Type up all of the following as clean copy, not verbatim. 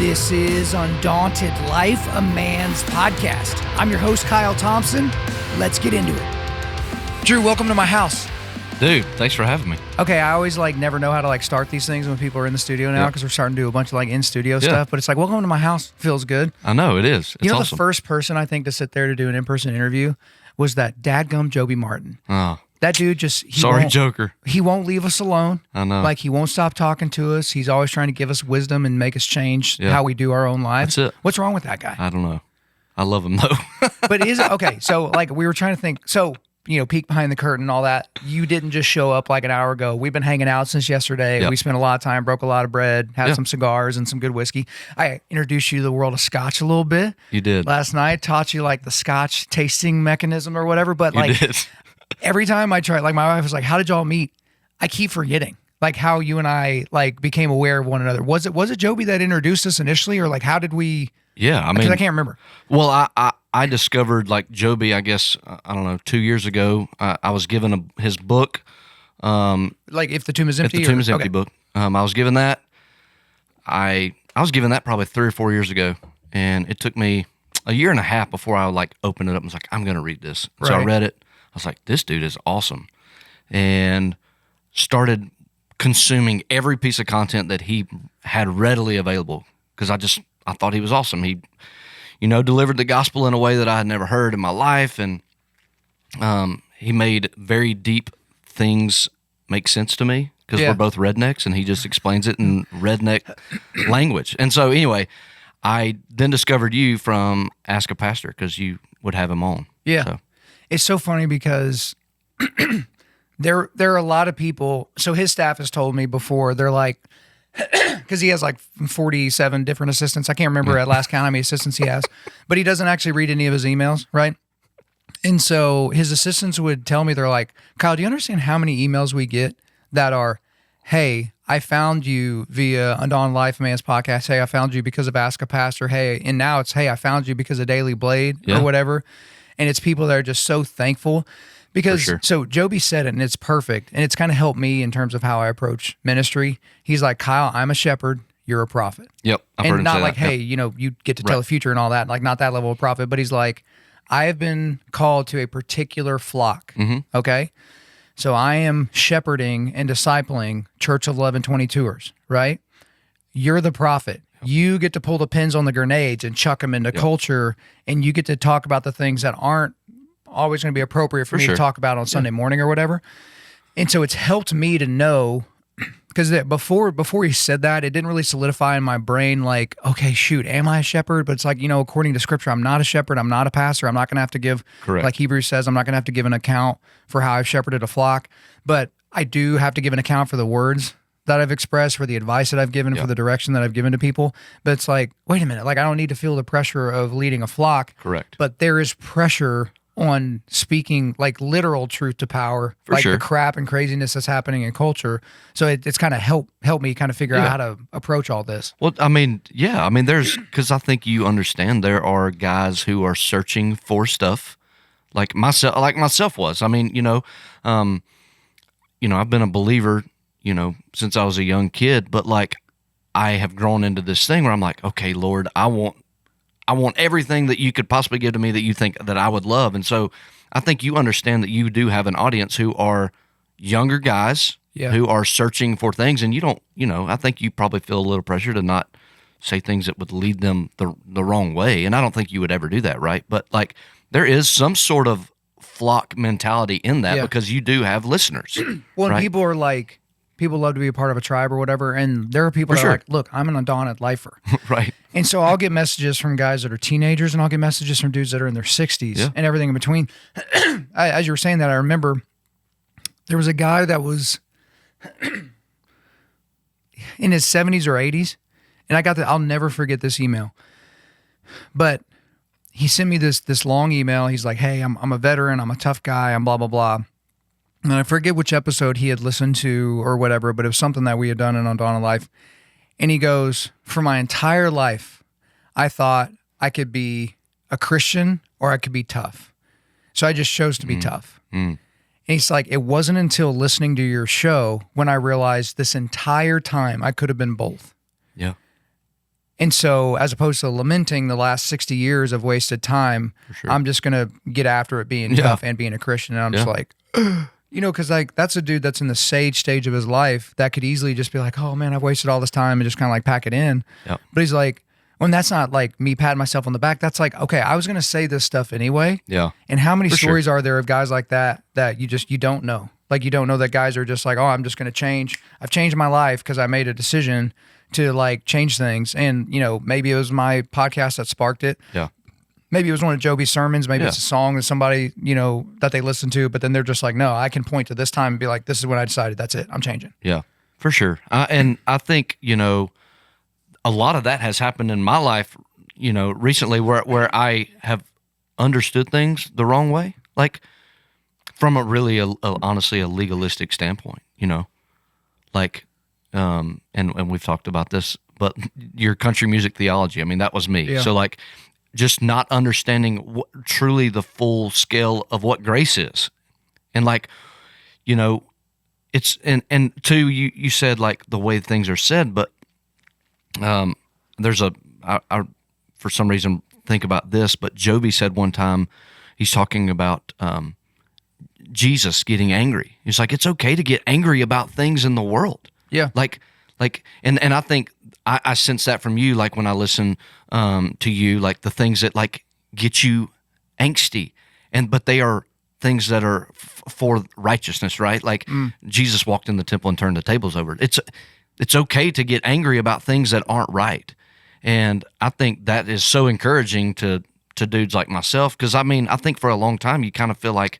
This is Undaunted.Life, a man's podcast. I'm your host, Kyle Thompson. Let's get into it. Drew, welcome to my house. Dude, thanks for having me. Okay, I always never know how to start these things when people are in the studio now because we're starting to do a bunch of in-studio stuff. But it's welcome to my house. Feels good. I know, it is. It's awesome. The first person I think to sit there to do an in-person interview was that dadgum Joby Martin. Oh. That dude just... Sorry, Joker. He won't leave us alone. I know. He won't stop talking to us. He's always trying to give us wisdom and make us change how we do our own lives. That's it. What's wrong with that guy? I don't know. I love him, though. But is it... Okay, so, we were trying to think... So... peek behind the curtain and all that. You didn't just show up an hour ago. We've been hanging out since yesterday. Yep. We spent a lot of time, broke a lot of bread, had some cigars and some good whiskey. I introduced you to the world of Scotch a little bit. You did. Last night, taught you the Scotch tasting mechanism or whatever. But you did. Every time I try, my wife was like, how did y'all meet? I keep forgetting. How you and I became aware of one another. Was it Joby that introduced us initially, or how did we? Yeah, Because I can't remember. Well, I discovered Joby, I guess, I don't know, 2 years ago. I was given his book. If the Tomb is Empty? If the Tomb is Empty book. I was given that. I was given that probably 3 or 4 years ago, and it took me a year and a half before I opened it up and was I'm going to read this. Right. So I read it. I was like, this dude is awesome. And started consuming every piece of content that he had readily available because I thought he was awesome. He, delivered the gospel in a way that I had never heard in my life, and he made very deep things make sense to me because we're both rednecks, and he just explains it in redneck language. And so anyway, I then discovered you from Ask a Pastor because you would have him on. Yeah. So. It's so funny because there are a lot of people. So his staff has told me before, they're because he has 47 different assistants. I can't remember at last count how many assistants he has, but he doesn't actually read any of his emails, right? And so his assistants would tell me, they're Kyle, do you understand how many emails we get that are, hey, I found you via Undaunted.Life, Man's podcast. Hey, I found you because of Ask a Pastor. Hey, and now it's, hey, I found you because of Daily Blade or whatever. And it's people that are just so thankful because, so Joby said it and it's perfect. And it's kind of helped me in terms of how I approach ministry. He's like, Kyle, I'm a shepherd. You're a prophet. Yep. I've and heard him not say that. Hey, you get to tell the future and all that. Not that level of prophet, but he's like, I have been called to a particular flock. Mm-hmm. Okay. So I am shepherding and discipling Church of 1122ers, right? You're the prophet. You get to pull the pins on the grenades and chuck them into culture, and you get to talk about the things that aren't always going to be appropriate for me to talk about on Sunday morning or whatever. And so it's helped me to know, because before he said that, it didn't really solidify in my brain, okay, shoot, am I a shepherd? But it's according to Scripture, I'm not a shepherd. I'm not a pastor. I'm not going to have to give, like Hebrews says, I'm not going to have to give an account for how I've shepherded a flock. But I do have to give an account for the words that I've expressed, for the advice that I've given, for the direction that I've given to people. But it's wait a minute, I don't need to feel the pressure of leading a flock. Correct. But there is pressure on speaking literal truth to power, the crap and craziness that's happening in culture. So it's kind of helped me kind of figure out how to approach all this. Well, there's, because I think you understand there are guys who are searching for stuff like myself was. I've been a believer, since I was a young kid, but I have grown into this thing where I'm okay, Lord, I want everything that you could possibly give to me that you think that I would love. And so I think you understand that you do have an audience who are younger guys who are searching for things. And you don't, I think you probably feel a little pressure to not say things that would lead them the wrong way. And I don't think you would ever do that, right? But there is some sort of flock mentality in that because you do have listeners. Well, and people are people love to be a part of a tribe or whatever, and there are people that are look, I'm an undaunted lifer. Right. And so I'll get messages from guys that are teenagers, and I'll get messages from dudes that are in their 60s and everything in between. As you were saying that, I remember there was a guy that was in his 70s or 80s, and I'll never forget this email. But he sent me this long email. He's like, hey, I'm a veteran, I'm a tough guy, I'm blah, blah, blah. And I forget which episode he had listened to or whatever, but it was something that we had done in Undaunted.Life. And he goes, for my entire life, I thought I could be a Christian or I could be tough. So I just chose to be tough. And he's like, it wasn't until listening to your show when I realized this entire time I could have been both. Yeah. And so as opposed to lamenting the last 60 years of wasted time, sure. I'm just going to get after it being tough and being a Christian. And I'm just like, you know, because like that's a dude that's in the sage stage of his life that could easily just be like, oh man, I've wasted all this time and just kind of like pack it in. Yep. But he's like, when that's not like me patting myself on the back, that's like, okay, I was going to say this stuff anyway. Yeah. And how many stories are there of guys like that you don't know? Like you don't know that guys are just like, oh, I'm just going to change. I've changed my life because I made a decision to like change things. And, you know, maybe it was my podcast that sparked it. Yeah. Maybe it was one of Joby's sermons. Maybe it's a song that somebody, you know, that they listen to, but then they're just like, no, I can point to this time and be like, this is when I decided that's it. I'm changing. Yeah, for sure. And I think, you know, a lot of that has happened in my life, you know, recently where I have understood things the wrong way. Like from a really, honestly, a legalistic standpoint, you know, like, and we've talked about this, but your country music theology, I mean, that was me. Yeah. So like just not understanding truly the full scale of what grace is. And like, you know, it's, and two, you said like the way things are said, but there's I for some reason think about this, but Joby said one time, he's talking about, Jesus getting angry. He's like, it's okay to get angry about things in the world. Yeah. Like, and I think I sense that from you, like when I listen to you, like the things that like get you angsty, but they are things that are for righteousness, right? Like Jesus walked in the temple and turned the tables over. It's okay to get angry about things that aren't right. And I think that is so encouraging to dudes like myself. Cause I mean, I think for a long time you kind of feel like,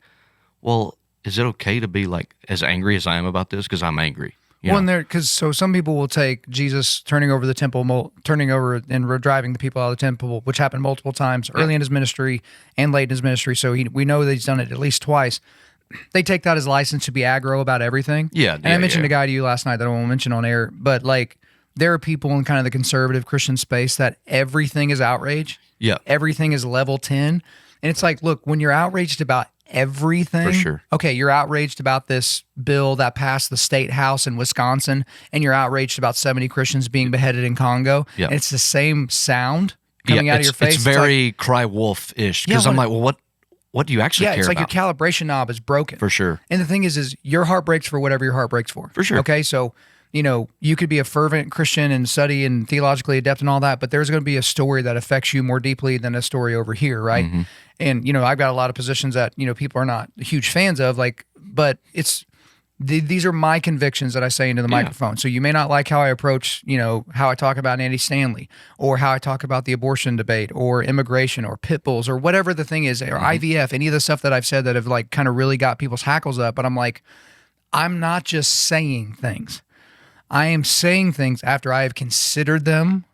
well, is it okay to be like as angry as I am about this? Cause I'm angry. Well, because so some people will take Jesus turning over the temple, turning over and driving the people out of the temple, which happened multiple times early in his ministry and late in his ministry. So we know that he's done it at least twice. They take that as license to be aggro about everything. Yeah. And I mentioned a guy to you last night that I won't mention on air, but like there are people in kind of the conservative Christian space that everything is outrage. Yeah. Everything is level 10. And it's like, look, when you're outraged about everything. For sure. Okay, you're outraged about this bill that passed the state house in Wisconsin, and you're outraged about 70 Christians being beheaded in Congo. Yeah. And it's the same sound coming out of your face. It's very like, cry wolf-ish, because I'm like, well, what do you actually care about? Yeah, it's like your calibration knob is broken. For sure. And the thing is your heart breaks for whatever your heart breaks for. For sure. Okay, so, you know, you could be a fervent Christian and study and theologically adept and all that, but there's going to be a story that affects you more deeply than a story over here, right? Mm-hmm. And, you know, I've got a lot of positions that, you know, people are not huge fans of, like, but it's, these are my convictions that I say into the microphone. So you may not like how I approach, you know, how I talk about Andy Stanley or how I talk about the abortion debate or immigration or pit bulls or whatever the thing is, or IVF, any of the stuff that I've said that have like kind of really got people's hackles up. But I'm like, I'm not just saying things. I am saying things after I have considered them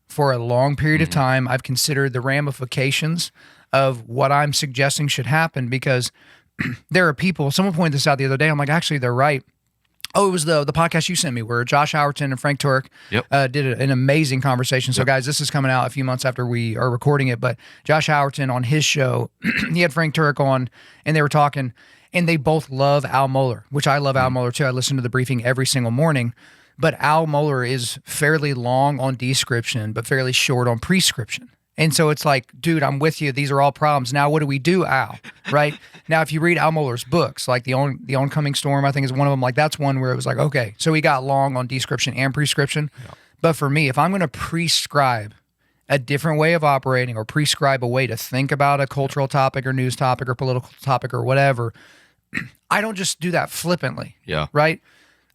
for a long period of time. I've considered the ramifications of what I'm suggesting should happen, because there are people, someone pointed this out the other day. I'm like, actually, they're right. Oh, it was the podcast you sent me where Josh Howerton and Frank Turek did an amazing conversation. So guys, this is coming out a few months after we are recording it, but Josh Howerton on his show, he had Frank Turek on and they were talking, and they both love Al Mohler, which I love Al Mohler too. I listen to the briefing every single morning. But Al Mohler is fairly long on description, but fairly short on prescription. And so it's like, dude, I'm with you. These are all problems. Now, what do we do, Al? Right? Now, if you read Al Mohler's books, like the Oncoming Storm, I think is one of them. Like that's one where it was like, okay, so he got long on description and prescription. Yeah. But for me, if I'm going to prescribe a different way of operating or prescribe a way to think about a cultural topic or news topic or political topic or whatever, I don't just do that flippantly. Yeah. Right?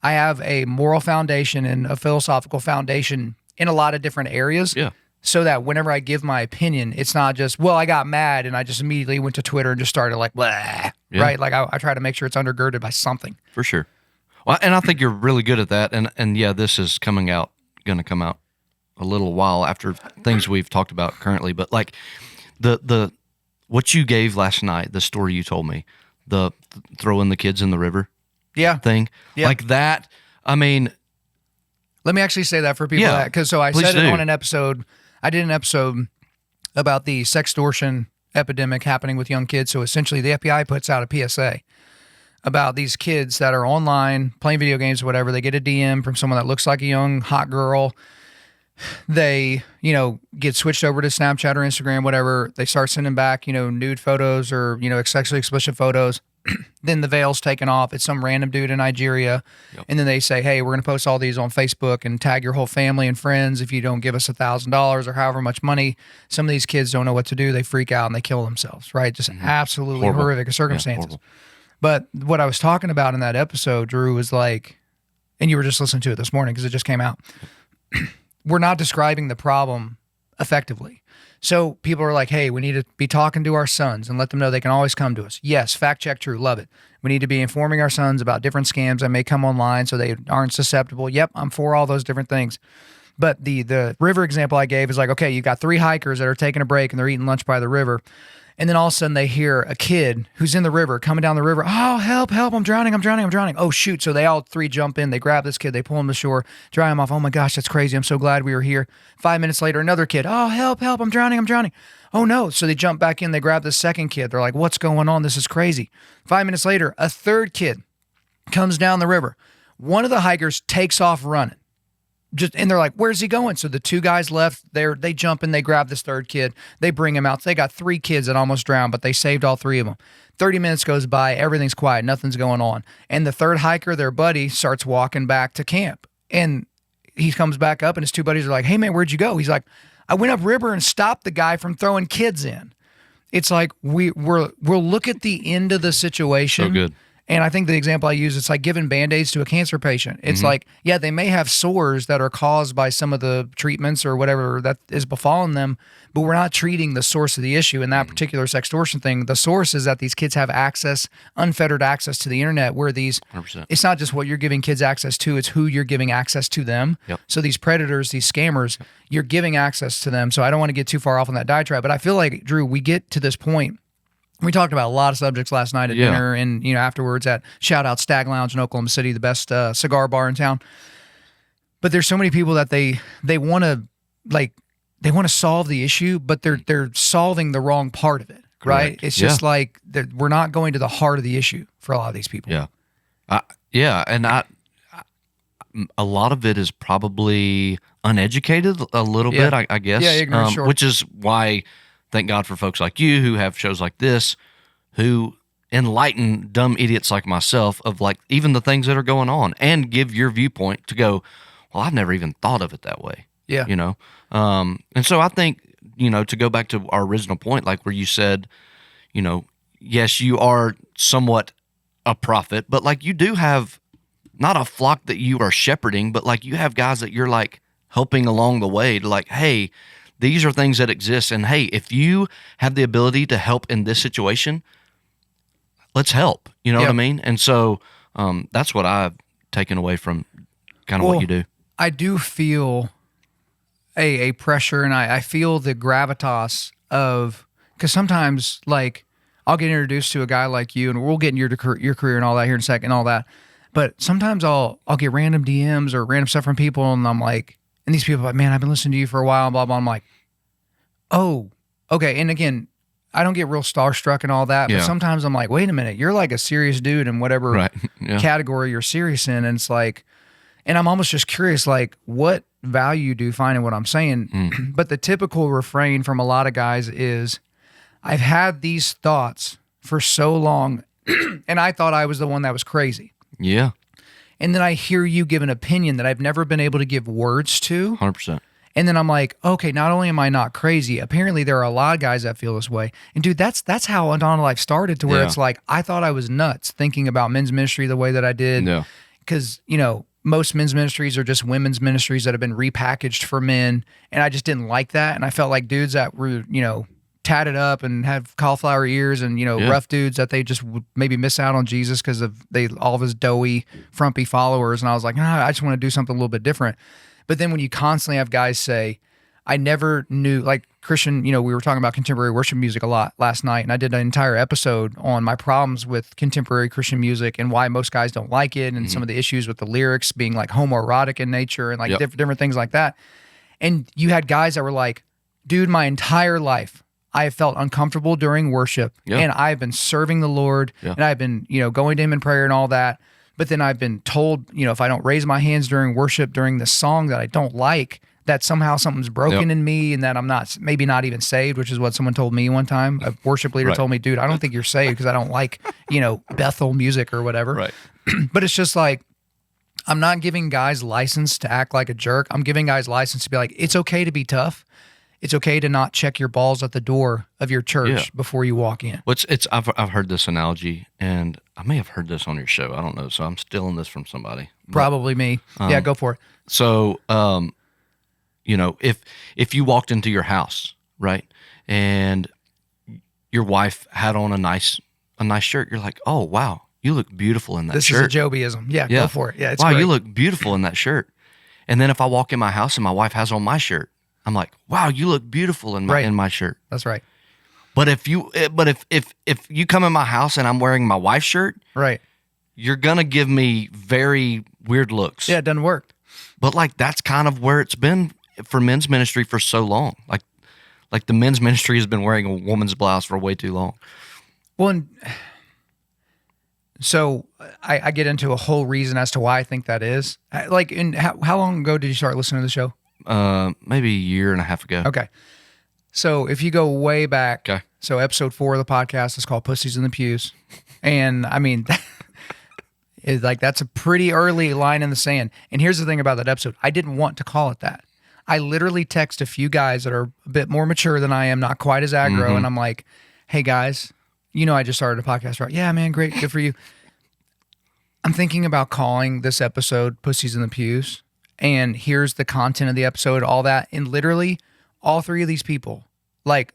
I have a moral foundation and a philosophical foundation in a lot of different areas. Yeah. So that whenever I give my opinion, it's not just, well, I got mad and I just immediately went to Twitter and just started like, blah, right? Like I try to make sure it's undergirded by something. For sure. Well, and I think you're really good at that. And yeah, this is going to come out a little while after things we've talked about currently. But like the what you gave last night, the story you told me, the throwing the kids in the river. Thing. Yeah. Like that, I mean. Let me actually say that for people. Because so I said it on an episode. I did an episode about the sextortion epidemic happening with young kids. So essentially the FBI puts out a PSA about these kids that are online playing video games or whatever. They get a DM from someone that looks like a young hot girl they, get switched over to Snapchat or Instagram, whatever. They start sending back, nude photos or, sexually explicit photos. Then the veil's taken off. It's some random dude in Nigeria. Yep. And then they say, hey, we're going to post all these on Facebook and tag your whole family and friends if you don't give us $1,000 or however much money. Some of these kids don't know what to do. They freak out and they kill themselves, right? Just absolutely horrific circumstances. But what I was talking about in that episode, Drew, was like, and you were just listening to it this morning because it just came out. We're not describing the problem effectively. So people are like, hey, we need to be talking to our sons and let them know they can always come to us. Yes, fact check, true, love it. We need to be informing our sons about different scams that may come online so they aren't susceptible. Yep, I'm for all those different things. But the river example I gave is like, okay, you've got 3 hikers that are taking a break and they're eating lunch by the river. And then all of a sudden they hear a kid who's in the river coming down the river. Oh, help, I'm drowning. Oh, shoot. So they all 3 jump in. They grab this kid. They pull him to shore, dry him off. Oh, my gosh, that's crazy. I'm so glad we were here. 5 minutes later, another kid. Oh, help, I'm drowning. Oh, no. So they jump back in. They grab the second kid. They're like, what's going on? This is crazy. 5 minutes later, a third kid comes down the river. One of the hikers takes off running. And they're like, where's he going? So the 2 guys left there, they jump in, they grab this third kid, they bring him out. So they got 3 kids that almost drowned, but they saved all 3 of them. 30 minutes goes by, everything's quiet, nothing's going on. And the third hiker, their buddy, starts walking back to camp. And he comes back up and his 2 buddies are like, hey man, where'd you go? He's like, I went upriver and stopped the guy from throwing kids in. It's like we'll look at the end of the situation. So good. And I think the example I use, it's like giving Band-Aids to a cancer patient. It's like, yeah, they may have sores that are caused by some of the treatments or whatever that is befalling them, but we're not treating the source of the issue in that particular sextortion thing. The source is that these kids have access, unfettered access to the internet where 100%. It's not just what you're giving kids access to, it's who you're giving access to them. Yep. So these predators, these scammers, you're giving access to them. So I don't want to get too far off on that diatribe, but I feel like, Drew, we get to this point. We talked about a lot of subjects last night at dinner and, afterwards at shout out Stag Lounge in Oklahoma City, the best cigar bar in town. But there's so many people that they want to solve the issue, but they're solving the wrong part of it, right? Correct. It's just like we're not going to the heart of the issue for a lot of these people. Yeah. And a lot of it is probably uneducated a little bit, I guess. Yeah, ignorant, sure. Which is why thank God for folks like you who have shows like this, who enlighten dumb idiots like myself of like even the things that are going on and give your viewpoint to go, well, I've never even thought of it that way. Yeah. And so I think, to go back to our original point, like where you said, yes, you are somewhat a prophet, but like you do have not a flock that you are shepherding, but like you have guys that you're like helping along the way to like, hey, these are things that exist. And hey, if you have the ability to help in this situation, let's help. You know what I mean? And so that's what I've taken away from kind of what you do. I do feel a pressure and I feel the gravitas of, because sometimes like I'll get introduced to a guy like you and we'll get into your career and all that here in a second and all that. But sometimes I'll get random DMs or random stuff from people and I'm like, and these people are like, man, I've been listening to you for a while, blah, blah. I'm like, oh, okay. And again, I don't get real starstruck and all that, but sometimes I'm like, wait a minute, you're like a serious dude in whatever category you're serious in. And it's like, and I'm almost just curious, like, what value do you find in what I'm saying? But the typical refrain from a lot of guys is, I've had these thoughts for so long, and I thought I was the one that was crazy. Yeah. And then I hear you give an opinion that I've never been able to give words to. 100%. And then I'm like, okay, not only am I not crazy, apparently there are a lot of guys that feel this way. And dude, that's how Undaunted.Life started, to where it's like, I thought I was nuts thinking about men's ministry the way that I did. Yeah. Because, most men's ministries are just women's ministries that have been repackaged for men. And I just didn't like that. And I felt like dudes that were, tatted up and have cauliflower ears and, rough dudes that they just would maybe miss out on Jesus because of all of his doughy, frumpy followers. And I was like, I just want to do something a little bit different. But then when you constantly have guys say, I never knew, like Christian, we were talking about contemporary worship music a lot last night, and I did an entire episode on my problems with contemporary Christian music and why most guys don't like it, and some of the issues with the lyrics being like homoerotic in nature and like different things like that. And you had guys that were like, dude, my entire life, I have felt uncomfortable during worship, and I've been serving the Lord, and I've been, going to him in prayer and all that. But then I've been told, if I don't raise my hands during worship during the song that I don't like, that somehow something's broken in me and that I'm maybe not even saved, which is what someone told me one time. A worship leader told me, dude, I don't think you're saved because I don't like, Bethel music or whatever. Right. But it's just like, I'm not giving guys license to act like a jerk. I'm giving guys license to be like, it's okay to be tough. It's okay to not check your balls at the door of your church before you walk in. I've heard this analogy, and I may have heard this on your show. I don't know, so I'm stealing this from somebody. Probably me. Yeah, go for it. So, if you walked into your house, right, and your wife had on a nice shirt, you're like, oh wow, you look beautiful in that shirt. This is a Jobyism. Yeah, go for it. Yeah, it's wow, great. you look beautiful in that shirt. And then if I walk in my house and my wife has on my shirt, I'm like, wow, you look beautiful in my shirt. That's right. But if you come in my house and I'm wearing my wife's shirt, right, you're gonna give me very weird looks. Yeah, it doesn't work. But like that's kind of where it's been for men's ministry for so long. Like the men's ministry has been wearing a woman's blouse for way too long. Well, and so I get into a whole reason as to why I think that is. Like, how long ago did you start listening to the show? Maybe a year and a half ago. Okay. So if you go way back, okay. So episode 4 of the podcast is called Pussies in the Pews. And I mean, it's like, that's a pretty early line in the sand. And here's the thing about that episode. I didn't want to call it that. I literally text a few guys that are a bit more mature than I am, not quite as aggro. And I'm like, hey guys, I just started a podcast, right? Yeah, man, great. Good for you. I'm thinking about calling this episode Pussies in the Pews. And here's the content of the episode, all that. And literally all 3 of these people, I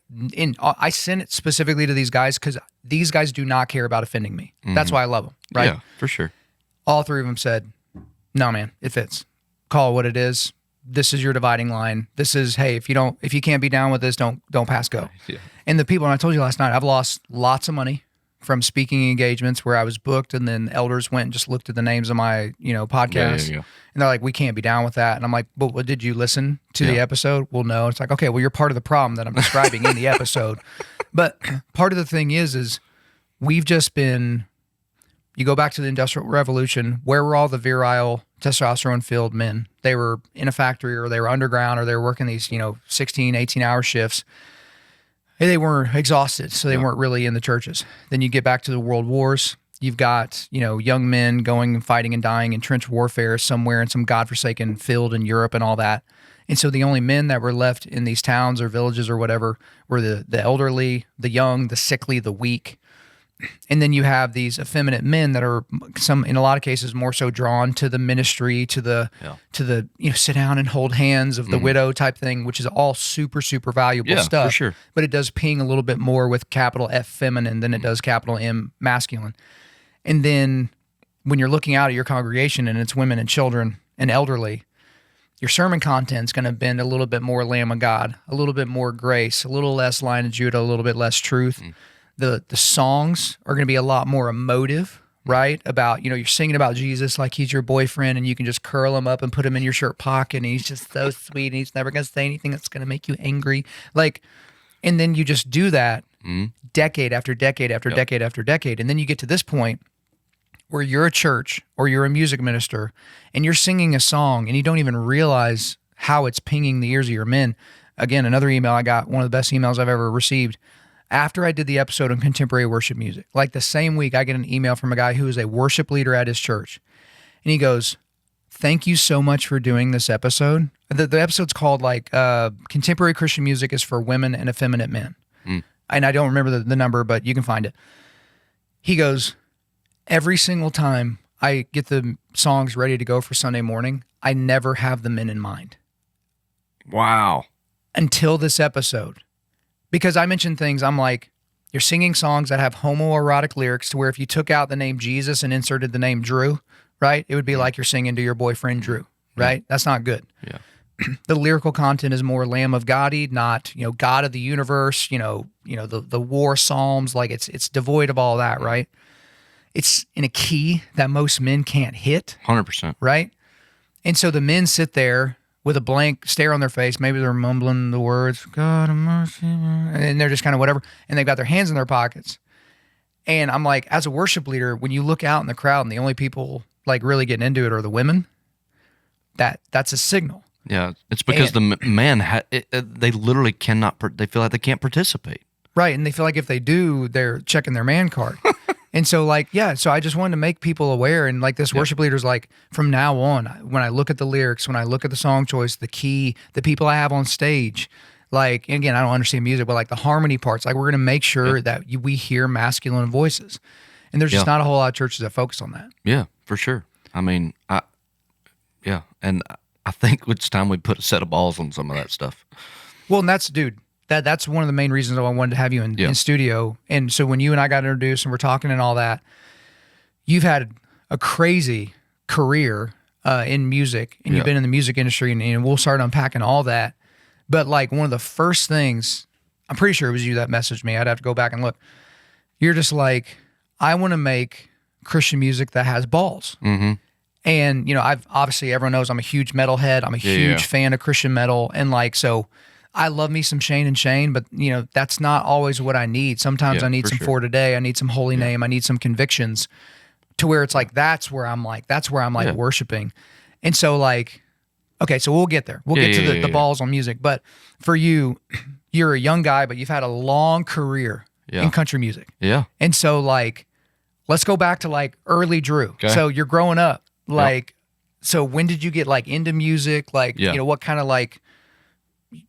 sent it specifically to these guys because these guys do not care about offending me. That's why I love them, right? Yeah, for sure. All 3 of them said, no, man, it fits. Call it what it is. This is your dividing line. This is, hey, if you can't be down with this, don't pass go. Yeah. And the people, and I told you last night, I've lost lots of money from speaking engagements where I was booked, and then elders went and just looked at the names of my, podcasts. Yeah. And they're like, we can't be down with that. And I'm like, but what, did you listen to the episode? Well, no. It's like, okay, well, you're part of the problem that I'm describing in the episode. But part of the thing is we've just been, you go back to the Industrial Revolution, where were all the virile, testosterone-filled men? They were in a factory, or they were underground, or they were working these, 16, 18-hour shifts. They were exhausted, so they weren't really in the churches. Then you get back to the world wars. You've got, young men going and fighting and dying in trench warfare somewhere in some godforsaken field in Europe and all that. And so the only men that were left in these towns or villages or whatever were the elderly, the young, the sickly, the weak. And then you have these effeminate men that are in a lot of cases more so drawn to the ministry, to the sit down and hold hands of the widow type thing, which is all super, super valuable stuff. For sure. But it does ping a little bit more with capital F feminine than it does capital M masculine. And then when you're looking out at your congregation and it's women and children and elderly, your sermon content's going to bend a little bit more Lamb of God, a little bit more grace, a little less Lion of Judah, a little bit less truth. The songs are going to be a lot more emotive, right? About, you're singing about Jesus like he's your boyfriend and you can just curl him up and put him in your shirt pocket and he's just so sweet and he's never going to say anything that's going to make you angry. And then you just do that decade after decade after decade after decade. And then you get to this point where you're a church or you're a music minister and you're singing a song and you don't even realize how it's pinging the ears of your men. Again, another email I got, one of the best emails I've ever received. After I did the episode on contemporary worship music, like the same week, I get an email from a guy who is a worship leader at his church. And he goes, thank you so much for doing this episode. The episode's called Contemporary Christian Music is for Women and Effeminate Men. And I don't remember the number, but you can find it. He goes, every single time I get the songs ready to go for Sunday morning, I never have the men in mind. Wow. Until this episode. Because I mentioned things, I'm like, you're singing songs that have homoerotic lyrics to where if you took out the name Jesus and inserted the name Drew, right, it would be like you're singing to your boyfriend Drew, right? That's not good. Yeah. The lyrical content is more Lamb of God-y, not, God of the universe, the war psalms, like it's devoid of all that, right? It's in a key that most men can't hit. 100%. Right? And so the men sit there with a blank stare on their face. Maybe they're mumbling the words, God of mercy, and they're just kind of whatever. And they've got their hands in their pockets. And I'm like, as a worship leader, when you look out in the crowd and the only people like really getting into it are the women, that's a signal. Yeah, it's because the man, they literally cannot, they feel like they can't participate. Right, and they feel like if they do, they're checking their man card. And so like, yeah, so I just wanted to make people aware. And like this worship leader's like, from now on, when I look at the lyrics, when I look at the song choice, the key, the people I have on stage, like, and again, I don't understand music, but like the harmony parts, like we're going to make sure that we hear masculine voices. And there's just not a whole lot of churches that focus on that. Yeah, for sure. I mean, and I think it's time we put a set of balls on some of that stuff. Well, and that's one of the main reasons I wanted to have you in studio. And so when you and I got introduced and we're talking and all that, you've had a crazy career in music, and you've been in the music industry, and we'll start unpacking all that. But like one of the first things, I'm pretty sure it was you that messaged me. I'd have to go back and look. You're just like, I want to make Christian music that has balls. Mm-hmm. And, obviously everyone knows I'm a huge metalhead. I'm a huge fan of Christian metal. And like, so I love me some Shane and Shane, but that's not always what I need. Sometimes I need some For Today. I need some Holy Name. I need some convictions, to where it's like, that's where I'm worshiping. And so like, okay, so we'll get there. We'll get to the balls on music. But for you, you're a young guy, but you've had a long career in country music. Yeah. And so like, let's go back to like early Drew. Okay. So you're growing up, like, so when did you get like into music? Like, what kind of like,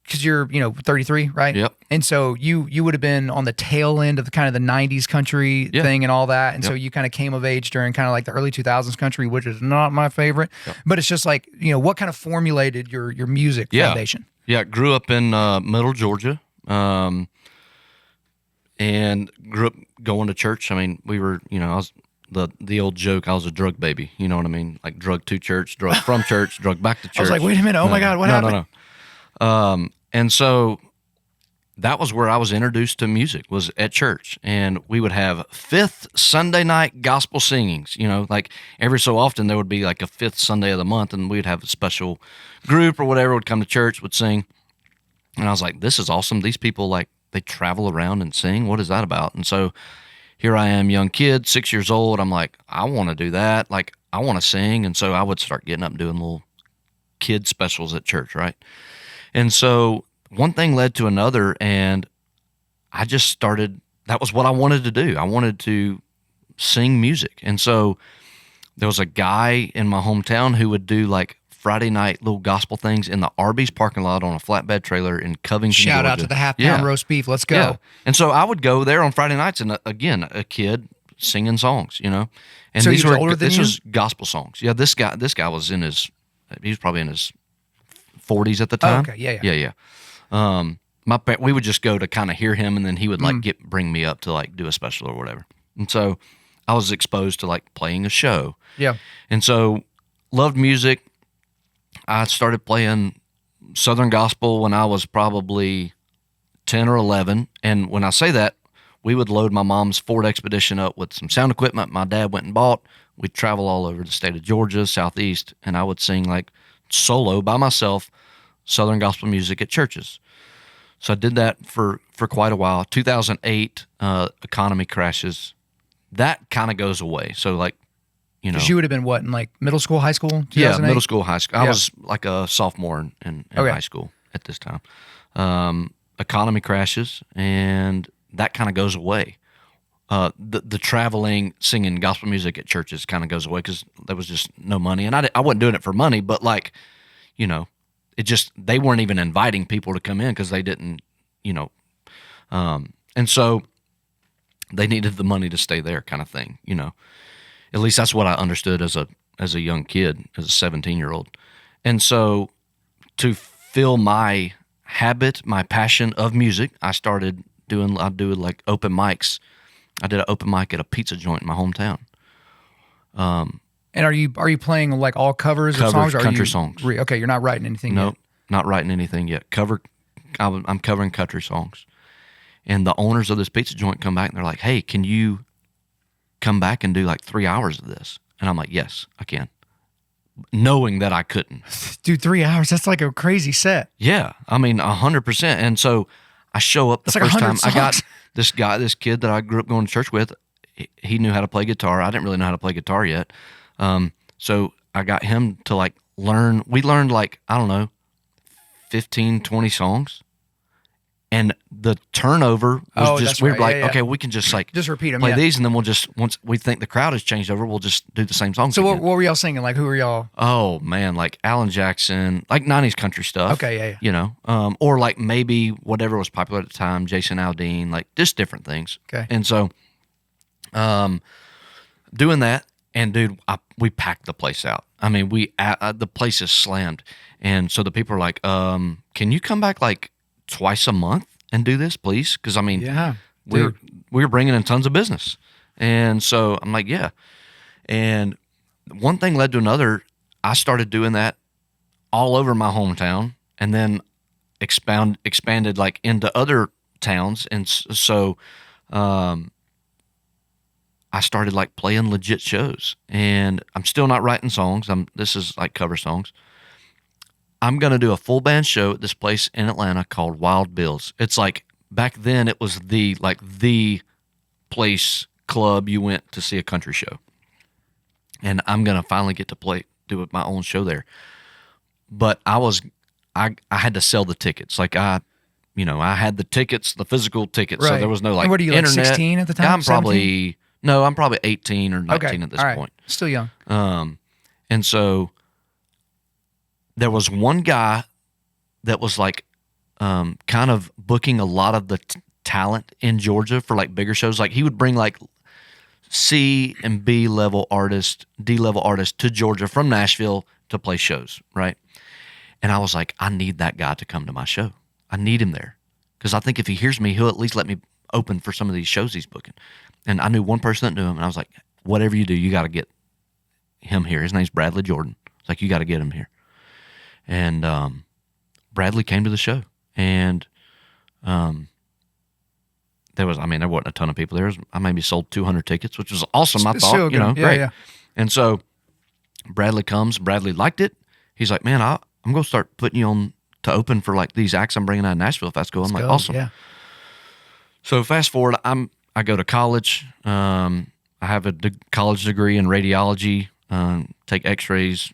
because you're 33, right? Yep. And so you would have been on the tail end of the kind of the 90s country thing and all that. And so you kind of came of age during kind of like the early 2000s country, which is not my favorite. But it's just like, what kind of formulated your music foundation? Yeah, grew up in Middle Georgia, and grew up going to church. I mean, we were, I was the old joke, I was a drug baby, you know what I mean? Like drug to church, drug from church, drug back to church. I was like, wait a minute, oh my God, what happened? No. And so that was where I was introduced to music, was at church. And we would have fifth Sunday night gospel singings, like every so often there would be like a fifth Sunday of the month, and we'd have a special group or whatever would come to church, would sing. And I was like, this is awesome. These people, like, they travel around and sing. What is that about? And so here I am, young kid, 6 years old. I'm like, I want to do that. Like, I want to sing. And so I would start getting up and doing little kid specials at church, right? And so one thing led to another, and I just started, that was what I wanted to do. I wanted to sing music. And so there was a guy in my hometown who would do like Friday night little gospel things in the Arby's parking lot on a flatbed trailer in Covington, Shout Georgia. Out to the half-pound roast beef. Let's go. Yeah. And so I would go there on Friday nights, and again, a kid singing songs, And so these were older than you? This was gospel songs. Yeah, this guy was he was probably in his 40s at the time. Oh, okay, yeah. We would just go to kind of hear him, and then he would like bring me up to like do a special or whatever. And so I was exposed to like playing a show. Yeah. And so loved music. I started playing Southern gospel when I was probably 10 or 11. And when I say that, we would load my mom's Ford Expedition up with some sound equipment my dad went and bought. We'd travel all over the state of Georgia, Southeast, and I would sing like solo by myself Southern gospel music at churches. So I did that for quite a while. 2008, economy crashes. That kind of goes away. So like, because you would have been what, in like middle school, high school? Yeah, middle school, high school. I was like a sophomore in high school at this time. Economy crashes, and that kind of goes away. The traveling, singing gospel music at churches kind of goes away because there was just no money. And I wasn't doing it for money, but like, it just, they weren't even inviting people to come in because they didn't, and so they needed the money to stay there kind of thing, At least that's what I understood as a young kid, as a 17-year-old. And so to fill my habit, my passion of music, I do like open mics. I did an open mic at a pizza joint in my hometown. And are you playing like all covers of songs? Country songs. Okay, you're not writing anything yet. Nope, not writing anything yet. I'm covering country songs. And the owners of this pizza joint come back and they're like, hey, can you come back and do like 3 hours of this? And I'm like, yes, I can. Knowing that I couldn't. Dude, 3 hours, that's like a crazy set. Yeah, I mean, 100%. And so I show up the first time. I got this kid that I grew up going to church with. He knew how to play guitar. I didn't really know how to play guitar yet. So I got him to like learn. We learned like, I don't know, 15, 20 songs. And the turnover was just, we were like, okay, we can just like just repeat them, play these, and then we'll just, once we think the crowd has changed over, we'll just do the same songs. So what were y'all singing? Like, who were y'all? Oh man, like Alan Jackson, like 90s country stuff. Okay, You know, or like maybe whatever was popular at the time, Jason Aldean, like just different things. Okay. And so, doing that, and dude, we packed the place out. I mean, the place is slammed, and so the people are like, can you come back like twice a month and do this, please? Because I mean, we're bringing in tons of business, and so I'm like, yeah. And one thing led to another. I started doing that all over my hometown, and then expanded like into other towns, and so I started like playing legit shows. And I'm still not writing songs. This is like cover songs. I'm going to do a full band show at this place in Atlanta called Wild Bill's. It's like, back then it was the place, club you went to see a country show. And I'm going to finally get to do my own show there. But I had to sell the tickets. Like I had the tickets, the physical tickets. Right. So there was no like and what are you, internet. Like 16 at the time? I'm probably 18 or 19 at this point. Still young. And so there was one guy that was like kind of booking a lot of the talent in Georgia for like bigger shows. Like he would bring like C and B level artists, D level artists to Georgia from Nashville to play shows, right? And I was like, I need that guy to come to my show. I need him there, because I think if he hears me, he'll at least let me open for some of these shows he's booking. And I knew one person that knew him, and I was like, whatever you do, you got to get him here. His name's Bradley Jordan. It's like, you got to get him here. And Bradley came to the show, and there wasn't a ton of people there. I maybe sold 200 tickets, which was awesome. I thought, great. Yeah. And so Bradley comes. Bradley liked it. He's like, man, I'm going to start putting you on to open for like these acts I'm bringing out of Nashville if that's cool. I'm like, awesome. Yeah. So fast forward, I go to college. I have a college degree in radiology, take x-rays.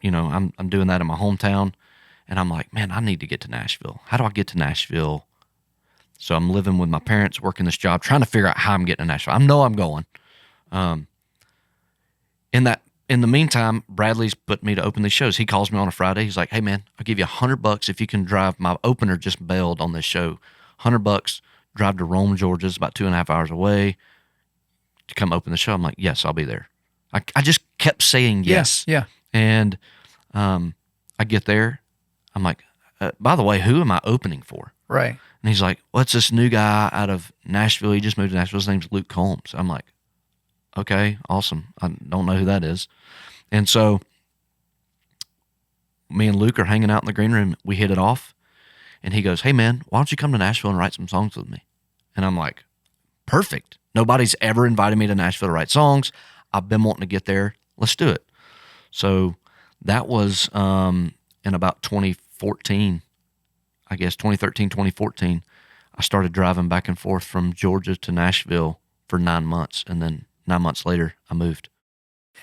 I'm doing that in my hometown. And I'm like, man, I need to get to Nashville. How do I get to Nashville? So I'm living with my parents, working this job, trying to figure out how I'm getting to Nashville. I know I'm going. In the meantime, Bradley's put me to open these shows. He calls me on a Friday. He's like, hey man, I'll give you $100 if you can drive. My opener just bailed on this show. $100, drive to Rome, Georgia. It's about 2.5 hours away, to come open the show. I'm like, yes, I'll be there. I just kept saying yes. Yeah. And I get there. I'm like, by the way, who am I opening for? Right. And he's like, what's this new guy out of Nashville? He just moved to Nashville. His name's Luke Combs. I'm like, okay, awesome. I don't know who that is. And so me and Luke are hanging out in the green room. We hit it off. And he goes, hey, man, why don't you come to Nashville and write some songs with me? And I'm like, perfect. Nobody's ever invited me to Nashville to write songs. I've been wanting to get there. Let's do it. So that was in about 2014, I guess, 2013, 2014. I started driving back and forth from Georgia to Nashville for 9 months. And then 9 months later, I moved.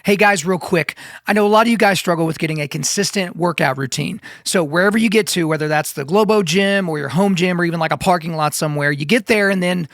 Hey guys, real quick. I know a lot of you guys struggle with getting a consistent workout routine. So wherever you get to, whether that's the Globo gym or your home gym or even like a parking lot somewhere, you get there and then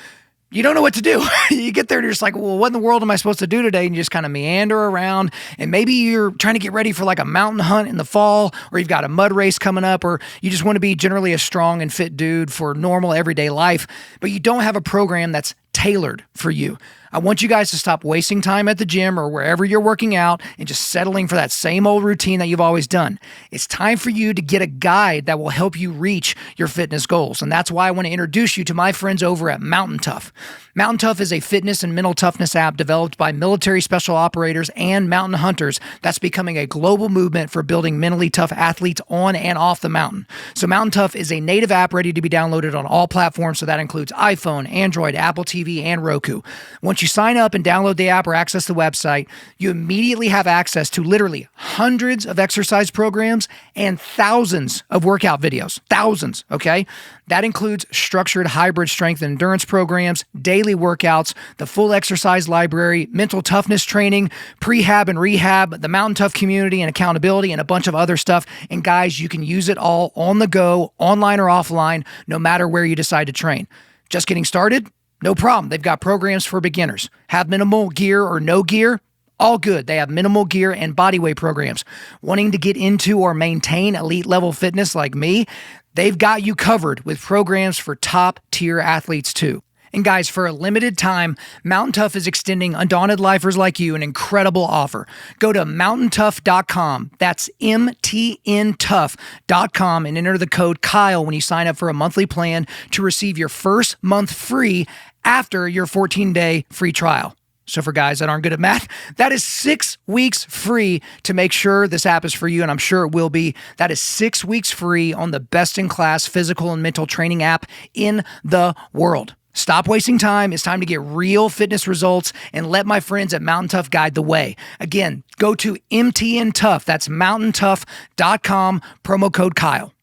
you don't know what to do. You get there and you're just like, well, what in the world am I supposed to do today? And you just kind of meander around. And maybe you're trying to get ready for like a mountain hunt in the fall, or you've got a mud race coming up, or you just want to be generally a strong and fit dude for normal everyday life, but you don't have a program that's tailored for you. I want you guys to stop wasting time at the gym or wherever you're working out and just settling for that same old routine that you've always done. It's time for you to get a guide that will help you reach your fitness goals. And that's why I want to introduce you to my friends over at Mountain Tough. Mountain Tough is a fitness and mental toughness app developed by military special operators and mountain hunters that's becoming a global movement for building mentally tough athletes on and off the mountain. So Mountain Tough is a native app ready to be downloaded on all platforms. So that includes iPhone, Android, Apple TV, TV, and Roku. Once you sign up and download the app or access the website, you immediately have access to literally hundreds of exercise programs and thousands of workout videos. Thousands, okay? That includes structured hybrid strength and endurance programs, daily workouts, the full exercise library, mental toughness training, prehab and rehab, the Mountain Tough community and accountability, and a bunch of other stuff. And guys, you can use it all on the go, online or offline, no matter where you decide to train. Just getting started? No problem. They've got programs for beginners. Have minimal gear or no gear? All good. They have minimal gear and bodyweight programs. Wanting to get into or maintain elite level fitness like me? They've got you covered with programs for top tier athletes too. And guys, for a limited time, Mountain Tough is extending Undaunted Lifers like you an incredible offer. Go to mountaintough.com. That's MTNtough.com and enter the code Kyle when you sign up for a monthly plan to receive your first month free after your 14-day free trial. So for guys that aren't good at math, that is 6 weeks free to make sure this app is for you, and I'm sure it will be. That is 6 weeks free on the best-in-class physical and mental training app in the world. Stop wasting time. It's time to get real fitness results and let my friends at Mountain Tough guide the way. Again, go to MTN Tough. That's mountaintough.com, promo code Kyle.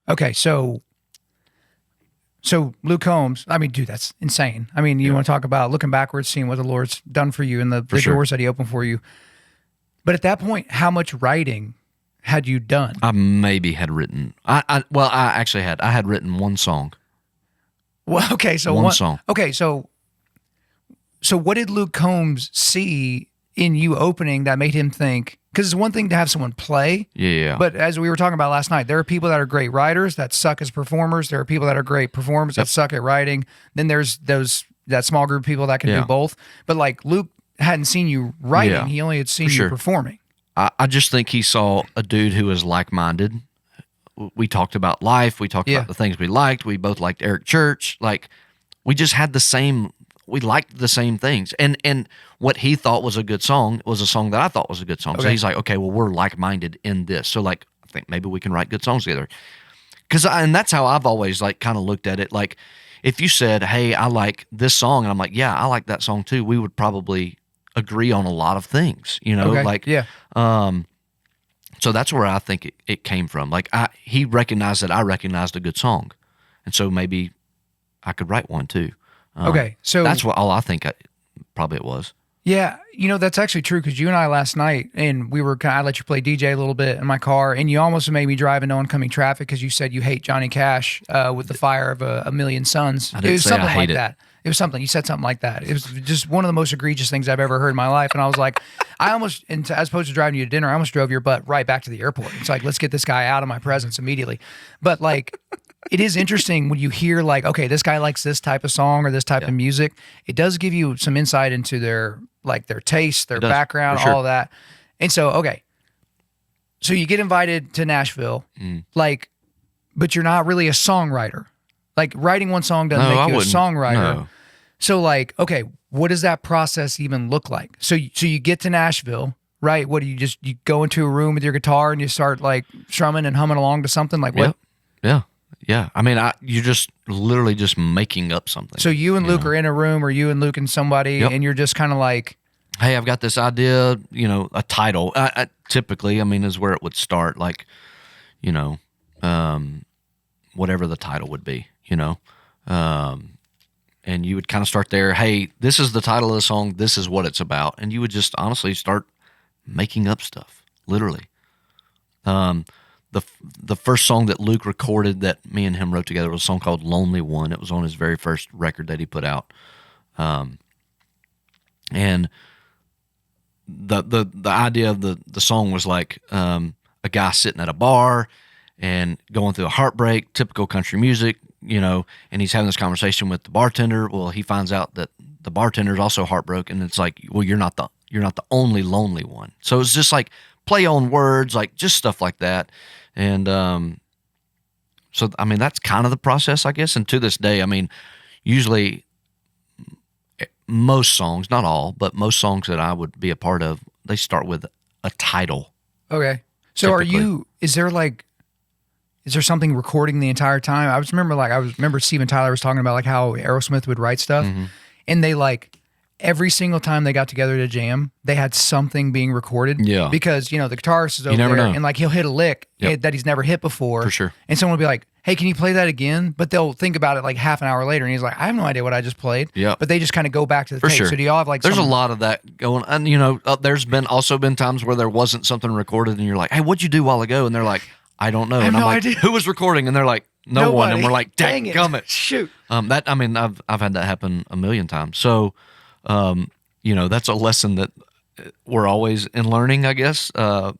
Okay, so Luke Combs, I mean, dude, that's insane. I mean, you want to talk about looking backwards, seeing what the Lord's done for you and the doors that he opened for you. But at that point, how much writing had you done? I maybe had written, I had written one song. Well, okay, so one song. Okay, so what did Luke Combs see in you opening that made him think? Because it's one thing to have someone play, but as we were talking about last night, there are people that are great writers that suck as performers. There are people that are great performers that suck at writing. Then there's that small group of people that can do both. But like Luke hadn't seen you writing; he only had seen you performing. I just think he saw a dude who was like-minded. We talked about life. We talked about the things we liked. We both liked Eric Church. Like, we just had the same. We liked the same things. And what he thought was a good song was a song that I thought was a good song. Okay. So he's like, okay, well, we're like-minded in this. So like, I think maybe we can write good songs together. And that's how I've always like kind of looked at it. Like, if you said, hey, I like this song, and I'm like, yeah, I like that song too, we would probably agree on a lot of things, you know? Okay. Like, so that's where I think it came from. Like, he recognized that I recognized a good song. And so maybe I could write one too. Okay, so that's what all I think probably it was. Yeah, you know, that's actually true because you and I last night, and I let you play DJ a little bit in my car, and you almost made me drive into oncoming traffic because you said you hate Johnny Cash with the fire of a million suns. I didn't say something I hate like it. that. It was something. You said something like that. It was just one of the most egregious things I've ever heard in my life, and I was like, as opposed to driving you to dinner, I almost drove your butt right back to the airport. It's like, let's get this guy out of my presence immediately. But like, it is interesting when you hear like, okay, this guy likes this type of song or this type of music. It does give you some insight into their taste, their background, all of that. And so, okay, so you get invited to Nashville, like, but you're not really a songwriter. Like, writing one song doesn't make you a songwriter. No. So like, okay, what does that process even look like? So you get to Nashville, right? What do you go into a room with your guitar and you start like strumming and humming along to something? Like what? Yeah. I mean, you're just literally just making up something. So you and Luke are in a room, or you and Luke and somebody, and you're just kind of like, hey, I've got this idea, a title. Typically, I mean, is where it would start, like, whatever the title would be, and you would kind of start there. Hey, this is the title of the song. This is what it's about. And you would just honestly start making up stuff, literally. The first song that Luke recorded that me and him wrote together was a song called Lonely One. It was on his very first record that he put out. And the idea of the song was like a guy sitting at a bar and going through a heartbreak, typical country music, and he's having this conversation with the bartender. Well, he finds out that the bartender is also heartbroken, and it's like, well, you're not the only lonely one. So it's just like play on words, like just stuff like that. And so, I mean, that's kind of the process, I guess. And to this day, I mean, usually most songs, not all, but most songs that I would be a part of, they start with a title. Okay. So typically. is there like, is there something recording the entire time? I remember Steven Tyler was talking about like how Aerosmith would write stuff, and they like every single time they got together to jam, they had something being recorded. Yeah. Because, the guitarist is over never there know. and like he'll hit a lick that he's never hit before. For sure. And someone will be like, hey, can you play that again? But they'll think about it like half an hour later and he's like, I have no idea what I just played. Yeah. But they just kind of go back to the tape. sure. So do y'all have like There's a lot of that going, and there's also been times where there wasn't something recorded and you're like, hey, what'd you do a while ago? And they're like, I don't know. I have And I'm no like, idea. who was recording? And they're like, no one. And we're like, dang it. Shoot. I've had that happen a million times. So, that's a lesson that we're always in learning, I guess. But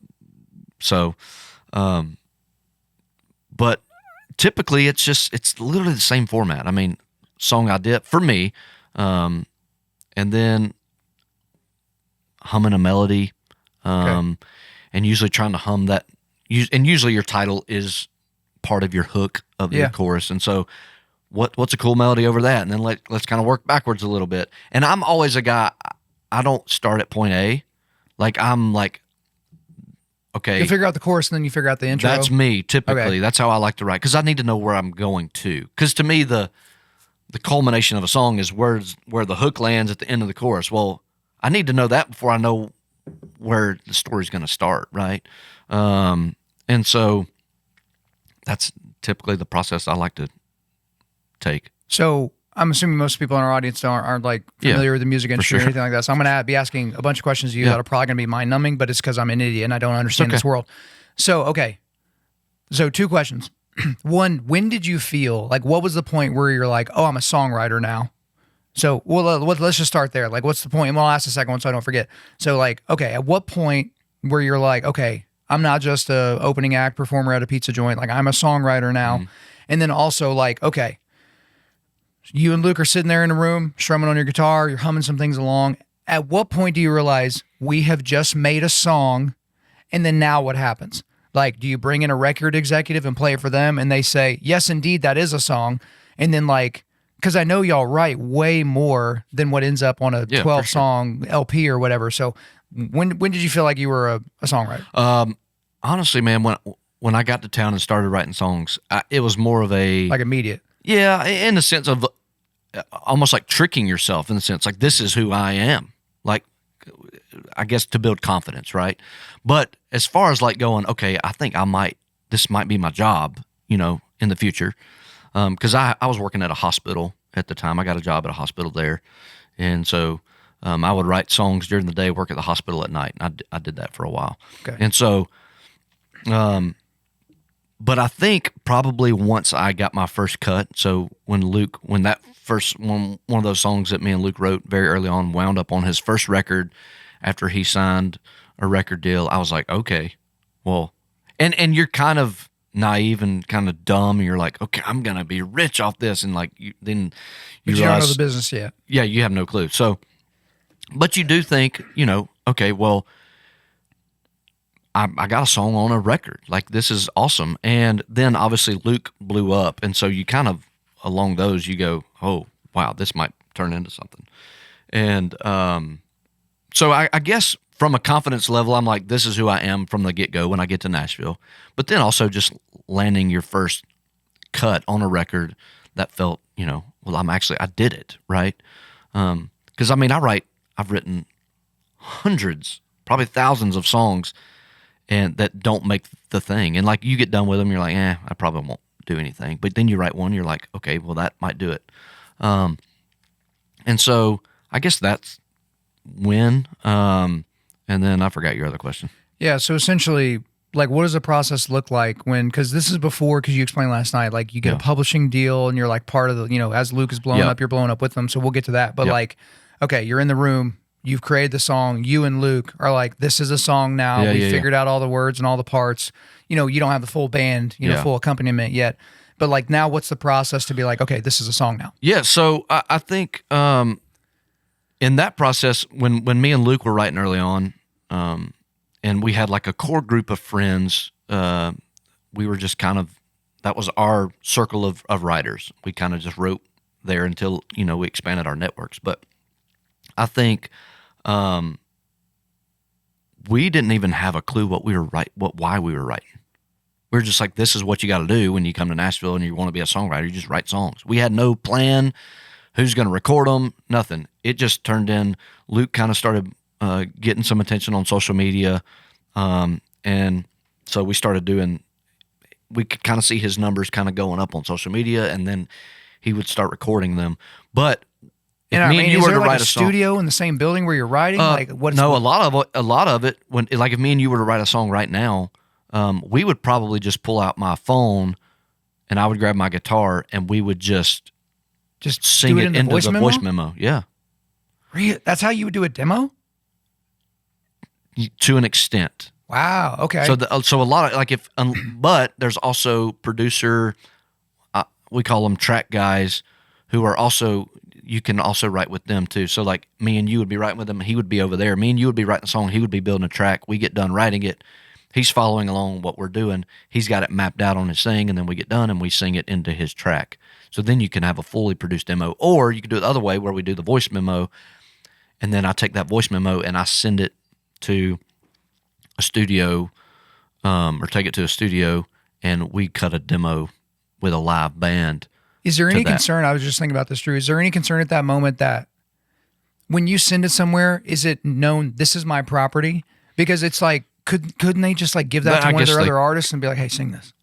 typically it's literally the same format. I mean, song idea for me, and then humming a melody, and usually trying to hum that. And usually your title is part of your hook of the chorus. And so what's a cool melody over that? And then let's kind of work backwards a little bit. And I'm always a guy, I don't start at point A. Like I'm like, okay. You figure out the chorus and then you figure out the intro. That's me, typically. Okay. That's how I like to write, because I need to know where I'm going to. Because to me, the culmination of a song is where the hook lands at the end of the chorus. Well, I need to know that before I know where the story's going to start, right? And so that's typically the process I like to take. So I'm assuming most people in our audience aren't like familiar with the music industry or anything like that. So I'm going to be asking a bunch of questions to you that are probably going to be mind numbing, but it's because I'm an idiot and I don't understand this world. So, okay. So 2 questions. One, when did you feel like, what was the point where you're like, oh, I'm a songwriter now? So, let's just start there. Like, what's the point? And I'll ask the second one so I don't forget. So like, okay, at what point where you're like, okay, I'm not just a opening act performer at a pizza joint. Like I'm a songwriter now. And then also like, okay, you and Luke are sitting there in a room, strumming on your guitar, you're humming some things along. At what point do you realize we have just made a song, and then now what happens? Like, do you bring in a record executive and play it for them, and they say, yes, indeed, that is a song? And then like, because I know y'all write way more than what ends up on a 12-song LP or whatever. So when did you feel like you were a songwriter? Honestly, man, when I got to town and started writing songs, it was more of a... Like immediate. Yeah, in the sense of almost like tricking yourself, in the sense like, this is who I am. Like, I guess to build confidence, right? But as far as like going, okay, I think this might be my job, in the future. Because I was working at a hospital at the time. I got a job at a hospital there. And so I would write songs during the day, work at the hospital at night. I did that for a while. Okay. And so... but I think probably once I got my first cut, so when that first one of those songs that me and Luke wrote very early on wound up on his first record after he signed a record deal, I was like, okay, well, and you're kind of naive and kind of dumb, and you're like, okay, I'm gonna be rich off this, and like then you don't know the business yet. Yeah, you have no clue. So, but you do think, okay, well, I got a song on a record. Like, this is awesome. And then obviously Luke blew up. And so you kind of, along those, you go, oh, wow, this might turn into something. And so I guess from a confidence level, I'm like, this is who I am from the get-go when I get to Nashville. But then also just landing your first cut on a record that felt, well, I did it, right? Because, I've written hundreds, probably thousands of songs and that don't make the thing. And like, you get done with them, you're like, I probably won't do anything. But then you write one, you're like, okay, well, that might do it. And so I guess that's when. And then I forgot your other question. Yeah. So essentially, like, what does the process look like because this is before, because you explained last night, like you get a publishing deal and you're like part of the, as Luke is blowing up, you're blowing up with them. So we'll get to that. But like, okay, you're in the room. You've created the song. You and Luke are like, this is a song now. We figured out all the words and all the parts. You don't have the full band, full accompaniment yet. But like, now what's the process to be like, okay, this is a song now? Yeah. So I think in that process, when me and Luke were writing early on, and we had like a core group of friends, we were just that was our circle of writers. We kind of just wrote there until, we expanded our networks. But I think we didn't even have a clue why we were writing. We're just like, this is what you got to do when you come to Nashville and you want to be a songwriter. You just write songs. We had no plan, who's going to record them, nothing. It just turned in. Luke kind of started getting some attention on social media, and so we started doing. We could kind of see his numbers kind of going up on social media, and then he would start recording them. But if me and you were to write a song, studio in the same building where you're writing, no, a lot of it. When like if me and you were to write a song right now, we would probably just pull out my phone, and I would grab my guitar, and we would just sing it into the voice memo. Yeah, that's how you would do a demo. To an extent. Wow. Okay. So a lot of but there's also producer. We call them track guys, who are also. You can also write with them too. So like me and you would be writing with him, and he would be over there. Me and you would be writing a song, he would be building a track. We get done writing it. He's following along what we're doing. He's got it mapped out on his thing, and then we get done and we sing it into his track. So then you can have a fully produced demo, or you can do it the other way where we do the voice memo, and then I take that voice memo and I send it to a studio, or take it to a studio, and we cut a demo with a live band. Is there any concern? I was just thinking about this, Drew. Is there any concern at that moment that when you send it somewhere, is it known this is my property? Because it's like, couldn't they just like give that to one of their other artists and be like, hey, sing this?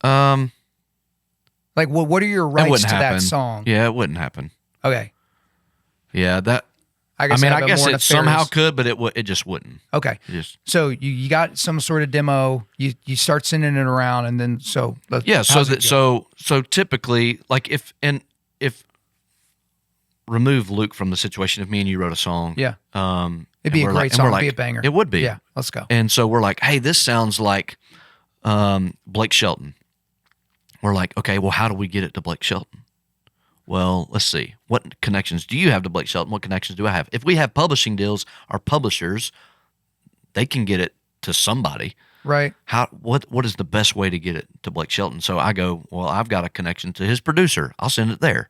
Like, what are your rights to that song? Yeah, it wouldn't happen. Okay. Yeah, that. I guess it somehow could, but it just wouldn't. Okay. So you got some sort of demo. You start sending it around, and then so typically, like if remove Luke from the situation. If me and you wrote a song, yeah, it'd be a great song, it'd be a banger. It would be. Yeah, let's go. And so we're like, hey, this sounds like Blake Shelton. We're like, okay, well, how do we get it to Blake Shelton? Well, let's see. What connections do you have to Blake Shelton? What connections do I have? If we have publishing deals, our publishers, they can get it to somebody. Right. What is the best way to get it to Blake Shelton? So I go, well, I've got a connection to his producer. I'll send it there.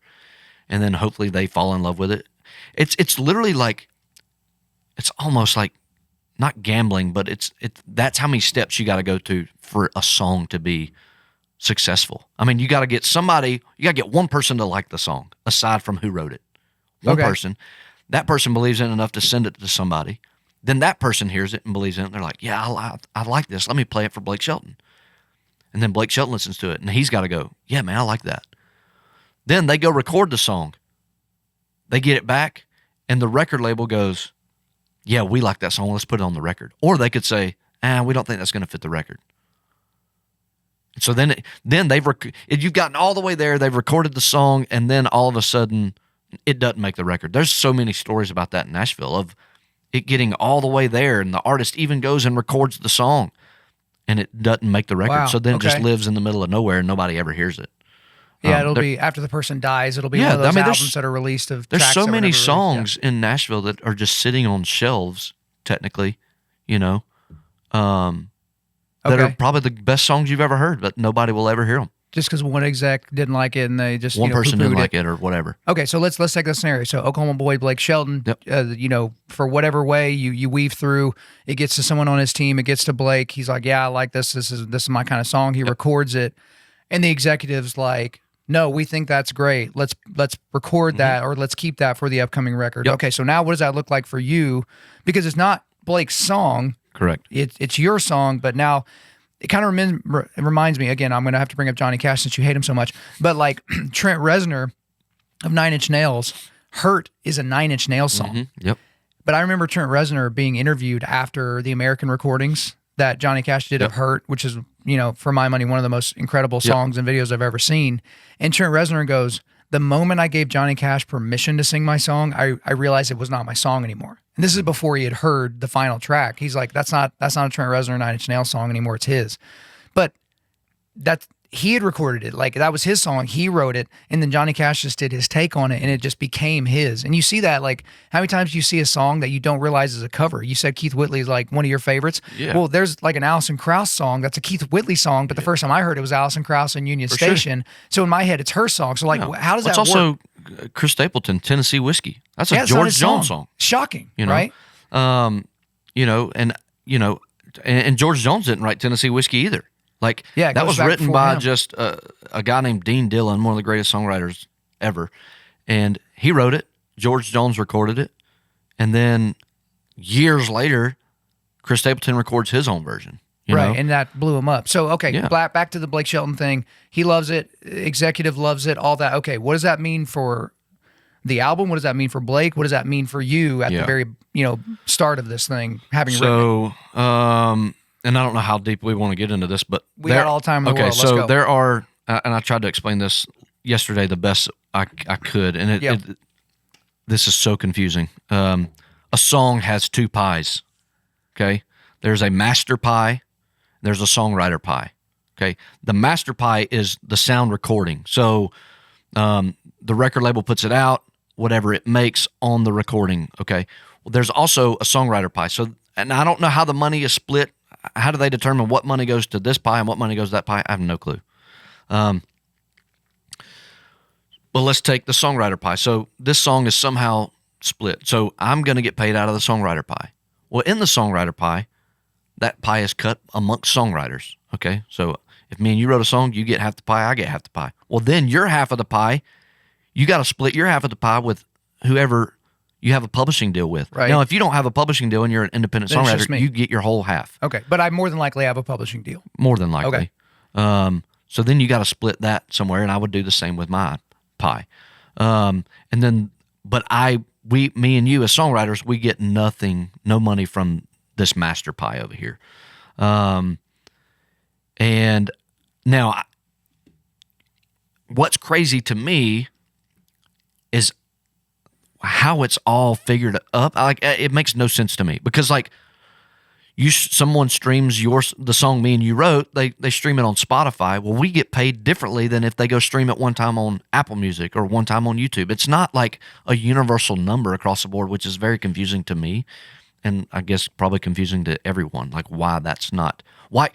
And then hopefully they fall in love with it. It's literally like, it's almost like not gambling, but that's how many steps you got to go to for a song to be successful. I mean, you got to get one person to like the song aside from who wrote it. One person. That person believes in it enough to send it to somebody. Then that person hears it and believes in it. And they're like, yeah, I like this. Let me play it for Blake Shelton. And then Blake Shelton listens to it and he's got to go, yeah, man, I like that. Then they go record the song. They get it back and the record label goes, yeah, we like that song. Let's put it on the record. Or they could say, we don't think that's going to fit the record. So then you've gotten all the way there, they've recorded the song, and then all of a sudden, it doesn't make the record. There's so many stories about that in Nashville of it getting all the way there, and the artist even goes and records the song, and it doesn't make the record. Wow. So then it just lives in the middle of nowhere, and nobody ever hears it. Yeah, it'll be after the person dies. It'll be one of those albums that are released of tracks. There's so many songs in Nashville that are just sitting on shelves, technically, that are probably the best songs you've ever heard, but nobody will ever hear them. Just because one exec didn't like it and they just one person didn't like it or whatever. Okay, so let's take that scenario. So Oklahoma boy Blake Shelton, for whatever way you weave through, it gets to someone on his team, it gets to Blake. He's like, yeah, I like this. This is my kind of song. He records it, and the executive's like, no, we think that's great. Let's record that, or let's keep that for the upcoming record. Yep. Okay, so now what does that look like for you? Because it's not Blake's song. Correct. It's your song, but now it kind of reminds me, again, I'm going to have to bring up Johnny Cash since you hate him so much, but like Trent Reznor of Nine Inch Nails, Hurt is a Nine Inch Nails song. Mm-hmm. Yep. But I remember Trent Reznor being interviewed after the American recordings that Johnny Cash did of Hurt, which is, for my money, one of the most incredible songs and videos I've ever seen. And Trent Reznor goes, the moment I gave Johnny Cash permission to sing my song, I realized it was not my song anymore. And this is before he had heard the final track. He's like, that's not a Trent Reznor Nine Inch Nails song anymore. It's his. But he had recorded it. Like, that was his song. He wrote it. And then Johnny Cash just did his take on it, and it just became his. And you see that, like, how many times do you see a song that you don't realize is a cover? You said Keith Whitley is like one of your favorites. Yeah. Well, there's like an Alison Krauss song that's a Keith Whitley song, but the first time I heard it was Alison Krauss and Union Station. Sure. So in my head, it's her song. So like, how does that work? It's also Chris Stapleton, Tennessee Whiskey. That's a George Jones song. Shocking, right? And George Jones didn't write Tennessee Whiskey either. Like Yeah, it that goes was back written before by him. just a guy named Dean Dillon, one of the greatest songwriters ever. And he wrote it. George Jones recorded it. And then years later, Chris Stapleton records his own version. You know? And that blew him up. So, okay, Yeah. back to the Blake Shelton thing. He loves it. Executive loves it, all that. Okay, what does that mean for the album? What does that mean for Blake? What does that mean for you at the very, start of this thing, having written it? So, and I don't know how deep we want to get into this, but We got all the time in the world. Let's go. there are, and I tried to explain this yesterday the best I could, and this is so confusing. A song has two pies, okay? There's a master pie, there's a songwriter pie, okay? The master pie is the sound recording. So the record label puts it out, whatever it makes on the recording, okay? Well, there's also a songwriter pie. So, and I don't know how the money is split. How do they determine what money goes to this pie and what money goes to that pie? I have no clue. But let's take the songwriter pie. So this song is somehow split. So I'm going to get paid out of the songwriter pie. Well, in the songwriter pie, that pie is cut amongst songwriters. Okay, so if me and you wrote a song, you get half the pie, I get half the pie. Well, then your half of the pie, you got to split your half of the pie with whoever you have a publishing deal with. Right. Now, if you don't have a publishing deal and you're an independent Then it's just songwriter, me. you get your whole half. Okay, but I more than likely have a publishing deal. More than likely. Okay. So then you got to split that somewhere, and I would do the same with my pie. And then, but me and you as songwriters, we get nothing, no money from this master pie over here. And now, what's crazy to me is how it's all figured up. Like, it makes no sense to me because, like, someone streams the song me and you wrote, they stream it on Spotify. Well, we get paid differently than if they go stream it one time on Apple Music or one time on YouTube. It's not like a universal number across the board, which is very confusing to me, and I guess probably confusing to everyone. Like, why that's not why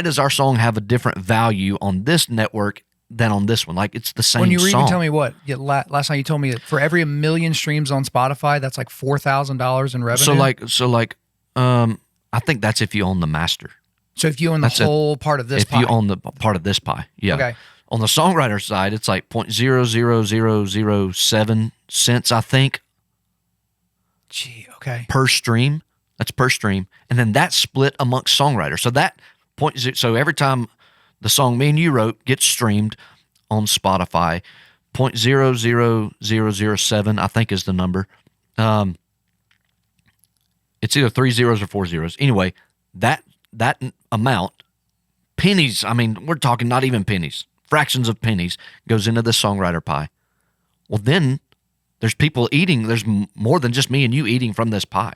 does our song have a different value on this network than on this one? Like, it's the same When you were song. even telling me what last time you told me that for every 1 million streams on Spotify, that's like $4,000 in revenue. I think that's if you own the master. So if you own the whole part of this pie. If you own the part of this pie, yeah. Okay. On the songwriter side, it's like 0.00007 cents, I think. Gee, okay. Per stream. That's per stream. And then that's split amongst songwriters. So every time the song me and you wrote gets streamed on Spotify, 0.00007, I think, is the number. It's either 3 zeros or 4 zeros. Anyway, that amount, pennies, I mean, we're talking not even pennies, fractions of pennies, goes into the songwriter pie. Well, then there's people eating. There's more than just me and you eating from this pie.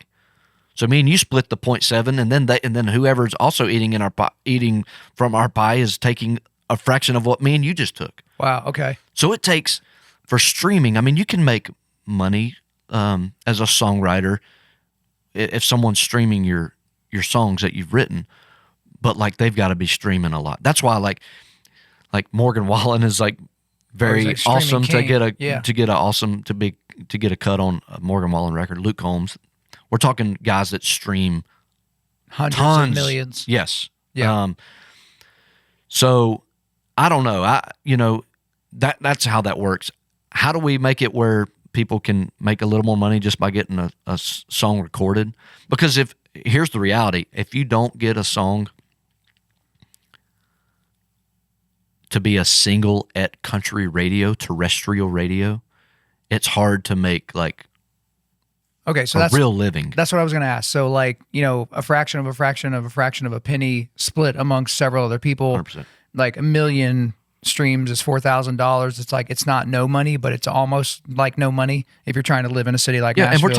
So me and you split the 0.7, and then whoever's also eating from our pie is taking a fraction of what me and you just took. Wow. Okay. So it takes, for streaming, I mean, you can make money as a songwriter if someone's streaming your songs that you've written, but like they've got to be streaming a lot. That's why like Morgan Wallen is like very like awesome streaming to king. get a cut on a Morgan Wallen record. Luke Combs, we're talking guys that stream Hundreds tons. of millions. Yes. Yeah. So I don't know. That's how that works. How do we make it where people can make a little more money just by getting a song recorded? Because here's the reality. If you don't get a song to be a single at country radio, terrestrial radio, it's hard to make like so a real living. That's what I was going to ask. So like, a fraction of a fraction of a fraction of a penny split amongst several other people, 100%. like 1 million streams is $4,000. It's like, it's not no money, but it's almost like no money if you're trying to live in a city like Nashville. And we're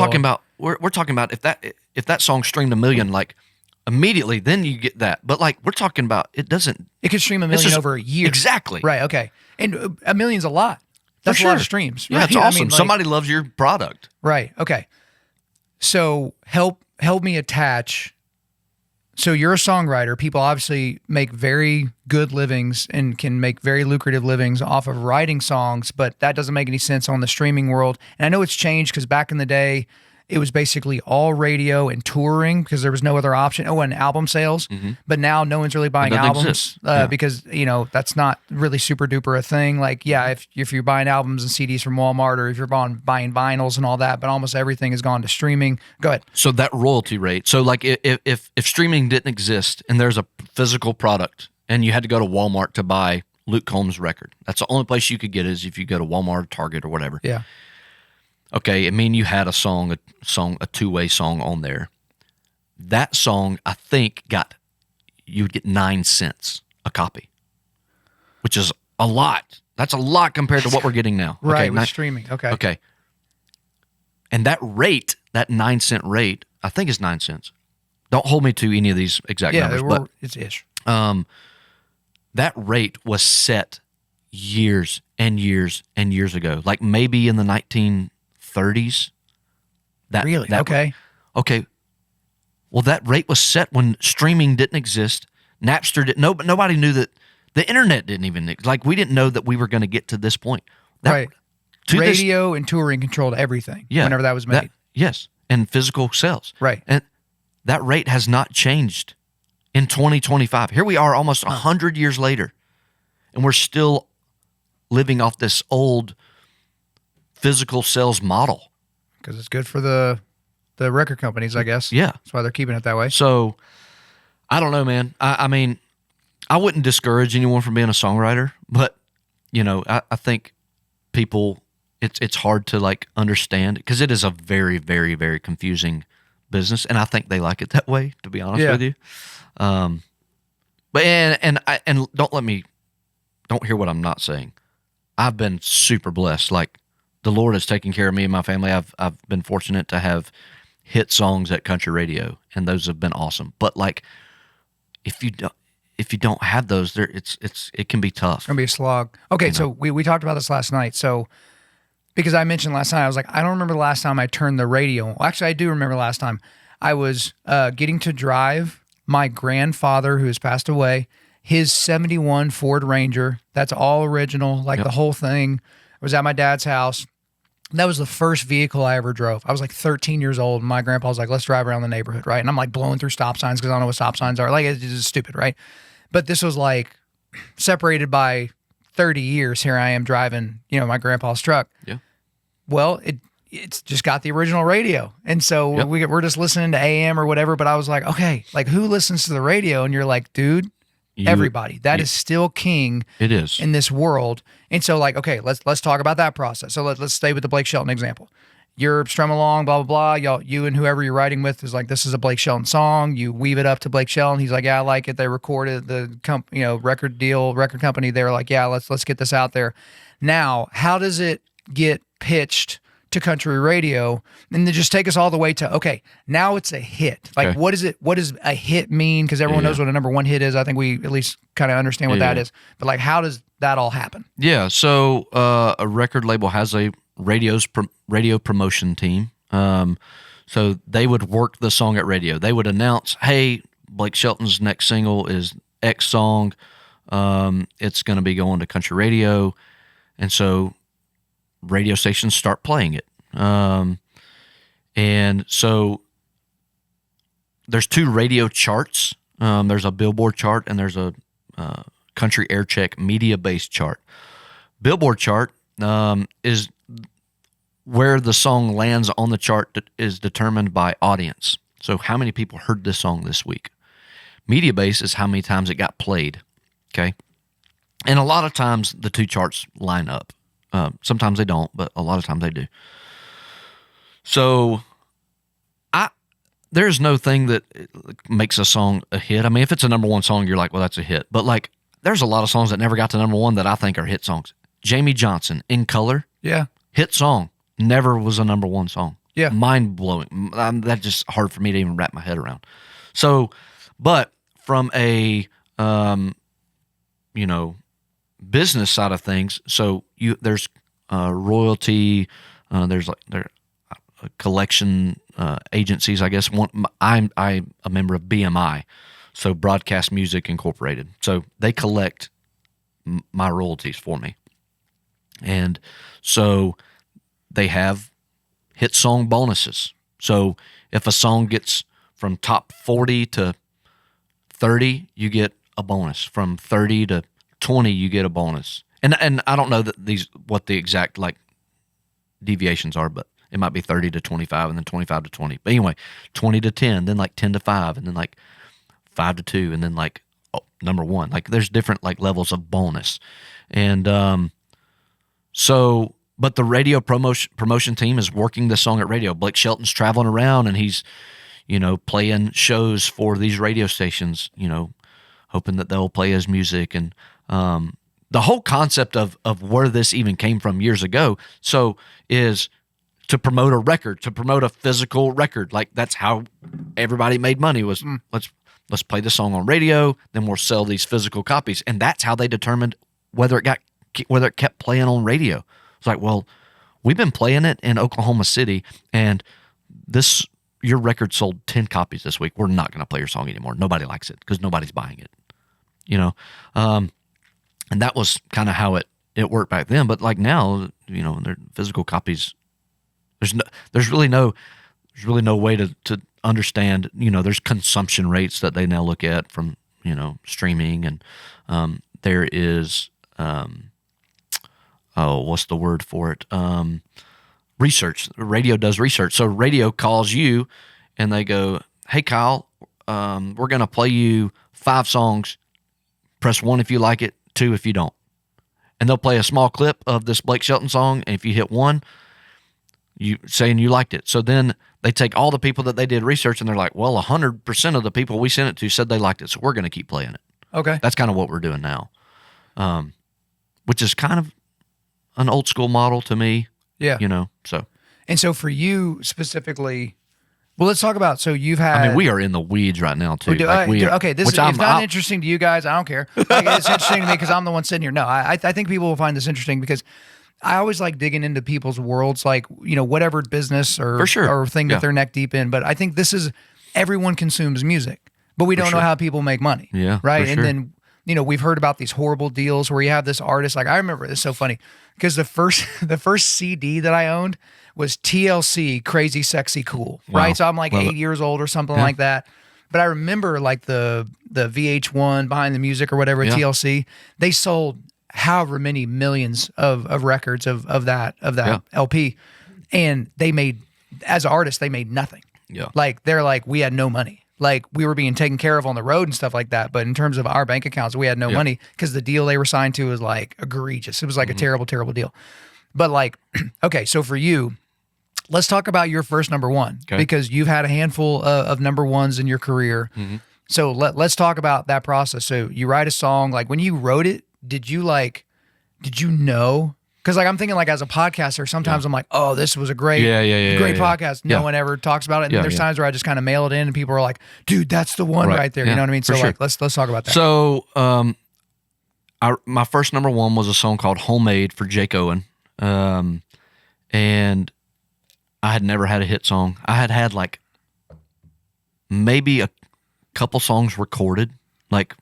talking about if that song streamed 1 million, like immediately, then you get that. But like we're talking about, it could stream 1 million over a year. Exactly. Right. Okay. And 1 million's a lot. That's a lot of streams. Yeah, right? it's awesome. I mean, Somebody loves your product. Right. Okay. So help me attach. So you're a songwriter. People obviously make very good livings and can make very lucrative livings off of writing songs, but that doesn't make any sense on the streaming world. And I know it's changed because back in the day, it was basically all radio and touring because there was no other option. Oh, and album sales. But now no one's really buying albums because, that's not really super duper a thing. Like, if you're buying albums and CDs from Walmart, or if you're buying vinyls and all that, but almost everything has gone to streaming. Go ahead. So that royalty rate. So like if streaming didn't exist and there's a physical product and you had to go to Walmart to buy Luke Combs' record, that's the only place you could get it is if you go to Walmart or Target or whatever. Yeah. Okay, I mean, you had a two-way song on there. That song, I think, you would get 9 cents a copy, which is a lot. That's a lot compared to what we're getting now. Right, with streaming. Okay. Okay. And that rate, that 9 cent rate, I think is 9 cents. Don't hold me to any of these exact numbers, but it's ish. That rate was set years and years and years ago, like maybe in the 1930s. Really? Okay. Okay. Well, that rate was set when streaming didn't exist. Napster didn't. Nobody knew that. The internet didn't even. Like, we didn't know that we were going to get to this point. Right. Radio and touring controlled everything. Yeah, whenever that was made. Yes, and physical sales. Right. And that rate has not changed in 2025. Here we are, almost 100 years later, and we're still living off this old physical sales model. Because it's good for the record companies, I guess. Yeah. That's why they're keeping it that way. So, I don't know, man. I mean, I wouldn't discourage anyone from being a songwriter, but, I think people, it's hard to, like, understand, because it is a very, very, very confusing business, and I think they like it that way, to be honest with you. But, and don't hear what I'm not saying. I've been super blessed. Like, the Lord has taken care of me and my family. I've been fortunate to have hit songs at country radio, and those have been awesome. But like, if you don't have those, it can be tough. It's gonna be a slog. Okay, so we talked about this last night. So because I mentioned last night, I was like, I don't remember the last time I turned the radio on. Well, actually, I do remember last time. I was getting to drive my grandfather, who has passed away, his 71 Ford Ranger. That's all original, like the whole thing. I was at my dad's house. That was the first vehicle I ever drove. I was like 13 years old, and my grandpa was like, let's drive around the neighborhood, right? And I'm like blowing through stop signs because I don't know what stop signs are. Like, it's just stupid, right? But this was like separated by 30 years. Here I am driving, my grandpa's truck. Yeah. Well, it's just got the original radio. And so we're just listening to AM or whatever. But I was like, okay, like, who listens to the radio? And you're like, dude, everybody. That is still king. It is. In this world. And so, like, okay, let's talk about that process. So let's stay with the Blake Shelton example. You're strumming along, blah, blah, blah. You and whoever you're writing with is like, this is a Blake Shelton song. You weave it up to Blake Shelton. He's like, yeah, I like it. They recorded the record company. They were like, yeah, let's get this out there. Now, how does it get pitched to country radio? And then just take us all the way to, okay, now it's a hit. Like, what is it? What does a hit mean? Because everyone knows what a number one hit is. I think we at least kind of understand what that is. But like, how does that all happen? Yeah. So a record label has a radio promotion team. So they would work the song at radio. They would announce, hey, Blake Shelton's next single is X song. It's going to be going to country radio. And so radio stations start playing it. And so there's two radio charts. There's a Billboard chart and there's a Country Air Check media-based chart. Billboard chart is where the song lands on the chart is determined by audience. So how many people heard this song this week? Media-based is how many times it got played, okay? And a lot of times the two charts line up. Sometimes they don't, but a lot of times they do. So there's no thing that makes a song a hit. I mean, if it's a number one song, you're like, well, that's a hit. But like, there's a lot of songs that never got to number one that I think are hit songs. Jamie Johnson, In Color. Yeah. Hit song. Never was a number one song. Yeah. Mind blowing. That's just hard for me to even wrap my head around. So, but from a, business side of things, so there's royalty, there's collection agencies, I guess. I'm a member of BMI, so Broadcast Music Incorporated. So they collect my royalties for me. And so they have hit song bonuses. So if a song gets from top 40 to 30, you get a bonus. From 30 to 20, you get a bonus. And I don't know what the exact like deviations are, but it might be 30 to 25 and then 25 to 20. But anyway, 20 to 10, then like 10 to 5, and then like 5 to 2, and then like number 1. Like there's different like levels of bonus. And but the radio promotion team is working this song at radio. Blake Shelton's traveling around and he's, playing shows for these radio stations, hoping that they'll play his music. And the whole concept of where this even came from years ago, is to promote a record, to promote a physical record. Like that's how everybody made money was let's play the song on radio, then we'll sell these physical copies. And that's how they determined whether it kept playing on radio. It's like, well, we've been playing it in Oklahoma City, and your record sold 10 copies this week. We're not going to play your song anymore. Nobody likes it because nobody's buying it, and that was kind of how it worked back then. But like now, their physical copies, there's really no way to understand. There's consumption rates that they now look at from streaming, and there is what's the word for it? Research. Radio does research. So radio calls you and they go, "Hey Kyle, we're going to play you 5 songs. Press 1 if you like it, 2 if you don't." And they'll play a small clip of this Blake Shelton song, and if you hit 1, you saying you liked it. So then they take all the people that they did research and they're like, well, 100% of the people we sent it to said they liked it, so we're going to keep playing it. Okay. That's kind of what we're doing now, which is kind of an old school model to me. Yeah. So. And so for you specifically, well, let's talk about, so you've had. I mean, we are in the weeds right now too. Okay, this is, if not interesting to you guys, I don't care. Like, it's interesting to me because I'm the one sitting here. No, I think people will find this interesting because I always like digging into people's worlds, like, whatever business or, for sure, or thing that they're neck deep in. But I think everyone consumes music, but we don't know how people make money. Yeah. Right. And then, we've heard about these horrible deals where you have this artist. Like I remember this so funny because the first CD that I owned was TLC, Crazy Sexy Cool. Wow. Right. So I'm like 8 years old or something like that. But I remember like the VH1 Behind the Music or whatever, TLC, they sold however many millions of records of that LP. And they made, as artists, they made nothing. Yeah. Like they're like, we had no money. Like we were being taken care of on the road and stuff like that. But in terms of our bank accounts, we had no money because the deal they were signed to was like egregious. It was like a terrible, terrible deal. But like, okay, so for you, let's talk about your first number one because you've had a handful of number ones in your career. Mm-hmm. So let's talk about that process. So you write a song, like when you wrote it, did you know? Because like I'm thinking like as a podcaster, sometimes I'm like, oh, this was a great podcast. No one ever talks about it. And then there's times where I just kind of mail it in and people are like, dude, that's the one right there. You know what I mean? So like, let's talk about that. So my first number one was a song called Homemade for Jake Owen. And I had never had a hit song. I had like maybe a couple songs recorded, like,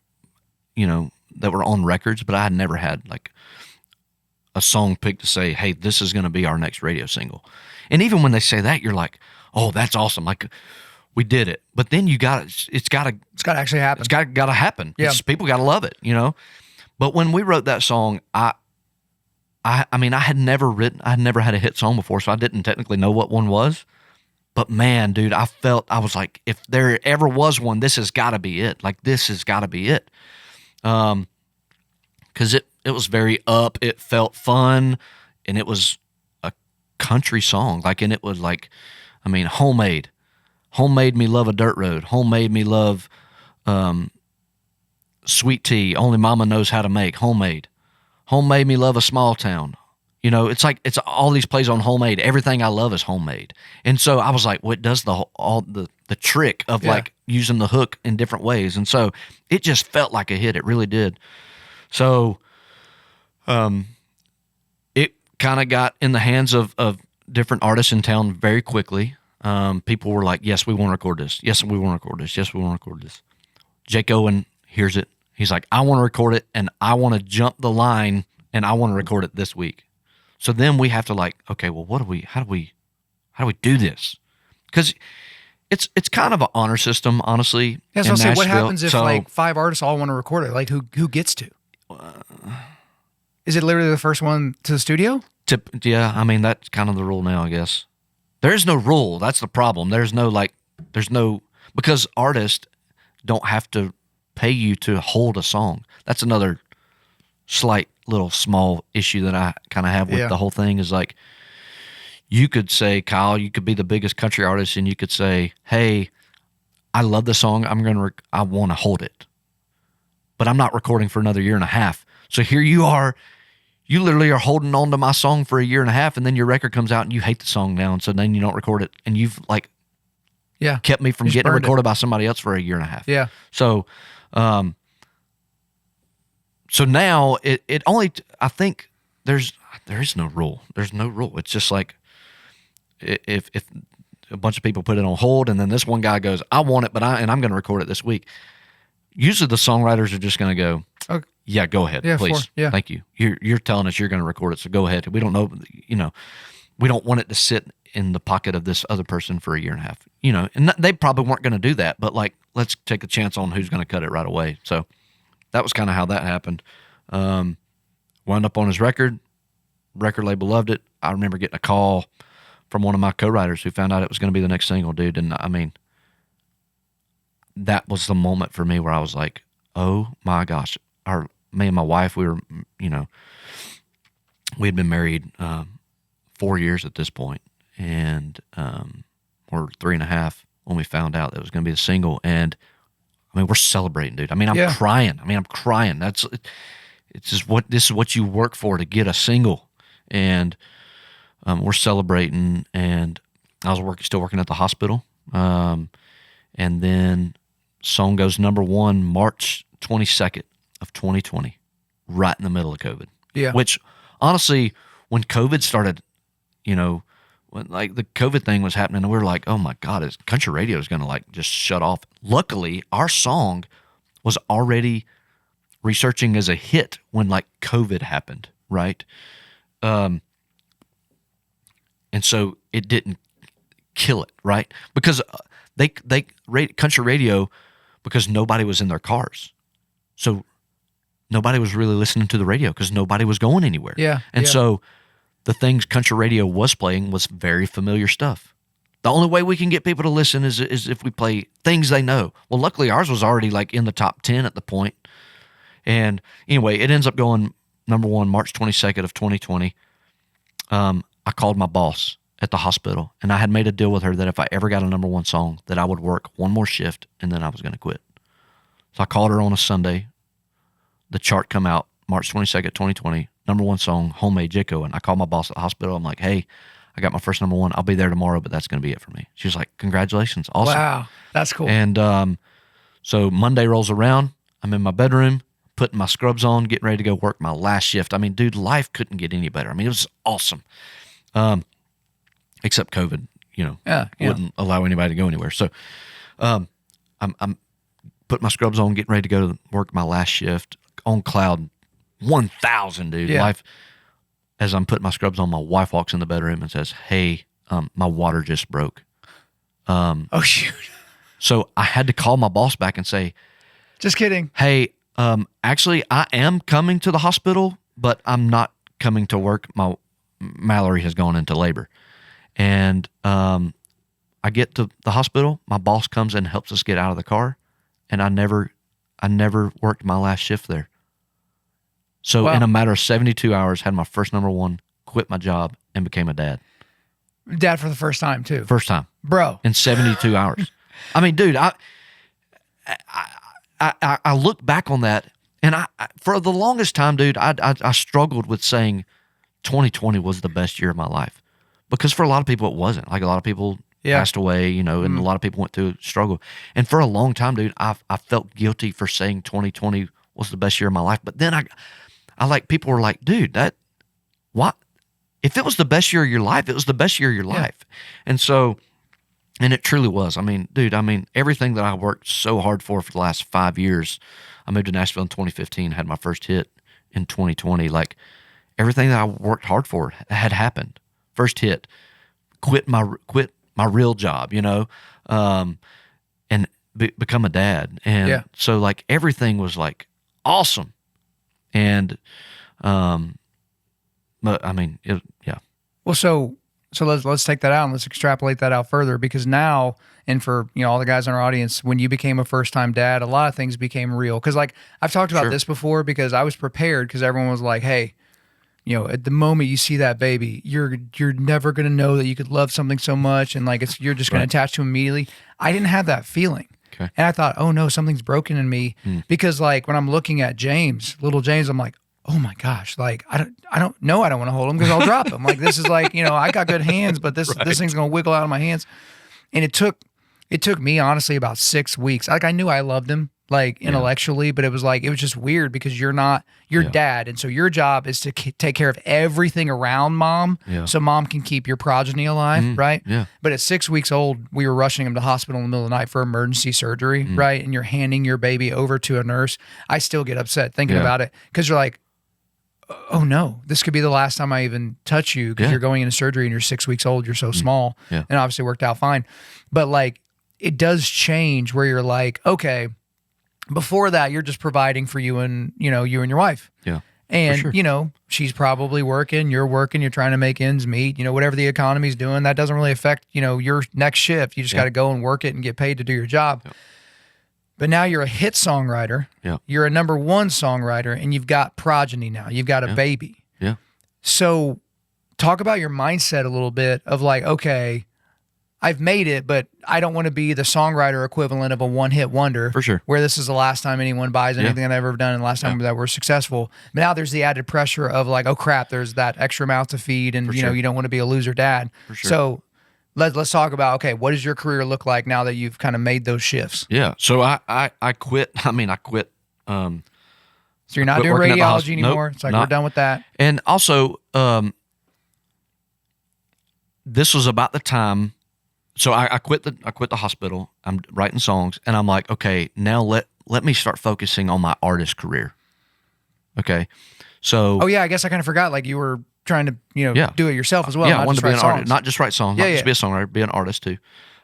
that were on records, but I had never had like a song picked to say, hey, this is going to be our next radio single. And even when they say that, you're like, oh, that's awesome. Like we did it. But then it's got to actually happen. It's got to happen. Yeah. People got to love it, But when we wrote that song, I had never had a hit song before, so I didn't technically know what one was. But man, dude, I was like, if there ever was one, this has got to be it. Like this has got to be it. Because it was very up. It felt fun, and it was a country song. Like, and it was like, homemade. Home made me love a dirt road. Home made me love sweet tea. Only mama knows how to make. Homemade. Home made me love a small town. It's like it's all these plays on homemade. Everything I love is homemade. And so I was like, what does the trick of like using the hook in different ways? And so it just felt like a hit. It really did. So it kind of got in the hands of different artists in town very quickly. People were like, yes, we want to record this. Yes, we want to record this. Yes, we want to record this. Jake Owen hears it. He's like, I want to record it, and I want to jump the line, and I want to record it this week. So then we have to like, okay, well, how do we do this? because it's kind of an honor system, honestly. Yeah, so in I'll say, what Nashville. happens if So, like 5 artists all want to record it? Like who gets to? Is it literally the first one to the studio? Yeah, I mean, that's kind of the rule now, I guess. There is no rule. That's the problem. There's no, because artists don't have to pay you to hold a song. That's another slight little small issue that I kind of have with the whole thing is like, you could say, Kyle, you could be the biggest country artist and you could say, hey, I love the song. I want to hold it, but I'm not recording for another year and a half. So here you are. You literally are holding on to my song for a year and a half, and then your record comes out and you hate the song now, and so then you don't record it, and you've like kept me from getting recorded by somebody else for a year and a half. Yeah. So, so now it only, I think there is no rule. There's no rule. It's just like if a bunch of people put it on hold, and then this one guy goes, I want it, I'm going to record it this week. Usually the songwriters are just going to go, okay. Yeah, go ahead, please. Thank you. You're telling us you're going to record it, so go ahead. We don't know, we don't want it to sit in the pocket of this other person for a year and a half, and they probably weren't going to do that, but like, let's take a chance on who's going to cut it right away. So that was kind of how that happened. Wound up on his record label loved it. I remember getting a call from one of my co-writers who found out it was going to be the next single, dude. And I mean, that was the moment for me where I was like, oh my gosh. Me and my wife, we were, we had been married 4 years at this point, and or 3.5 when we found out that it was going to be the single. And I mean, we're celebrating, dude. I mean, I'm crying. I'm crying. This is what you work for, to get a single. And we're celebrating, and I was still working at the hospital. And then song goes number 1 March 22nd of 2020, right in the middle of COVID. Yeah. Which, honestly, when COVID started, when like the COVID thing was happening, and we were like, oh my God, country radio is going to like just shut off. Luckily, our song was already researching as a hit when like COVID happened, right? And so it didn't kill it, right? Because they country radio, because nobody was in their cars. So nobody was really listening to the radio because nobody was going anywhere. Yeah. And so the things country radio was playing was very familiar stuff. The only way we can get people to listen is if we play things they know. Well, luckily ours was already like in the top 10 at the point. And anyway, it ends up going number 1 March 22nd of 2020. I called my boss at the hospital, and I had made a deal with her that if I ever got a number 1 song, that I would work one more shift and then I was going to quit. So I called her on a Sunday. The chart come out March 22nd, 2020, number 1 song, Homemade Jicko. And I called my boss at the hospital. I'm like, hey, I got my first number 1. I'll be there tomorrow, but that's going to be it for me. She was like, congratulations. Awesome. Wow. That's cool. And so Monday rolls around. I'm in my bedroom, putting my scrubs on, getting ready to go work my last shift. I mean, dude, life couldn't get any better. I mean, it was awesome. Except COVID, wouldn't allow anybody to go anywhere. So I'm putting my scrubs on, getting ready to go to work my last shift on cloud 1,000, dude. Yeah. Life. As I'm putting my scrubs on, my wife walks in the bedroom and says, hey, my water just broke. Oh, shoot. So I had to call my boss back and say, just kidding. Hey, actually, I am coming to the hospital, but I'm not coming to work. Mallory has gone into labor. And I get to the hospital. My boss comes and helps us get out of the car. And I never worked my last shift there. So in a matter of 72 hours, had my first number 1, quit my job, and became a dad. Dad for the first time, too. First time. Bro. In 72 hours. I mean, dude, I look back on that, and I for the longest time, dude, I struggled with saying 2020 was the best year of my life. Because for a lot of people, it wasn't. Like, a lot of people passed away, and a lot of people went through a struggle. And for a long time, dude, I felt guilty for saying 2020 was the best year of my life. But then I like, people were like, dude, what? If it was the best year of your life, it was the best year of your life. And so, and it truly was. I mean, dude, everything that I worked so hard for the last 5 years, I moved to Nashville in 2015, had my first hit in 2020. Like, everything that I worked hard for had happened. First hit, quit my my real job, and become a dad. And so like everything was like awesome. And, but I mean, Well, so let's take that out and let's extrapolate that out further, because now, and for all the guys in our audience, when you became a first-time dad, a lot of things became real. Because like I've talked about this before, because I was prepared, because everyone was like, hey, at the moment you see that baby, you're never gonna know that you could love something so much, and like you're just gonna attach to him immediately. I didn't have that feeling. Okay. And I thought, oh no, something's broken in me, because like when I'm looking at little James, I'm like, oh my gosh, like I don't know, I don't want to hold him because I'll drop him. Like this is like, I got good hands, but this thing's gonna wiggle out of my hands. And it took me honestly about 6 weeks. Like I knew I loved him, like intellectually, but it was just weird, because you're dad, and so your job is to take care of everything around mom, so mom can keep your progeny alive, right? Yeah. But at 6 weeks old, we were rushing him to hospital in the middle of the night for emergency surgery, right? And you're handing your baby over to a nurse. I still get upset thinking about it, because you're like, oh no, this could be the last time I even touch you, because you're going into surgery and you're 6 weeks old, you're so small, and obviously worked out fine. But like, it does change where you're like, okay, before that, you're just providing for you and, you and your wife. Yeah. And, she's probably working, you're trying to make ends meet, whatever the economy's doing, that doesn't really affect, your next shift. You just got to go and work it and get paid to do your job. Yeah. But now you're a hit songwriter. Yeah. You're a number one songwriter, and you've got progeny now. You've got a baby. Yeah. So talk about your mindset a little bit of like, okay, I've made it, but I don't want to be the songwriter equivalent of a one-hit wonder. For sure. Where this is the last time anyone buys anything that I've ever done, and the last time that we're successful. But now there's the added pressure of like, oh crap, there's that extra mouth to feed, and you don't want to be a loser dad. For sure. So let's talk about, okay, what does your career look like now that you've kind of made those shifts? Yeah. So I quit. I quit. So you're not doing radiology anymore. Nope, it's like we're done with that. And also, this was about the time. So I quit the hospital. I'm writing songs, and I'm like, okay, now let me start focusing on my artist career. Okay, so I guess I kind of forgot. Like you were trying to do it yourself as well. Yeah, I wanted to be an artist, not just write songs, not just be a songwriter, be an artist too.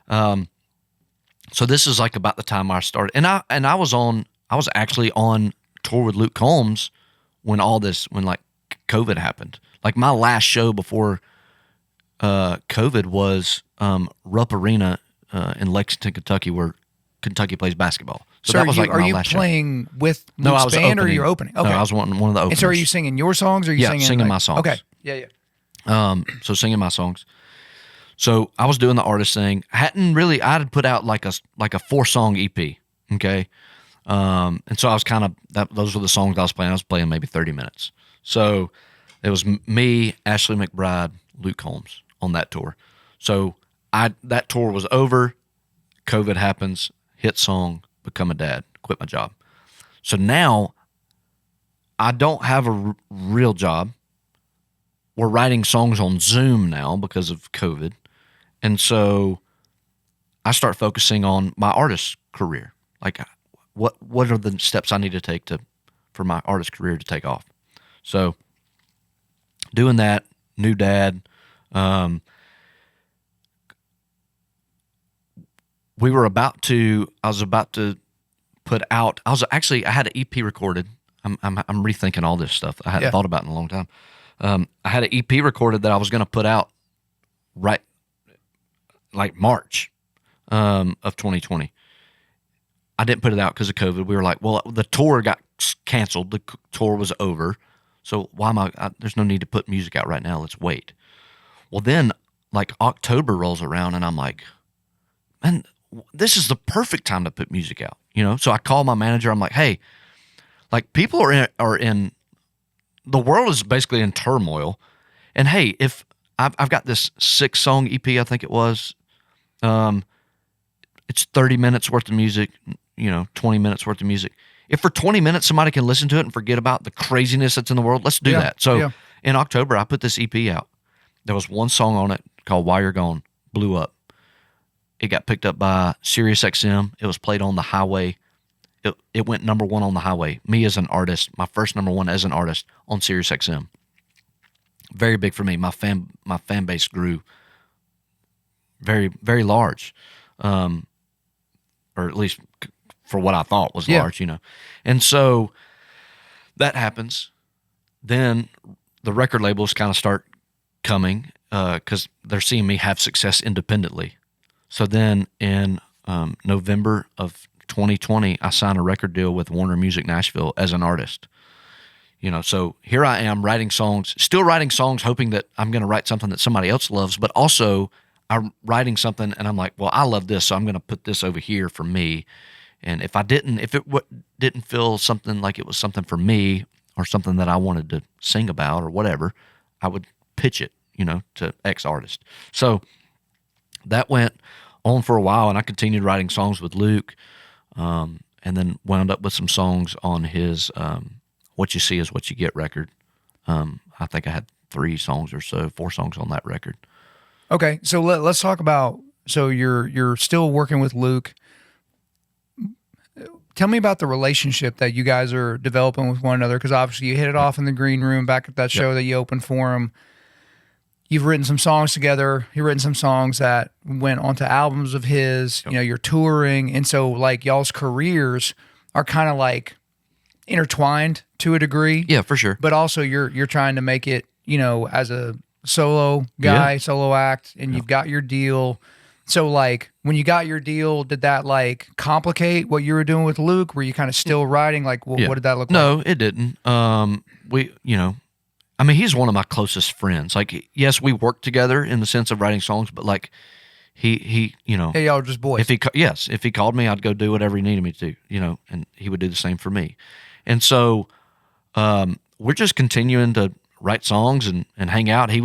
So this is like about the time I started, and I was actually on tour with Luke Combs when like COVID happened. Like my last show before COVID was Rupp Arena in Lexington, Kentucky, where Kentucky plays basketball. So that was like my last show. Are you playing with Luke's band, or you're opening? Okay. No, I was one of the openers. And so are you singing your songs, or are you singing my songs? Okay. Yeah. So singing my songs. So I was doing the artist thing. I had put out like a 4-song EP. Okay. And so I was those were the songs I was playing. I was playing maybe 30 minutes. So it was me, Ashley McBride, Luke Combs on that tour. So that tour was over. COVID happens, hit song, become a dad, quit my job. So now I don't have a real job. We're writing songs on Zoom now because of COVID. And so I start focusing on my artist career. Like what are the steps I need to take for my artist career to take off? So doing that, new dad, I was about to put out, I had an EP recorded. I'm rethinking all this stuff I hadn't thought about in a long time. I had an EP recorded that I was going to put out right like March of 2020. I didn't put it out because of COVID. We were like, well, the tour got canceled. The tour was over. So there's no need to put music out right now. Let's wait. Well, then like October rolls around and I'm like, man, this is the perfect time to put music out, So I call my manager. I'm like, hey, like people are in the world is basically in turmoil, and hey, if I've got this 6-song EP, I think it was, it's 30 minutes worth of music, 20 minutes worth of music. If for 20 minutes somebody can listen to it and forget about the craziness that's in the world, let's do that. So in October, I put this EP out. There was one song on it called "While You're Gone," blew up. It got picked up by Sirius XM. It was played on the highway. It went number 1 on the highway. Me as an artist, my first number 1 as an artist on Sirius XM. Very big for me. My fan base grew very, very large, or at least for what I thought was large, And so that happens. Then the record labels kind of start coming because they're seeing me have success independently. So then in November of 2020, I signed a record deal with Warner Music Nashville as an artist. So here I am still writing songs, hoping that I'm going to write something that somebody else loves, but also I'm writing something and I'm like, well, I love this, so I'm going to put this over here for me. And if it didn't feel something like it was something for me or something that I wanted to sing about or whatever, I would pitch it, to X artist. So that went on for a while, and I continued writing songs with Luke, and then wound up with some songs on his What You See Is What You Get record. I think I had 4 songs on that record. Okay, so let's talk about, so you're still working with Luke. Tell me about the relationship that you guys are developing with one another, because obviously you hit it off in the green room back at that show that you opened for him. You've written some songs together. You've written some songs that went onto albums of his. You're touring, and so like y'all's careers are kind of like intertwined to a degree. Yeah, for sure. But also you're trying to make it, as a solo guy, solo act, and you've got your deal. So like when you got your deal, did that like complicate what you were doing with Luke? Were you kind of still writing? Like what did that look like? No, it didn't. He's one of my closest friends. Like, yes, we work together in the sense of writing songs, but like he hey, y'all are just boys. If he called me, I'd go do whatever he needed me to, and he would do the same for me. And so we're just continuing to write songs and hang out. He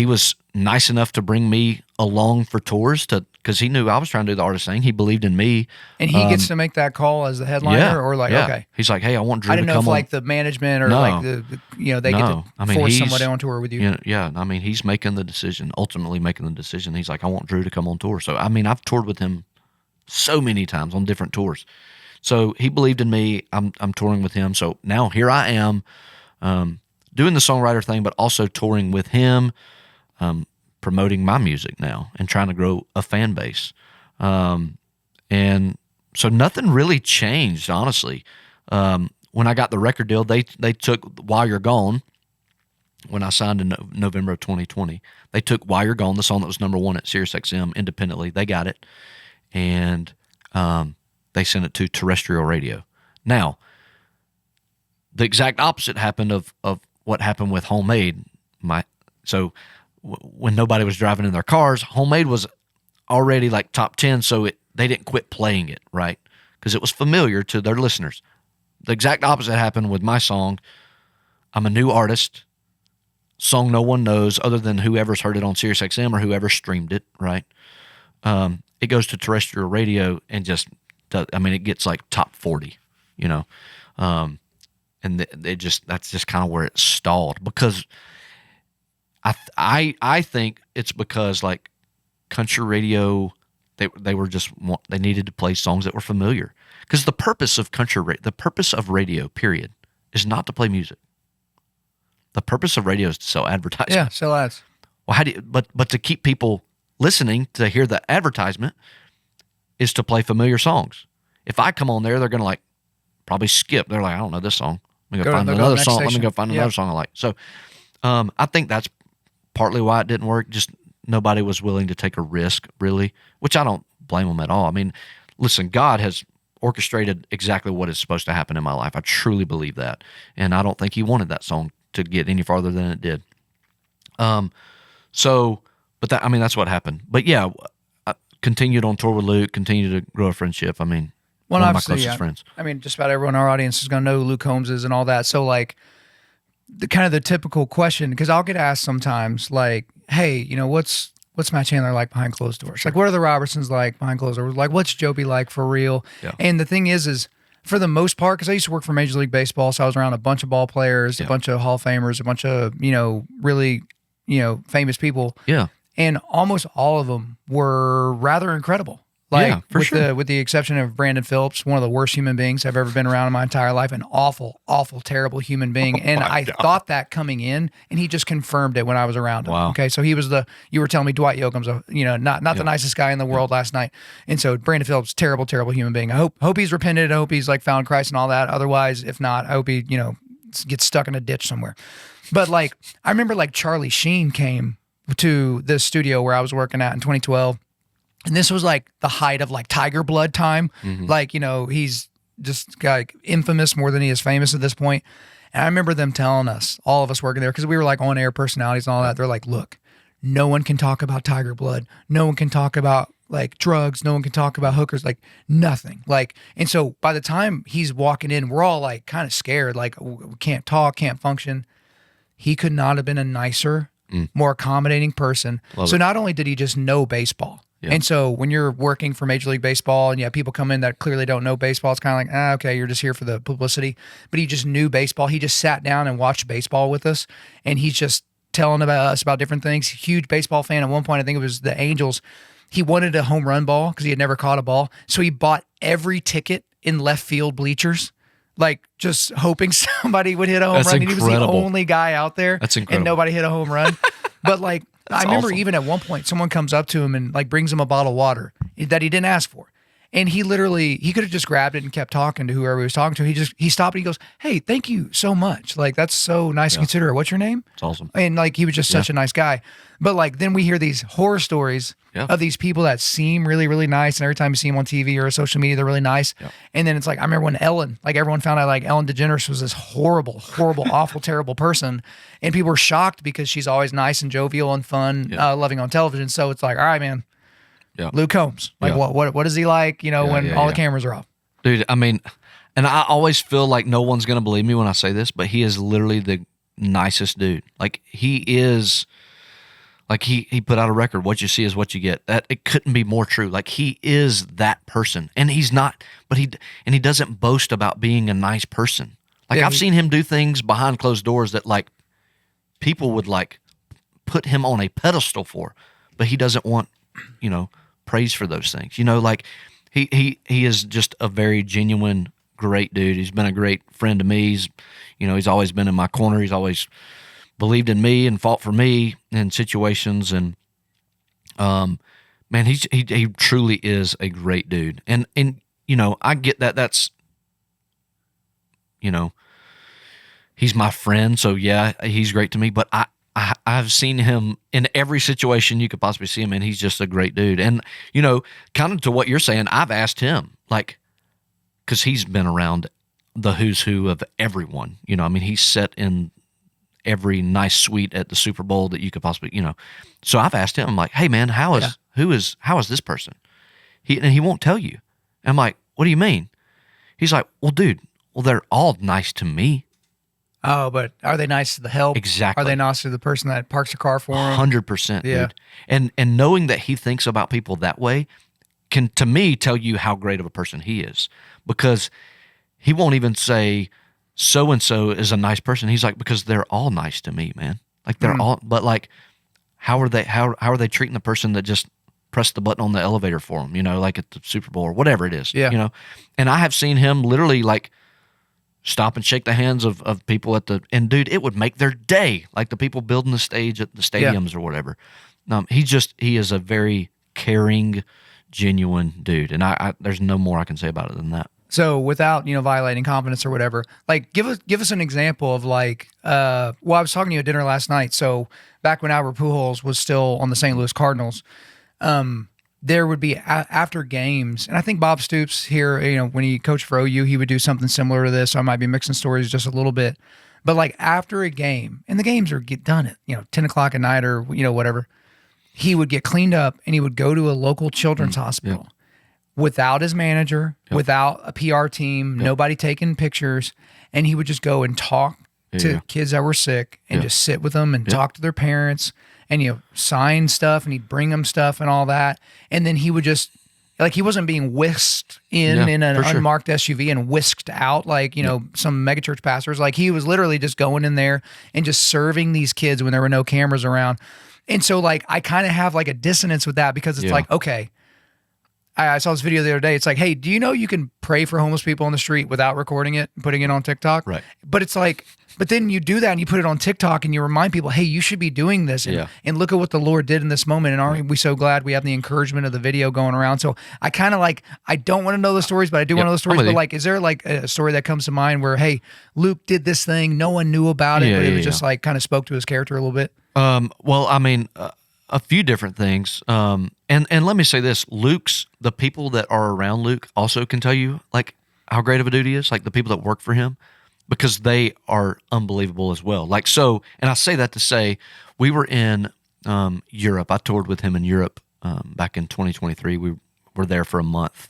was nice enough to bring me along for tours because he knew I was trying to do the artist thing. He believed in me. And he gets to make that call as the headliner okay. He's like, hey, I want Drew to come on. I didn't know if like the management or they get to force somebody on tour with you. He's making the decision, ultimately making the decision. He's like, I want Drew to come on tour. So, I've toured with him so many times on different tours. So he believed in me. I'm touring with him. So now here I am doing the songwriter thing, but also touring with him, promoting my music now and trying to grow a fan base. And so nothing really changed, honestly. When I got the record deal, they took While You're Gone. When I signed in November of 2020, they took While You're Gone, the song that was number 1 at SiriusXM independently. They got it. And they sent it to terrestrial radio. Now, the exact opposite happened of what happened with Homemade. When nobody was driving in their cars, Homemade was already like top 10, so they didn't quit playing it, right? Because it was familiar to their listeners. The exact opposite happened with my song. I'm a new artist, song no one knows other than whoever's heard it on SiriusXM or whoever streamed it, right? It goes to terrestrial radio and just it gets like top 40, and that's just kind of where it stalled, because I think it's because like country radio, they needed to play songs that were familiar, because the purpose of radio, period, is not to play music. The purpose of radio is to sell advertising. Yeah, sell ads. Well, but to keep people listening to hear the advertisement is to play familiar songs. If I come on there, they're gonna like probably skip. They're like, I don't know this song. Let me go find another song. Let me go find another song I like. So I think that's partly why it didn't work. Just nobody was willing to take a risk, really, which I don't blame them at all. Listen, God has orchestrated exactly what is supposed to happen in my life. I truly believe that. And I don't think he wanted that song to get any farther than it did. That's what happened. But yeah, I continued on tour with Luke, continued to grow a friendship. One of my closest friends. Just about everyone in our audience is going to know who Luke Combs is and all that. So like the typical question, because I'll get asked sometimes like, hey, what's Matt Chandler like behind closed doors? Sure. Like, what are the Robertsons like behind closed doors? Like, what's Joby like for real? Yeah. And the thing is for the most part, because I used to work for Major League Baseball, so I was around a bunch of ball players, a bunch of Hall of Famers, a bunch of, really, famous people. Yeah. And almost all of them were rather incredible. Yeah, for sure. With the exception of Brandon Phillips, one of the worst human beings I've ever been around in my entire life, an awful, awful, terrible human being. And I thought that coming in, and he just confirmed it when I was around him. Wow. Okay, so he was you were telling me Dwight Yoakam's not the nicest guy in the world last night. And so Brandon Phillips, terrible, terrible human being. I hope he's repented. I hope he's like found Christ and all that. Otherwise, if not, I hope he, gets stuck in a ditch somewhere. But like, I remember like Charlie Sheen came to this studio where I was working at in 2012. And this was like the height of like Tiger Blood time. Mm-hmm. Like, he's just like infamous more than he is famous at this point. And I remember them telling us, all of us working there, because we were like on air personalities and all that. They're like, look, no one can talk about Tiger Blood. No one can talk about like drugs. No one can talk about hookers, like nothing. Like, and so by the time he's walking in, we're all like kind of scared, like we can't talk, can't function. He could not have been a nicer, more accommodating person. So not only did he just know baseball, and so when you're working for Major League Baseball and you have people come in that clearly don't know baseball, it's kind of like, okay, you're just here for the publicity. But he just knew baseball. He just sat down and watched baseball with us, and he's just telling us about different things. Huge baseball fan. At one point, I think it was the Angels. He wanted a home run ball because he had never caught a ball. So he bought every ticket in left field bleachers, like just hoping somebody would hit a home run. Incredible. And he was the only guy out there. That's incredible. And nobody hit a home run. But like, I remember awesome. even at one point, someone comes up to him and like brings him a bottle of water that he didn't ask for. And he could have just grabbed it and kept talking to whoever he was talking to. He stopped and he goes, hey, thank you so much. Like, that's so nice and considerate. What's your name? It's awesome. And like, he was just such a nice guy. But like, then we hear these horror stories of these people that seem really, really nice. And every time you see them on TV or social media, they're really nice. Yeah. And then it's like, I remember when everyone found out like Ellen DeGeneres was this horrible, horrible, awful, terrible person. And people were shocked because she's always nice and jovial and fun, loving on television. So it's like, all right, man. Yeah. Luke Combs. Like what is he like, when all the cameras are off? Dude, I mean, and I always feel like no one's going to believe me when I say this, but he is literally the nicest dude. Like he is, like he put out a record, what you see is what you get. That it couldn't be more true. Like he is that person. And he's not, but he doesn't boast about being a nice person. Like I've seen him do things behind closed doors that like people would like put him on a pedestal for, but he doesn't want, praise for those things. Like he is just a very genuine, great dude. He's been a great friend to me. He's always been in my corner. He's always believed in me and fought for me in situations. And man, he truly is a great dude. And I get that that's he's my friend, so yeah, he's great to me, but I've seen him in every situation you could possibly see him in. He's just a great dude. And, kind of to what you're saying, I've asked him, like, because he's been around the who's who of everyone. He's sat in every nice suite at the Super Bowl that you could possibly, So I've asked him, I'm like, hey, man, how is this person? And he won't tell you. And I'm like, what do you mean? He's like, well, dude, they're all nice to me. Oh, but are they nice to the help? Exactly. Are they nice to the person that parks the car for him? 100%, dude. And knowing that he thinks about people that way can, to me, tell you how great of a person he is. Because he won't even say, so-and-so is a nice person. He's like, because they're all nice to me, man. Like, they're all, but like, how are they treating the person that just pressed the button on the elevator for him, like at the Super Bowl or whatever it is, And I have seen him literally, like, stop and shake the hands of people and dude, it would make their day, like the people building the stage at the stadiums or whatever. He is a very caring, genuine dude. And I there's no more I can say about it than that. So without, violating confidence or whatever, like give us an example of like, I was talking to you at dinner last night. So back when Albert Pujols was still on the St. Louis Cardinals, there would be after games, and I think Bob Stoops here, when he coached for OU, he would do something similar to this. So I might be mixing stories just a little bit, but like after a game, and the games are done at 10 o'clock at night or whatever, he would get cleaned up and he would go to a local children's hospital without his manager, without a PR team, nobody taking pictures, and he would just go and talk to kids that were sick and just sit with them and talk to their parents. And sign stuff, and he'd bring them stuff and all that. And then he would just, like, he wasn't being whisked in an unmarked SUV and whisked out like, some megachurch pastors. Like, he was literally just going in there and just serving these kids when there were no cameras around. And so, like, I kind of have like a dissonance with that because it's like, okay, I saw this video the other day. It's like, hey, do you know you can pray for homeless people on the street without recording it and putting it on TikTok? Right. But it's like, but then you do that and you put it on TikTok and you remind people, hey, you should be doing this. And look at what the Lord did in this moment. And aren't we so glad we have the encouragement of the video going around? So I kind of like, I don't want to know the stories, but I do want to know the stories. But like, is there like a story that comes to mind where, hey, Luke did this thing, no one knew about it, but it was just like kind of spoke to his character a little bit? Well, I mean, a few different things. And let me say this, the people that are around Luke also can tell you like how great of a dude he is, like the people that work for him, because they are unbelievable as well. Like, so, and I say that to say, we were in Europe. I toured with him in Europe back in 2023. We were there for a month,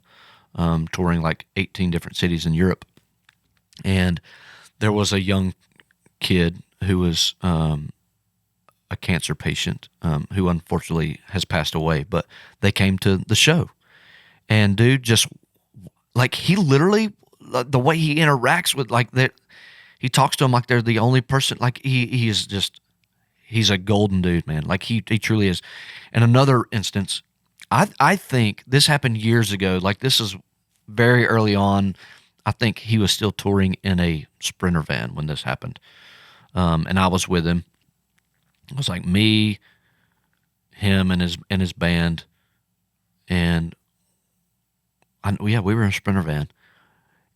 touring like 18 different cities in Europe. And there was a young kid who was a cancer patient who unfortunately has passed away, but they came to the show. And dude, just like he literally, the way he interacts with like that, he talks to them like they're the only person. Like he is just, he's a golden dude, man. Like he truly is. And another instance, I think this happened years ago. Like this is very early on. I think he was still touring in a Sprinter van when this happened. And I was with him. It was like me, him, and his band, and we were in a Sprinter van,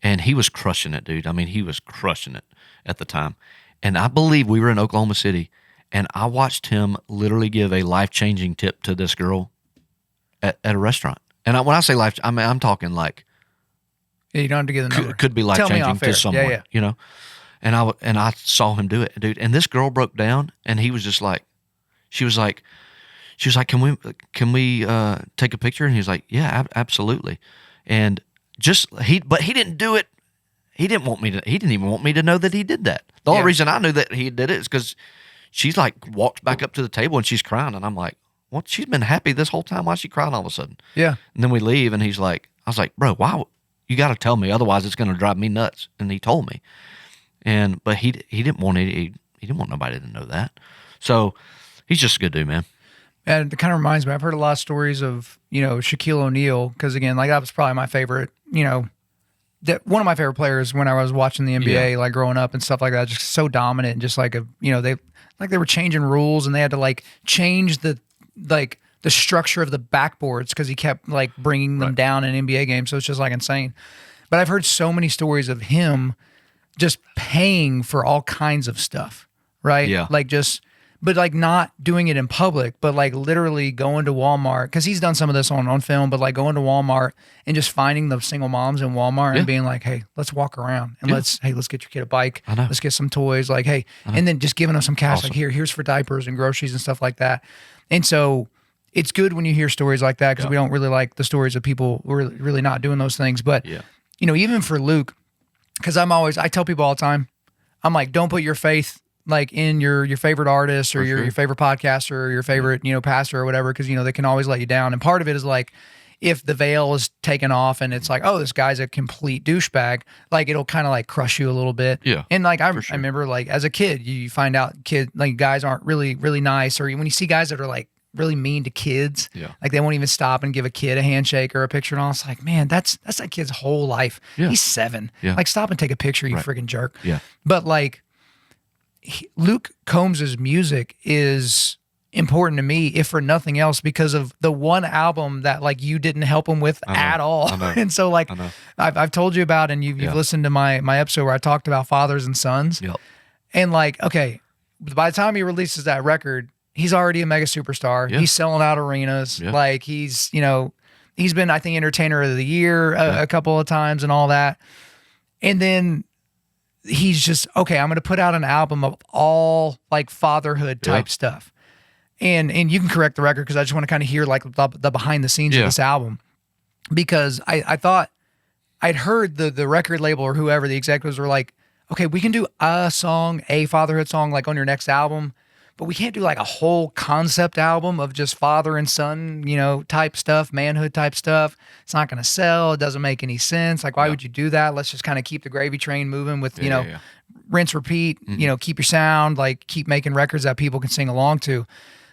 and he was crushing it, dude. I mean, he was crushing it at the time, and I believe we were in Oklahoma City, and I watched him literally give a life-changing tip to this girl at a restaurant. And when I say life, I mean I'm talking like you don't have to give the number. Could be life-changing to someone, you know. And I saw him do it, dude. And this girl broke down, and he was just like, she was like, can we take a picture? And he was like, yeah, absolutely. And but he didn't do it. He didn't even want me to know that he did that. The only reason I knew that he did it is because she's like walks back up to the table and she's crying, and I'm like, what? She's been happy this whole time. Why is she crying all of a sudden? Yeah. And then we leave, and he's like, I was like, bro, why? You got to tell me, otherwise it's going to drive me nuts. And he told me. But he didn't want he didn't want nobody to know that. So he's just a good dude, man. And it kind of reminds me, I've heard a lot of stories of, Shaquille O'Neal, because again, like that was probably my favorite, that one of my favorite players when I was watching the NBA, like growing up and stuff like that, just so dominant and just like they were changing rules and they had to like change the structure of the backboards because he kept like bringing them down in NBA games. So it's just like insane. But I've heard so many stories of him just paying for all kinds of stuff, right? Yeah. But like not doing it in public, but like literally going to Walmart, because he's done some of this on film, but like going to Walmart and just finding the single moms in Walmart and being like, hey, let's walk around and let's get your kid a bike. Let's get some toys. Like, hey, and then just giving them some cash, like here's for diapers and groceries and stuff like that. And so it's good when you hear stories like that, because we don't really like the stories of people who are really not doing those things. But, even for Luke, because I tell people all the time, I'm like, don't put your faith like in your favorite artist or your favorite podcaster or your favorite, pastor or whatever, because, they can always let you down. And part of it is like, if the veil is taken off and it's like, oh, this guy's a complete douchebag, like it'll kind of like crush you a little bit. Yeah. And like, I remember like as a kid, you find out guys aren't really, really nice. Or when you see guys that are like really mean to kids, like they won't even stop and give a kid a handshake or a picture and all. It's like, man, that's that kid's whole life. Yeah. He's 7. Yeah. Like stop and take a picture, you friggin' jerk. Yeah. But like Luke Combs's music is important to me, if for nothing else, because of the one album that like you didn't help him with at all. And so like I've told you about, and you've listened to my episode where I talked about fathers and sons. Yep. And like, okay, by the time he releases that record, he's already a mega superstar. Yeah. He's selling out arenas. Yeah. Like he's been, I think, entertainer of the year a couple of times and all that. And then he's just, okay, I'm going to put out an album of all like fatherhood type stuff. And you can correct the record, because I just want to kind of hear like the behind the scenes of this album, because I thought I'd heard the record label or whoever, the executives were like, okay, we can do a fatherhood song like on your next album, but we can't do like a whole concept album of just father and son, type stuff, manhood type stuff. It's not going to sell. It doesn't make any sense. Like, why would you do that? Let's just kind of keep the gravy train moving with, rinse, repeat, keep your sound, like keep making records that people can sing along to.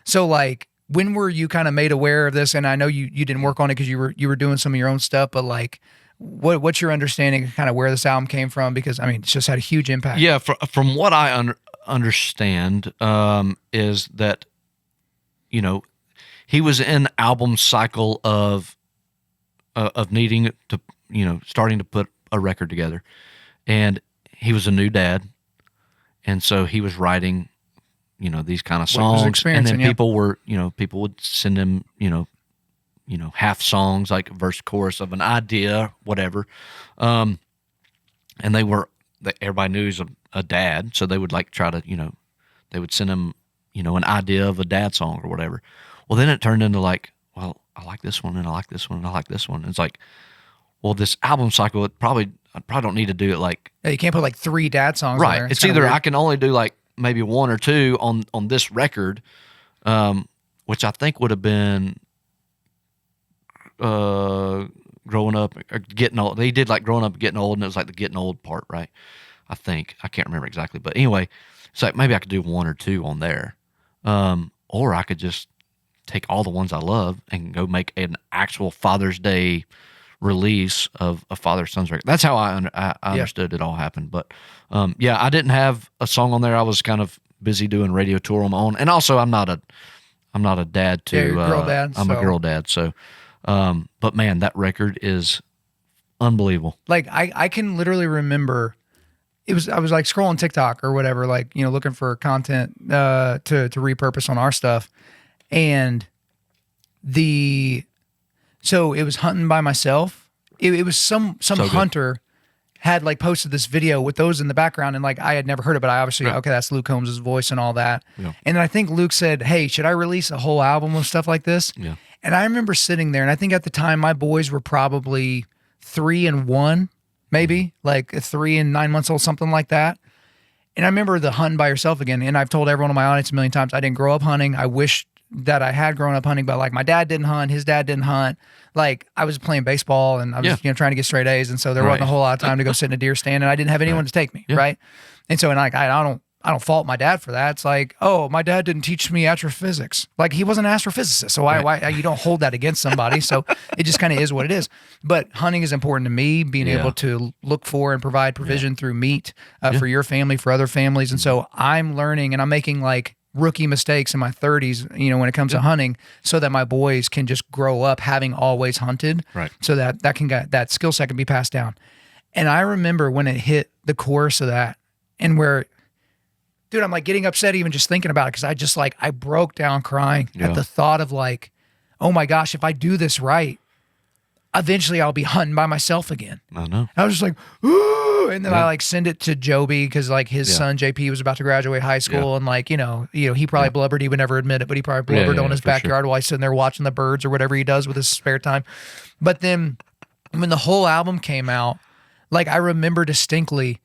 So like when were you kind of made aware of this? And I know you didn't work on it because you were doing some of your own stuff, but like, what's your understanding of kind of where this album came from? Because I mean, it's just had a huge impact. Yeah, from what I understand, is that, you know, he was in album cycle of needing to, you know, starting to put a record together, and he was a new dad, and so he was writing, you know, these kind of songs, and then people would send him, you know, half songs, like verse chorus of an idea, whatever, and everybody knew he was a dad, so they would like try to, you know, they would send him, you know, an idea of a dad song or whatever. Well, then it turned into like, well, I like this one, and I like this one, and I like this one. And it's like, well, this album cycle, I probably don't need to do it like... Yeah, you can't put like 3 dad songs right. in there. It's either weird. I can only do like maybe 1 or 2 on this record, which I think would have been growing up or getting old. They did like growing up and getting old, and it was like the getting old part, right? I think. I can't remember exactly. But anyway, it's like maybe I could do 1 or 2 on there. Or I could just take all the ones I love and go make an actual Father's Day release of a father-son's record. That's how I understood it all happened. But yeah, I didn't have a song on there. I was kind of busy doing radio tour on my own, and also I'm not a dad too. Yeah, you're a girl dad. I'm a girl dad. So, but man, that record is unbelievable. Like I can literally remember. I was like scrolling TikTok or whatever, like, you know, looking for content to repurpose on our stuff, and so it was hunting by myself. It was some so hunter had like posted this video with those in the background, and like I had never heard it, but I obviously okay, that's Luke Combs' voice and all that. Yeah. And then I think Luke said, "Hey, should I release a whole album of stuff like this?" Yeah. And I remember sitting there, and I think at the time my boys were probably 3 and 1. Maybe like 3 and 9 months old, something like that. And I remember the hunting by yourself again. And I've told everyone in my audience a million times, I didn't grow up hunting. I wish that I had grown up hunting, but like my dad didn't hunt, his dad didn't hunt. Like I was playing baseball and I was you know, trying to get straight A's. And so there wasn't a whole lot of time to go sit in a deer stand, and I didn't have anyone to take me. Yeah. Right. And so, and like, I don't fault my dad for that. It's like, oh, my dad didn't teach me astrophysics. Like he wasn't an astrophysicist. So why you don't hold that against somebody. So it just kind of is what it is. But hunting is important to me, being able to look for and provide provision through meat for your family, for other families. And so I'm learning, and I'm making like rookie mistakes in my 30s, you know, when it comes to hunting, so that my boys can just grow up having always hunted. Right. So that skill set can be passed down. And I remember when it hit the chorus of that, and where, dude, I'm like getting upset even just thinking about it, because I just like, I broke down crying at the thought of like, oh my gosh, if I do this right, eventually I'll be hunting by myself again. I know. I was just like, ooh, and then I like send it to Joby, because like his son JP was about to graduate high school, and like, you know, he probably blubbered. He would never admit it, but he probably blubbered on his backyard while he's sitting there watching the birds or whatever he does with his spare time. But then when the whole album came out, like I remember distinctly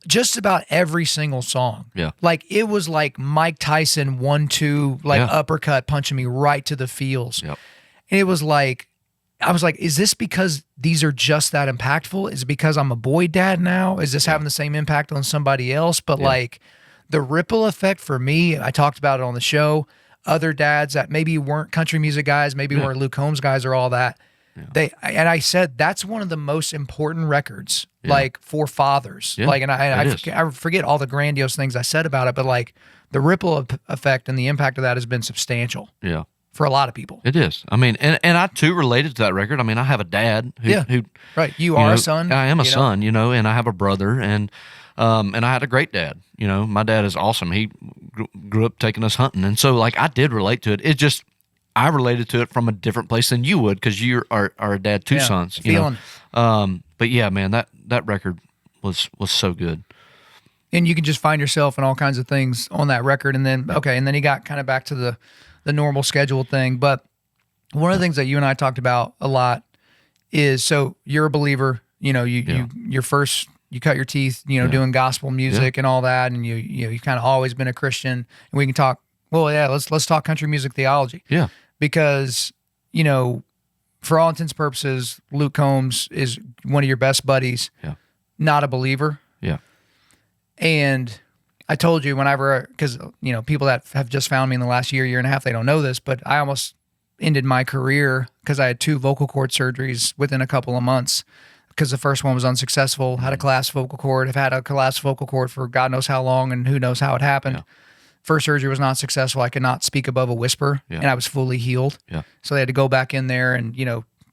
just about every single song. Yeah. Like it was like Mike Tyson 1-2, like uppercut punching me right to the feels. Yep. And it was like, I was like, is this because these are just that impactful? Is it because I'm a boy dad now? Is this having the same impact on somebody else? But like the ripple effect for me, I talked about it on the show, other dads that maybe weren't country music guys, maybe weren't Luke Combs guys or all that. Yeah. I said that's one of the most important records, like for fathers. Yeah, like, and I forget all the grandiose things I said about it, but like the ripple effect and the impact of that has been substantial. Yeah, for a lot of people. It is. I mean, and I too related to that record. I mean, I have a dad who right. You are a son. I am a son, you know, and I have a brother, and I had a great dad. You know, my dad is awesome. He grew up taking us hunting, and so like I did relate to it. It just, I related to it from a different place than you would, because you are a dad, 2 sons. You know? But yeah, man, that record was so good. And you can just find yourself in all kinds of things on that record. And then, and then he got kind of back to the normal schedule thing. But one of the things that you and I talked about a lot is, so you're a believer, you know, you cut your teeth, you know, doing gospel music and all that. And you've kind of always been a Christian, and we can talk, let's talk country music theology. Yeah. Because, you know, for all intents and purposes, Luke Combs is one of your best buddies, not a believer. Yeah. And I told you whenever, because, people that have just found me in the last year and a half, they don't know this, but I almost ended my career because I had 2 vocal cord surgeries within a couple of months, because the first one was unsuccessful, had a collapsed vocal cord, have had a collapsed vocal cord for God knows how long and who knows how it happened. Yeah. First surgery was not successful. I could not speak above a whisper, and I was fully healed. Yeah. So they had to go back in there and,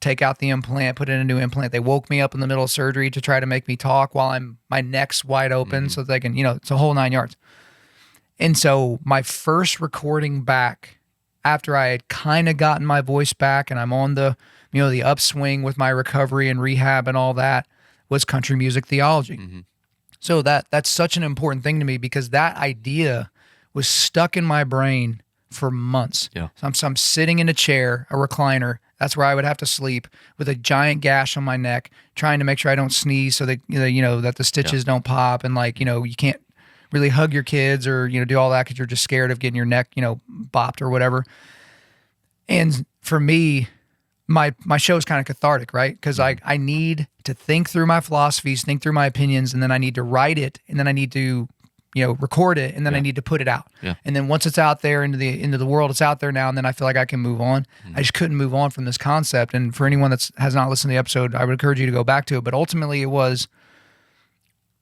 take out the implant, put in a new implant. They woke me up in the middle of surgery to try to make me talk while my neck's wide open so that they can, it's a whole 9 yards. And so my first recording back after I had kind of gotten my voice back and I'm on the, the upswing with my recovery and rehab and all that, was country music theology. So that's such an important thing to me, because that idea was stuck in my brain for months. Yeah. So I'm sitting in a chair, a recliner. That's where I would have to sleep, with a giant gash on my neck, trying to make sure I don't sneeze so that, that the stitches don't pop. And you can't really hug your kids or, do all that because you're just scared of getting your neck, bopped or whatever. And for me, my show is kind of cathartic, right? Because I need to think through my philosophies, think through my opinions, and then I need to write it, and then I need to record it, and then I need to put it out. Yeah. And then once it's out there into the world, it's out there now, and then I feel like I can move on. I just couldn't move on from this concept. And for anyone that has not listened to the episode, I would encourage you to go back to it. But ultimately, it was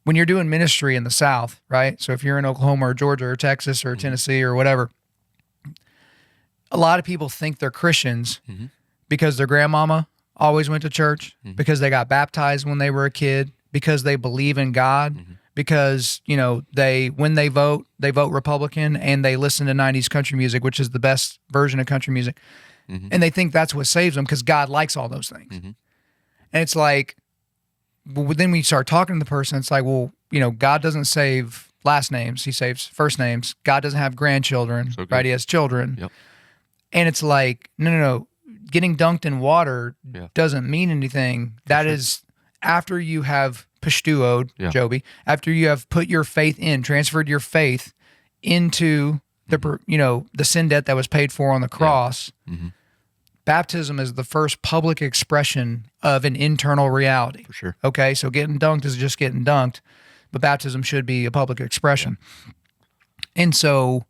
when you're doing ministry in the South, right? So if you're in Oklahoma or Georgia or Texas or Tennessee or whatever, a lot of people think they're Christians because their grandmama always went to church, because they got baptized when they were a kid, because they believe in God, because, when they vote Republican, and they listen to 90s country music, which is the best version of country music. And they think that's what saves them, because God likes all those things. And it's like, well, then we start talking to the person. It's like, well, God doesn't save last names. He saves first names. God doesn't have grandchildren, right? He has children. Yep. And it's like, no. Getting dunked in water doesn't mean anything. That is after you have pashtuoed, Joby, after you have put your faith in, transferred your faith into the sin debt that was paid for on the cross. Baptism is the first public expression of an internal reality. For sure. Okay, so getting dunked is just getting dunked, but baptism should be a public expression. And so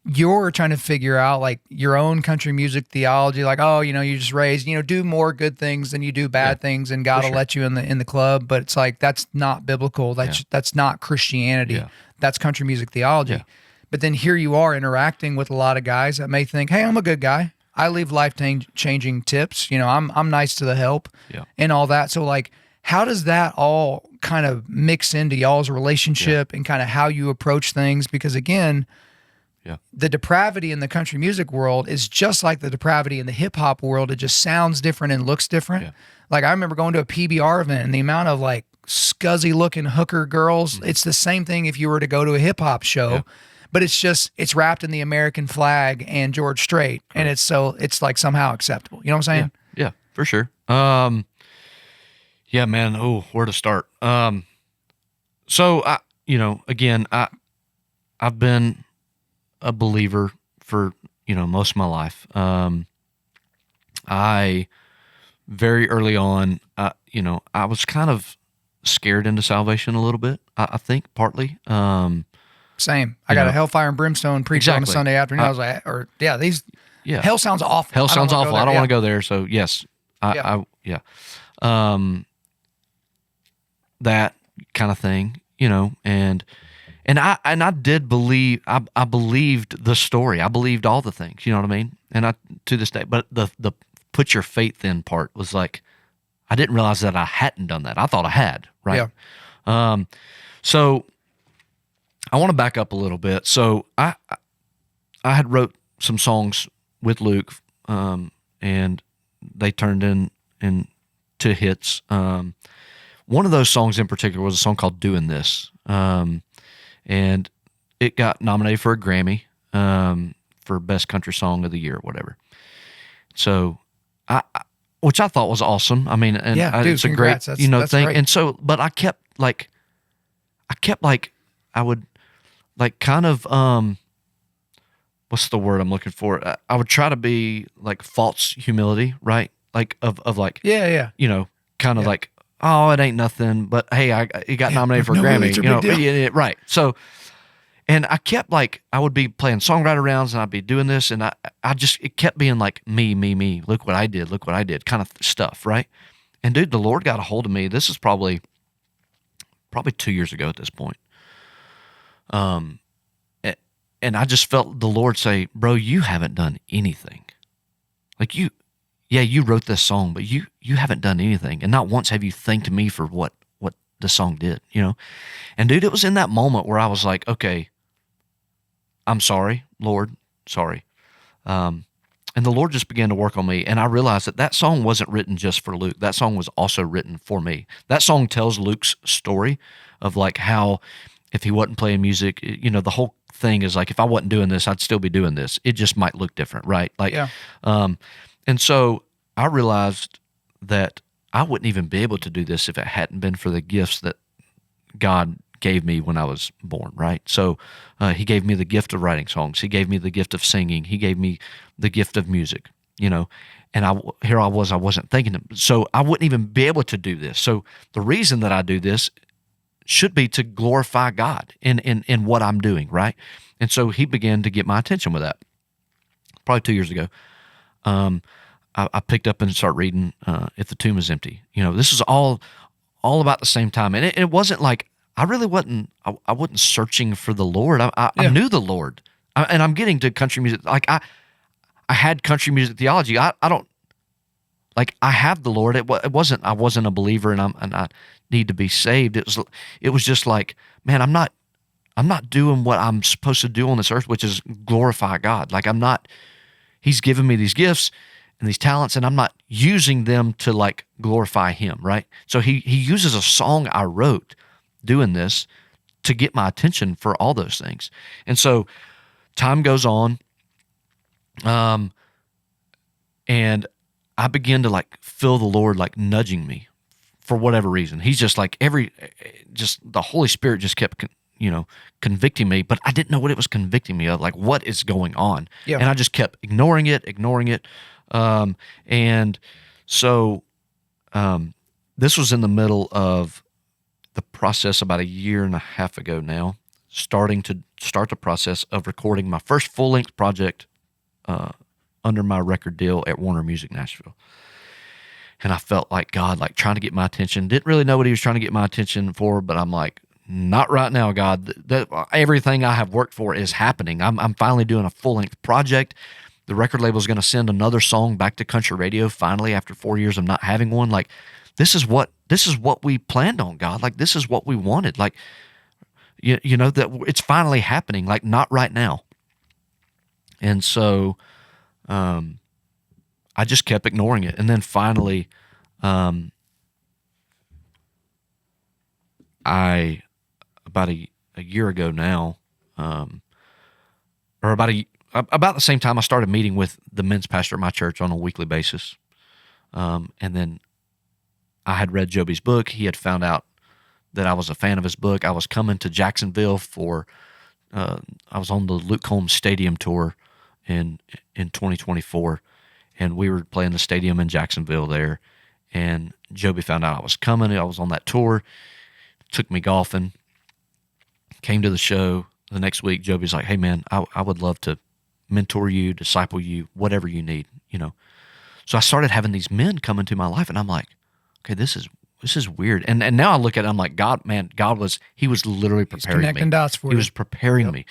you're trying to figure out like your own country music theology, like, oh, you just raised, do more good things than you do bad things, and God will let you in the club. But it's like, that's not biblical. That's not Christianity. That's country music theology. But then here you are interacting with a lot of guys that may think, hey, I'm a good guy. I leave life-changing tips. I'm nice to the help and all that. So like, how does that all kind of mix into y'all's relationship and kind of how you approach things? Because again, the depravity in the country music world is just like the depravity in the hip hop world. It just sounds different and looks different. Like I remember going to a PBR event, and the amount of like scuzzy looking hooker girls, it's the same thing if you were to go to a hip hop show, but it's wrapped in the American flag and George Strait. And it's like somehow acceptable. You know what I'm saying? Yeah, for sure. Yeah, man. Oh, where to start? So I've been a believer for, most of my life. I very early on, I was kind of scared into salvation a little bit. I think partly. Same. I got a hellfire and brimstone preacher on a Sunday afternoon. I was like, hell sounds awful. Hell sounds awful. I don't want to go there. So yes, that kind of thing, and I did believe, I believed the story. I believed all the things, you know what I mean? And to this day, but the put your faith in part was like, I didn't realize that I hadn't done that. I thought I had, right? Yeah. So I want to back up a little bit. So I had wrote some songs with Luke, and they turned into hits. One of those songs in particular was a song called Doin This. And it got nominated for a Grammy for Best Country Song of the Year or whatever. So, which I thought was awesome. I mean, and it's a congrats. great, that's thing. Great. And so, but I kept I would like kind of, what's the word I'm looking for? I would try to be like false humility, right? Like of like, kind of like, oh, it ain't nothing, but hey, it got nominated for a Grammy, right. Right. So And I kept I would be playing songwriter rounds and I'd be doing this and it kept being like me, look what I did kind of stuff, right? And dude, the Lord got a hold of me. This is probably 2 years ago at this point. And I just felt the Lord say, bro, you haven't done anything. Like you wrote this song, but you haven't done anything. And not once have you thanked me for what the song did, And dude, it was in that moment where I was like, okay, I'm sorry, Lord, sorry. And the Lord just began to work on me. And I realized that song wasn't written just for Luke. That song was also written for me. That song tells Luke's story of how if he wasn't playing music, the whole thing is if I wasn't doing this, I'd still be doing this. It just might look different, right? Yeah. And so I realized that I wouldn't even be able to do this if it hadn't been for the gifts that God gave me when I was born, right? So he gave me the gift of writing songs. He gave me the gift of singing. He gave me the gift of music, and here I wasn't thinking of, so I wouldn't even be able to do this. So the reason that I do this should be to glorify God in what I'm doing, right? And so he began to get my attention with that. Probably 2 years ago, I picked up and started reading If the Tomb Is Empty. This is all about the same time. And it wasn't I really wasn't searching for the Lord. I knew the Lord. And I'm getting to country music. I had country music theology. I don't, I have the Lord. It wasn't, I wasn't a believer and I need to be saved. It was just man, I'm not doing what I'm supposed to do on this earth, which is glorify God. He's given me these gifts and these talents, and I'm not using them to glorify him, right? So he uses a song I wrote doing this to get my attention for all those things. And so time goes on, and I begin to feel the Lord nudging me for whatever reason. He's just just the Holy Spirit just kept convicting me, but I didn't know what it was convicting me of, what is going on. Yeah. And I just kept ignoring it. And so this was in the middle of the process about 1.5 years ago now, start the process of recording my first full-length project under my record deal at Warner Music Nashville. And I felt like God, trying to get my attention. Didn't really know what he was trying to get my attention for, but I'm not right now, God. Everything I have worked for is happening. I'm finally doing a full-length project. The record label is going to send another song back to country radio finally after 4 years of not having one. This is what we planned on, God. This is what we wanted. That it's finally happening. Not right now. And so I just kept ignoring it. And then finally, about a year ago now, or about the same time, I started meeting with the men's pastor at my church on a weekly basis. And then I had read Joby's book. He had found out that I was a fan of his book. I was coming to Jacksonville I was on the Luke Combs Stadium tour in 2024, and we were playing the stadium in Jacksonville there. And Joby found out I was coming. I was on that tour, took me golfing, came to the show. The next week, Joby's like, hey man, I would love to mentor you, disciple you, whatever you need, So I started having these men come into my life, and I'm like, okay, this is weird. And now I look at it, I'm like, God he was literally preparing me. He's connecting dots for you. He was preparing me.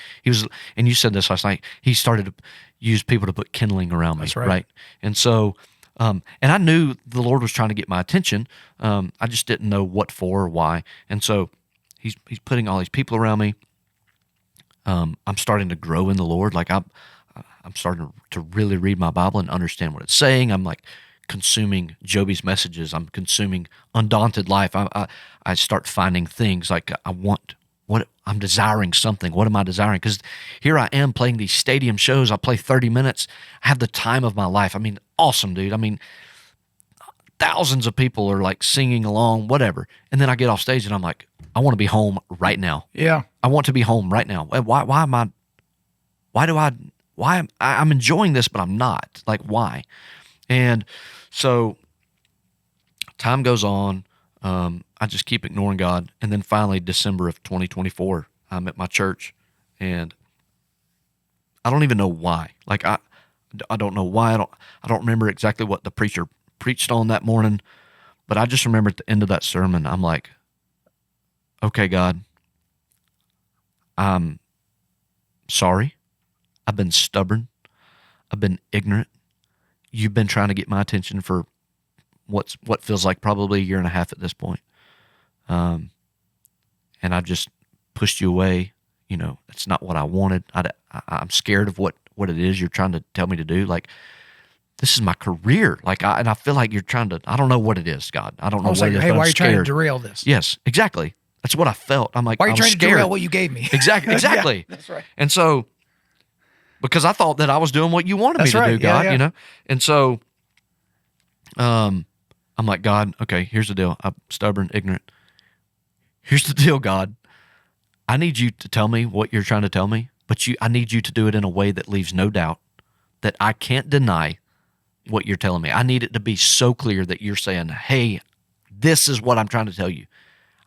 And you said this last night, he started to use people to put kindling around me. That's right. Right? And so, and I knew the Lord was trying to get my attention. I just didn't know what for or why. And so he's putting all these people around me. I'm starting to grow in the Lord. I'm starting to really read my Bible and understand what it's saying. I'm consuming Joby's messages. I'm consuming Undaunted.Life. I start finding things I want, what I'm desiring something. What am I desiring? Because here I am playing these stadium shows. I play 30 minutes. I have the time of my life. Awesome, dude. Thousands of people are singing along, whatever. And then I get off stage and I'm like, I want to be home right now. Yeah. I want to be home right now. I'm enjoying this, but I'm not. Why? And so time goes on. I just keep ignoring God. And then finally, December of 2024, I'm at my church And I don't even know why. Like, I don't know why. I don't remember exactly what the preacher preached on that morning, but I just remember at the end of that sermon, I'm like, okay, God, I'm sorry. I've been stubborn. I've been ignorant. You've been trying to get my attention for what feels like probably a year and a half at this point. And I've just pushed you away. You know, it's not what I wanted. I'm scared of what it is you're trying to tell me to do. Like, this is my career. Like, I feel like you're trying to, I don't know what it is, God. I don't know what it is. Hey, why are you scared. trying to derail this? Yes, exactly. That's what I felt. I'm like, why are you I'm trying scared. to derail what you gave me? Exactly. Yeah, that's right. And so, because I thought that I was doing what you wanted me to do, God, you know? And so, I'm like, God, okay, here's the deal. I'm stubborn, ignorant. Here's the deal, God. I need you to tell me what you're trying to tell me, but I need you to do it in a way that leaves no doubt, that I can't deny what you're telling me. I need it to be so clear that you're saying, hey, this is what I'm trying to tell you.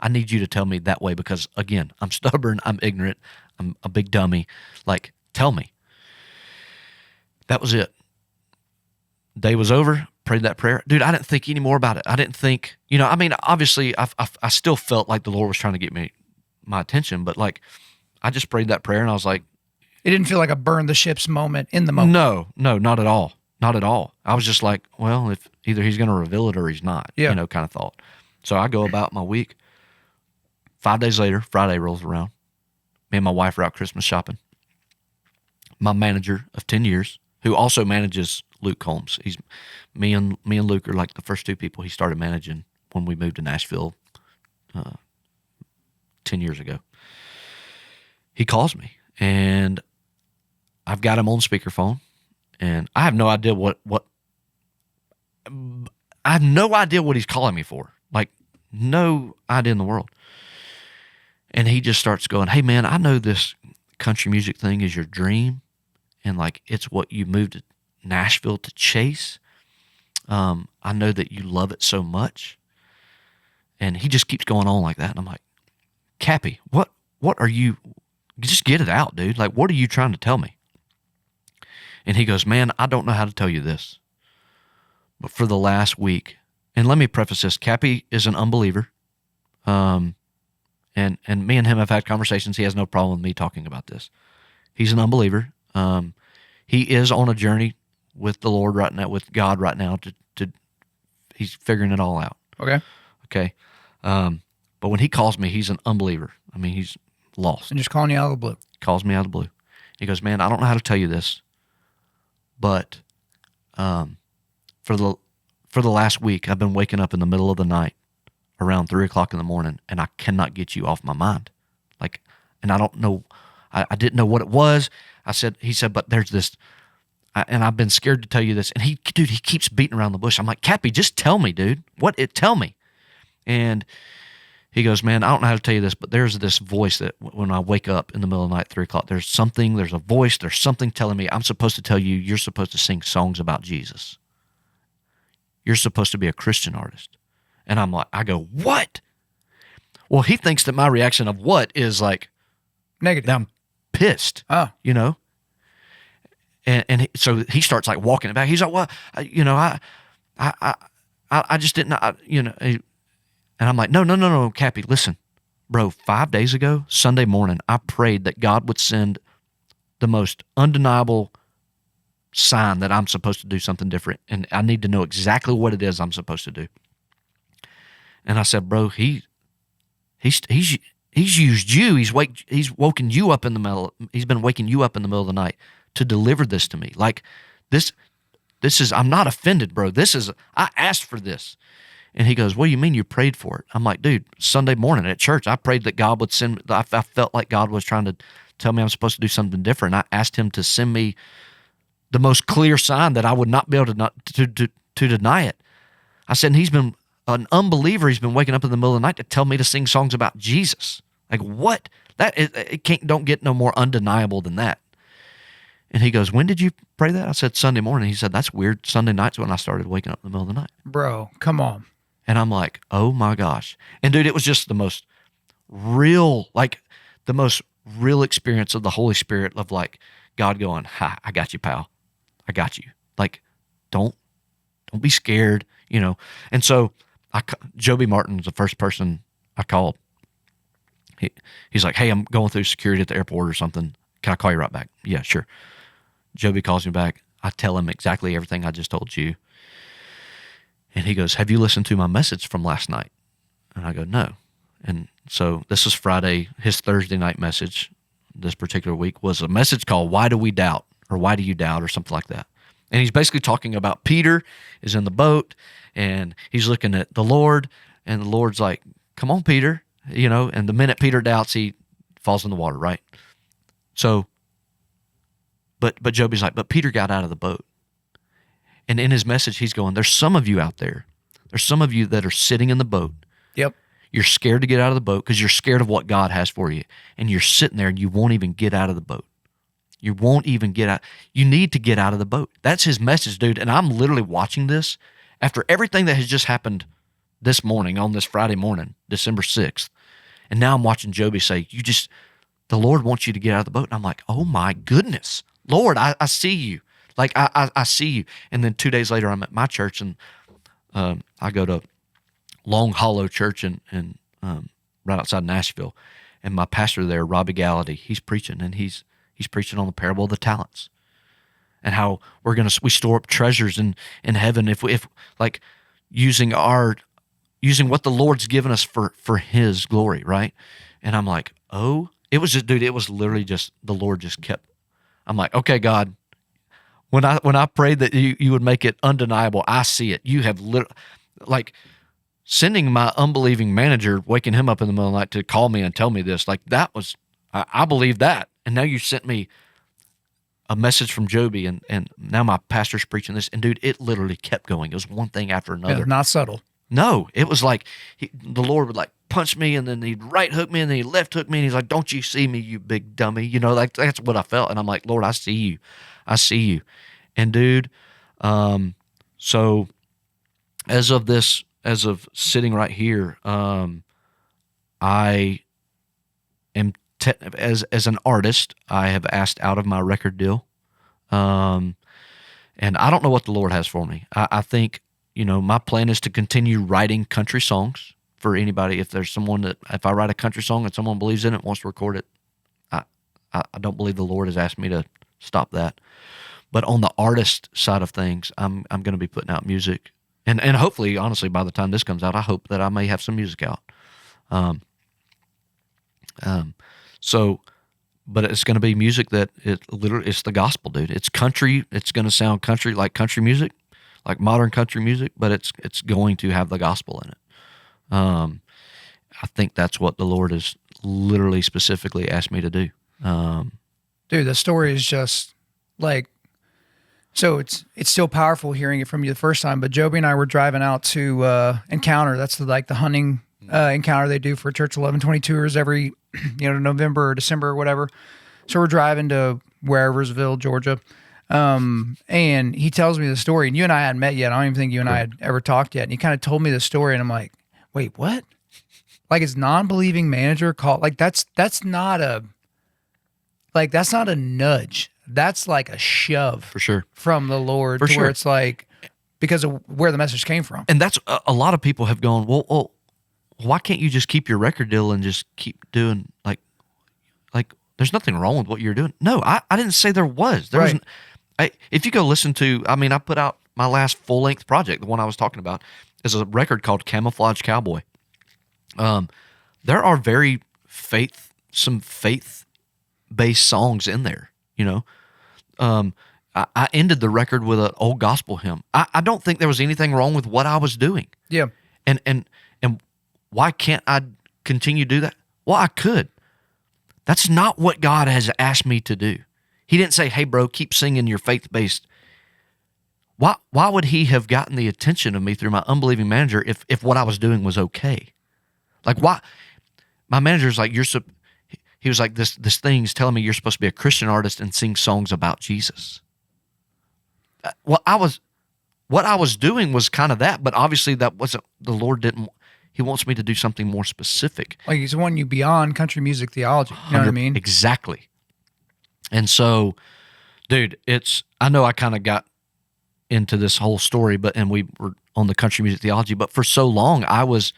I need you to tell me that way because, again, I'm stubborn, I'm ignorant, I'm a big dummy. Like, tell me. That was it. Day was over, prayed that prayer. Dude, I didn't think any more about it. I didn't think, I mean, obviously, I still felt like the Lord was trying to get my attention, but like, I just prayed that prayer and I was like, it didn't feel like a burn the ships moment in the moment. No, not at all. Not at all. I was just like, well, if either he's going to reveal it or he's not, kind of thought. So I go about my week. 5 days later, Friday rolls around. Me and my wife are out Christmas shopping. My manager of 10 years, who also manages Luke Combs. Me and Luke are like the first two people he started managing when we moved to Nashville 10 years ago. He calls me and I've got him on speakerphone and I have no idea what he's calling me for. Like, no idea in the world. And he just starts going, hey man, I know this country music thing is your dream. And like, it's what you moved to Nashville to chase. I know that you love it so much. And he just keeps going on like that. And I'm like, Cappy, what are you, just get it out, dude. Like, what are you trying to tell me? And he goes, man, I don't know how to tell you this, but for the last week, and let me preface this, Cappy is an unbeliever. And me and him have had conversations. He has no problem with me talking about this. He's an unbeliever. He is on a journey with the Lord right now, with God right now, to he's figuring it all out. Okay. But when he calls me, he's an unbeliever. I mean, he's lost. And just calling you out of the blue. Calls me out of the blue. He goes, man, I don't know how to tell you this, but for the last week, I've been waking up in the middle of the night around 3 o'clock in the morning, and I cannot get you off my mind. Like, and I don't know, I didn't know what it was. He said, but there's this, and I've been scared to tell you this. And he keeps beating around the bush. I'm like, Cappy, just tell me, dude. Tell me. And he goes, man, I don't know how to tell you this, but there's this voice that when I wake up in the middle of the night, 3 o'clock, there's a voice, there's something telling me I'm supposed to tell you, you're supposed to sing songs about Jesus. You're supposed to be a Christian artist. And I'm like, I go, what? Well, he thinks that my reaction of what is like negative. I'm pissed, And so he starts like walking it back. He's like, well, I just didn't, and I'm like, no, Cappy, listen, bro, 5 days ago, Sunday morning, I prayed that God would send the most undeniable sign that I'm supposed to do something different. And I need to know exactly what it is I'm supposed to do. And I said, bro, he's used you. He's woken you up in the middle. He's been waking you up in the middle of the night to deliver this to me. Like this is, I'm not offended, bro. I asked for this. And he goes, what do you mean you prayed for it? I'm like, dude, Sunday morning at church, I prayed that God would send, I felt like God was trying to tell me I'm supposed to do something different. I asked him to send me the most clear sign that I would not be able to deny it. I said, he's been an unbeliever. He's been waking up in the middle of the night to tell me to sing songs about Jesus. Like what? Don't get no more undeniable than that. And he goes, when did you pray that? I said, Sunday morning. He said, that's weird. Sunday night's when I started waking up in the middle of the night. Bro, come on. And I'm like, oh my gosh. And dude, it was just the most real real experience of the Holy Spirit of like God going, "Hi, I got you, pal. I got you." Like, don't be scared, you know. And so Joby Martin's the first person I called. He's like, "Hey, I'm going through security at the airport or something. Can I call you right back?" "Yeah, sure." Joby calls me back. I tell him exactly everything I just told you. And he goes, "Have you listened to my message from last night?" And I go, "No." And so this is Friday. His Thursday night message this particular week was a message called "Why Do We Doubt?" or "Why Do You Doubt?" or something like that. And he's basically talking about Peter is in the boat and he's looking at the Lord, and the Lord's like, "Come on, Peter," you know, and the minute Peter doubts, he falls in the water, right? So, but Joby's like, "But Peter got out of the boat." And in his message, he's going, there's some of you out there. There's some of you that are sitting in the boat. Yep. You're scared to get out of the boat because you're scared of what God has for you. And you're sitting there and you won't even get out of the boat. You won't even get out. You need to get out of the boat. That's his message, dude. And I'm literally watching this after everything that has just happened this morning on this Friday morning, December 6th. And now I'm watching Joby say, the Lord wants you to get out of the boat. And I'm like, oh my goodness, Lord, I see you. Like, I see you. And then 2 days later, I'm at my church, and I go to Long Hollow Church in right outside Nashville. And my pastor there, Robbie Gallaty, he's preaching, and he's preaching on the parable of the talents and how we store up treasures in heaven if like using what the Lord's given us for His glory, right? And I'm like, oh, it was literally just the Lord just kept. I'm like, okay, God. When I prayed that you would make it undeniable, I see it. You have like sending my unbelieving manager, waking him up in the middle of the night to call me and tell me this. Like that was, I believe that. And now you sent me a message from Joby, and now my pastor's preaching this. And dude, it literally kept going. It was one thing after another. Yeah, not subtle. No, it was like the Lord would like punch me, and then He'd right hook me, and then He'd left hook me, and He's like, "Don't you see me, you big dummy?" You know, like that's what I felt. And I'm like, Lord, I see you. I see you. And dude, so as of sitting right here, I am as an artist, I have asked out of my record deal, and I don't know what the Lord has for me. I think, you know, my plan is to continue writing country songs for anybody. If there's someone if I write a country song and someone believes in it, wants to record it, I don't believe the Lord has asked me to stop that. But on the artist side of things, I'm going to be putting out music, and hopefully, honestly, by the time this comes out, I hope that I may have some music out. So, but it's going to be music that it's the gospel, dude. It's country. It's going to sound country, like country music, like modern country music, but it's going to have the gospel in it. I think that's what the Lord has literally specifically asked me to do. Dude, the story is just like, so it's still powerful hearing it from you the first time, but Joby and I were driving out to Encounter. That's the hunting encounter they do for Church 1120 tours every, November or December or whatever. So we're driving to Whereversville, Georgia. And he tells me the story, and you and I hadn't met yet. I don't even think you and I had ever talked yet. And he kind of told me the story, and I'm like, wait, what? Like his non-believing manager called, like that's not a nudge. That's like a shove For sure. from the Lord where it's like, because of where the message came from. And that's a lot of people have gone, well, why can't you just keep your record deal and just keep doing like there's nothing wrong with what you're doing. No, I didn't say there was. There wasn't. If you go listen to, I put out my last full-length project, the one I was talking about, is a record called Camouflage Cowboy. There are some faith-based songs in there, I ended the record with an old gospel hymn. I don't think there was anything wrong with what I was doing. Yeah. And why can't I continue to do that? Well, I could. That's not what God has asked me to do. He didn't say, hey, bro, keep singing your faith-based. Why would He have gotten the attention of me through my unbelieving manager if what I was doing was okay? Like, why? My manager's like, he was like, this thing's telling me you're supposed to be a Christian artist and sing songs about Jesus. What I was doing was kind of that, but obviously that wasn't, the Lord He wants me to do something more specific. Like he's wanting you beyond country music theology. You know what I mean? Exactly. And so, dude, I know I kind of got into this whole story, and we were on the country music theology, but for so long I was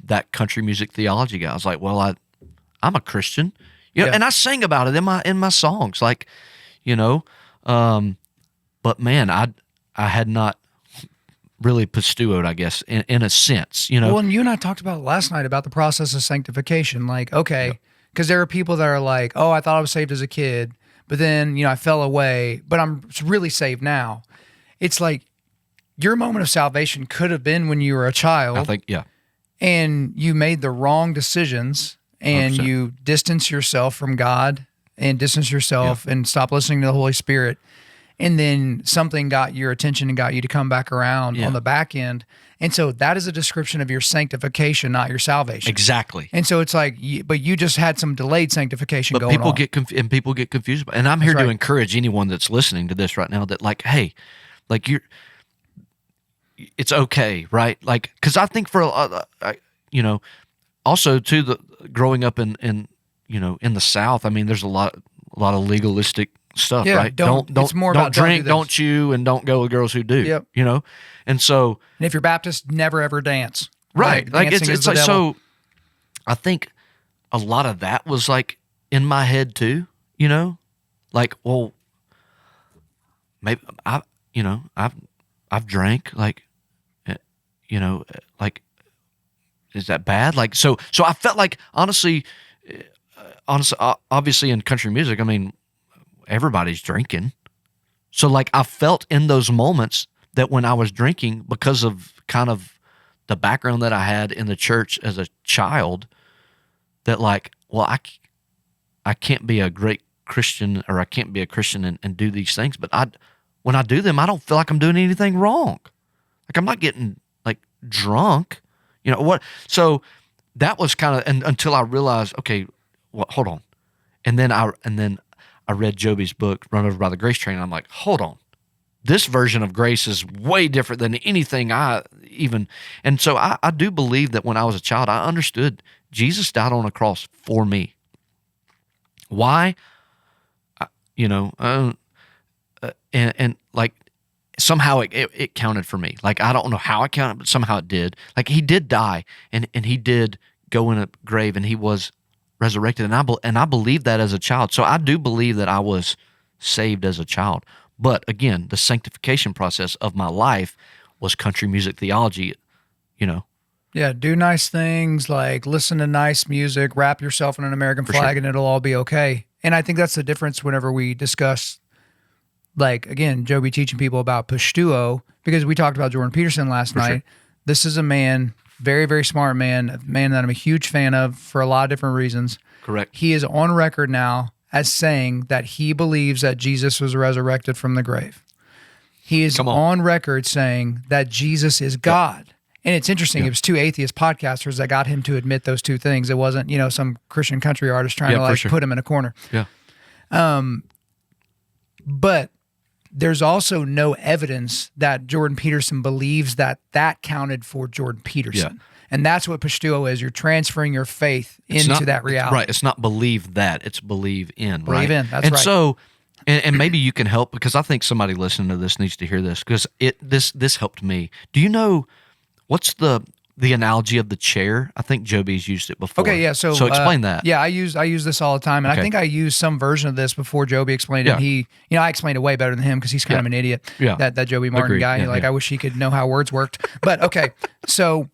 that country music theology guy. I was like, well, I'm a Christian, you know, and I sang about it in my songs, like, you know, but man, I had not really pisteuoed, I guess, in a sense, you know. Well, and you and I talked about last night about the process of sanctification. Like, okay, because there are people that are like, oh, I thought I was saved as a kid, but then, you know, I fell away, but I'm really saved now. It's like your moment of salvation could have been when you were a child. I think, and you made the wrong decisions, and 100%. you distance yourself from God and distance yourself and stop listening to the Holy Spirit. And then something got your attention and got you to come back around on the back end. And so that is a description of your sanctification, not your salvation. Exactly. And so it's like, but you just had some delayed sanctification going people on. People get confused. And I'm here to encourage anyone that's listening to this right now that, like, hey, like, it's okay, right? Like, because I think for you know, also too, growing up in you know, in the South, I mean, there's a lot of legalistic stuff, right? It's more about drink, don't chew, and don't go with girls who do. Yep. You know, and so, and if you're Baptist, never ever dance. Right. Like it's like, devil. so I think a lot of that was like in my head too, you know, like, well, maybe I've drank, like, you know, like, is that bad? Like, so I felt like, honestly, obviously in country music, I mean, everybody's drinking. So like, I felt in those moments that when I was drinking, because of kind of the background that I had in the church as a child, that like, well, I can't be a great Christian, or I can't be a Christian and do these things. But when I do them, I don't feel like I'm doing anything wrong. Like, I'm not getting like drunk, you know what? So that was kind of, and until I realized, okay, well, hold on. And then I read Joby's book, Run Over by the Grace Train. And I'm like, hold on. This version of grace is way different than anything and so I do believe that when I was a child, I understood Jesus died on a cross for me. Why? You know, and like, somehow it counted for me. Like, I don't know how it counted, but somehow it did. Like, he did die, and he did go in a grave, and he was resurrected, and I believe that as a child. So I do believe that I was saved as a child. But again, the sanctification process of my life was country music theology, you know. Yeah, do nice things, like listen to nice music, wrap yourself in an American flag, and it'll all be okay. And I think that's the difference whenever we discuss, like, again, Joby teaching people about pashtuo, because we talked about Jordan Peterson last night. Sure. This is a man, very, very smart man, a man that I'm a huge fan of for a lot of different reasons. Correct. He is on record now as saying that he believes that Jesus was resurrected from the grave. He is on record saying that Jesus is God. Yep. And it's interesting. It was two atheist podcasters that got him to admit those two things. It wasn't, you know, some Christian country artist trying to put him in a corner. Yeah. But there's also no evidence that Jordan Peterson believes that counted for Jordan Peterson. Yeah. And that's what pashtuo is. You're transferring your faith into that reality. Right. It's not believe that. It's believe in. Believe in. That's right. And so, and maybe you can help, because I think somebody listening to this needs to hear this, because this helped me. Do you know what's the analogy of the chair? I think Joby's used it before. Okay, yeah. So explain that. Yeah, I use this all the time, and I think I used some version of this before Joby explained it. He, you know, I explained it way better than him because he's kind of an idiot. Yeah. That Joby Martin guy. I wish he could know how words worked. But okay, so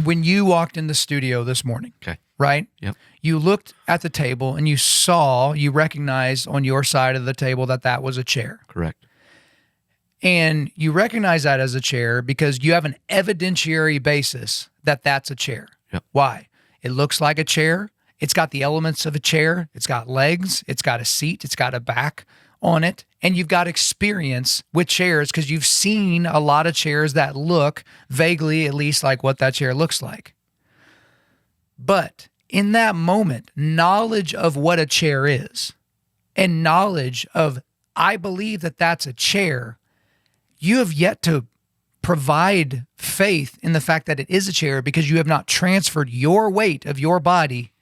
when you walked in the studio this morning, right? Yep. You looked at the table and you recognized on your side of the table that was a chair. Correct. And you recognize that as a chair because you have an evidentiary basis that that's a chair. Yep. Why? It looks like a chair. It's got the elements of a chair. It's got legs. It's got a seat. It's got a back on it. And you've got experience with chairs because you've seen a lot of chairs that look vaguely, at least, like what that chair looks like. But in that moment, knowledge of what a chair is and knowledge of, I believe that that's a chair, you have yet to provide faith in the fact that it is a chair because you have not transferred your weight of your body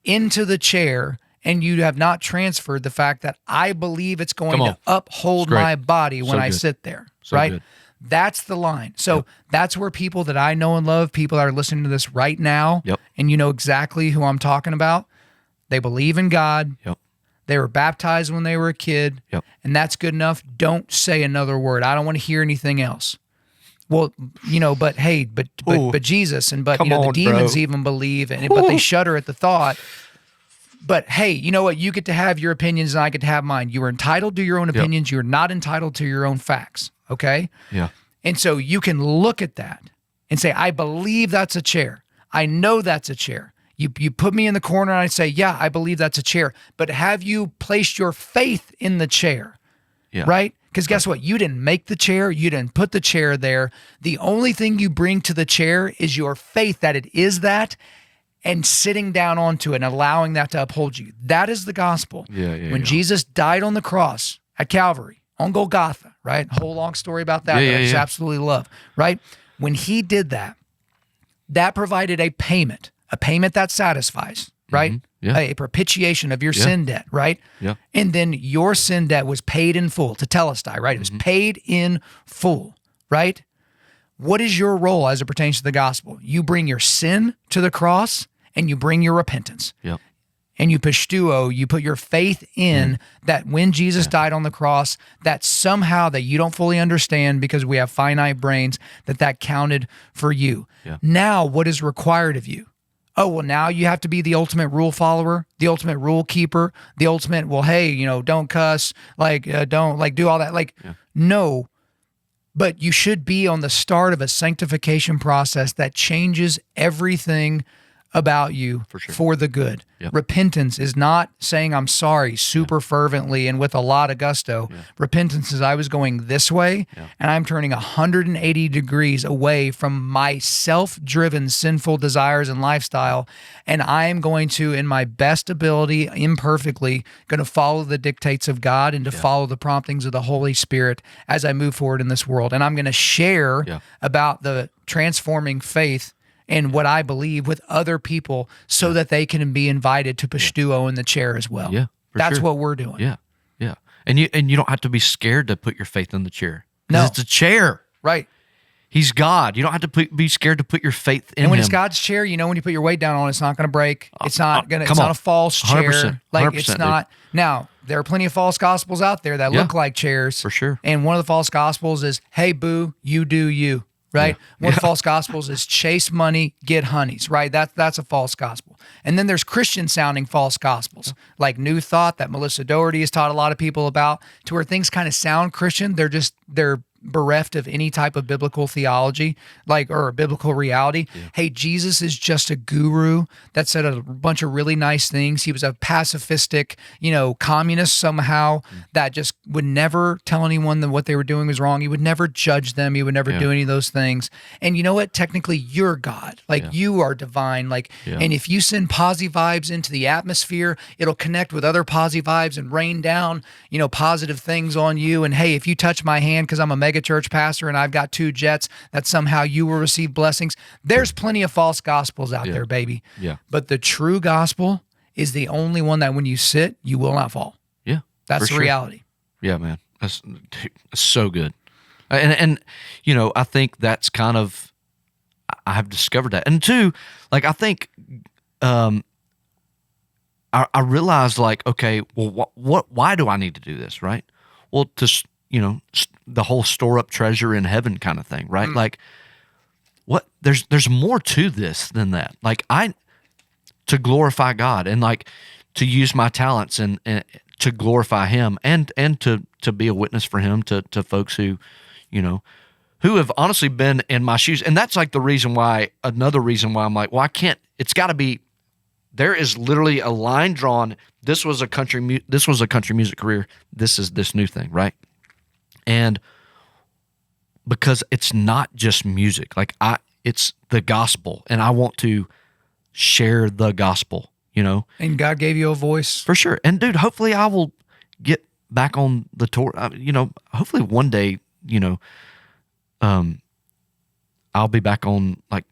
into the chair, and you have not transferred the fact that I believe it's going to uphold my body when I sit there, right? Good. That's the line. So that's where people that I know and love, people that are listening to this right now, and you know exactly who I'm talking about, they believe in God. They were baptized when they were a kid, and that's good enough. Don't say another word. I don't want to hear anything else. Well, you know, but hey, but Jesus, and but you know, the demons even believe, and but they shudder at the thought. But hey, you know what? You get to have your opinions, and I get to have mine. You are entitled to your own opinions. You are not entitled to your own facts. Okay? Yeah. And so you can look at that and say, I believe that's a chair. I know that's a chair. You put me in the corner, and I say, yeah, I believe that's a chair. But have you placed your faith in the chair? Yeah. Right? Because guess what? You didn't make the chair. You didn't put the chair there. The only thing you bring to the chair is your faith that it is that, and sitting down onto it and allowing that to uphold you. That is the gospel. When Jesus died on the cross at Calvary, on Golgotha, right? Whole long story about that that I just absolutely love, right? When he did that, that provided a payment that satisfies, right? A propitiation of your sin debt, right? And then your sin debt was paid in full, tetelestai, right? It was paid in full, right? What is your role as it pertains to the gospel? You bring your sin to the cross, and you bring your repentance. And you pishtuo, you put your faith in that when Jesus died on the cross, that somehow that you don't fully understand because we have finite brains, that counted for you. Now, what is required of you? Oh, well, now you have to be the ultimate rule follower, the ultimate rule keeper, the ultimate, well, hey, you know, don't cuss, don't do all that. No, but you should be on the start of a sanctification process that changes everything about you for the good. Repentance is not saying I'm sorry super fervently and with a lot of gusto. Repentance is I was going this way and I'm turning 180 degrees away from my self-driven sinful desires and lifestyle, and I am going to, in my best ability, imperfectly, going to follow the dictates of God and to follow the promptings of the Holy Spirit as I move forward in this world. And I'm going to share about the transforming faith and what I believe with other people so that they can be invited to pishtuo in the chair as well. That's what we're doing. And you don't have to be scared to put your faith in the chair. No. It's a chair. Right. He's God. You don't have to be scared to put your faith in him. And when it's God's chair, you know, when you put your weight down on it, it's not going to break. It's not going to, it's not a false chair. 100%, like it's not. Dude. Now, there are plenty of false gospels out there that look like chairs. For sure. And one of the false gospels is, hey, boo, you do you. Right? One of the false gospels is chase money, get honeys, right? That's a false gospel. And then there's Christian sounding false gospels, like New Thought that Melissa Doherty has taught a lot of people about, to where things kind of sound Christian. They're bereft of any type of biblical theology, or biblical reality. Hey, Jesus is just a guru that said a bunch of really nice things. He was a pacifistic, communist somehow that just would never tell anyone that what they were doing was wrong. He would never judge them. He would never do any of those things. And you know what? Technically, you're God. You are divine. And if you send positive vibes into the atmosphere, it'll connect with other positive vibes and rain down, positive things on you. And hey, if you touch my hand because I'm a mega church pastor and I've got 2 jets, that somehow you will receive blessings. There's plenty of false gospels out there, baby. But the true gospel is the only one that when you sit, you will not fall. That's the reality. Yeah, man. That's so good. And I think that's kind of, I have discovered that. And 2, I think I realized okay, well, why do I need to do this, right? Well, to the whole store up treasure in heaven kind of thing, right? What there's more to this than that. To glorify God and to use my talents and to glorify Him and to be a witness for Him to folks who have honestly been in my shoes. And that's another reason why I'm well, I can't. It's got to be. There is literally a line drawn. This was a country music career. This is this new thing, right? And because it's not just music, it's the gospel, and I want to share the gospel, And God gave you a voice. For sure. And dude, hopefully I will get back on the tour. Hopefully one day, I'll be back on like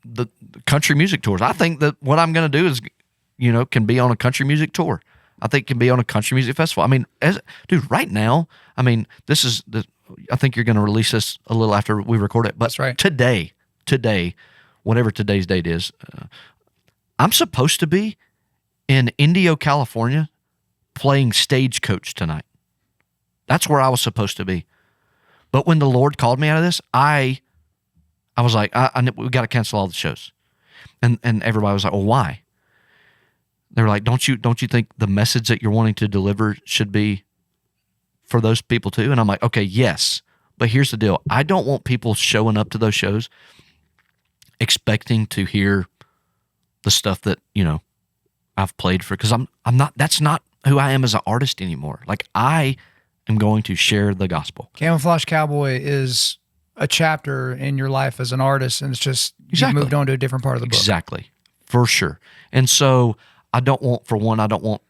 the country music tours. I think that what I'm going to do is, can be on a country music tour. I think can be on a country music festival. I mean, dude, right now, I mean, I think you're going to release this a little after we record it. But That's right. Today, whatever today's date is, I'm supposed to be in Indio, California, playing Stagecoach tonight. That's where I was supposed to be. But when the Lord called me out of this, I was like, we got to cancel all the shows. And everybody was like, well, why? They were like, don't you think the message that you're wanting to deliver should be for those people too? And I'm like, okay, yes. But here's the deal. I don't want people showing up to those shows expecting to hear the stuff that, I've played for, because I'm not, that's not who I am as an artist anymore. Like, I am going to share the gospel. Camouflage Cowboy is a chapter in your life as an artist, and it's just you've moved on to a different part of the book. Exactly, for sure. And so I don't want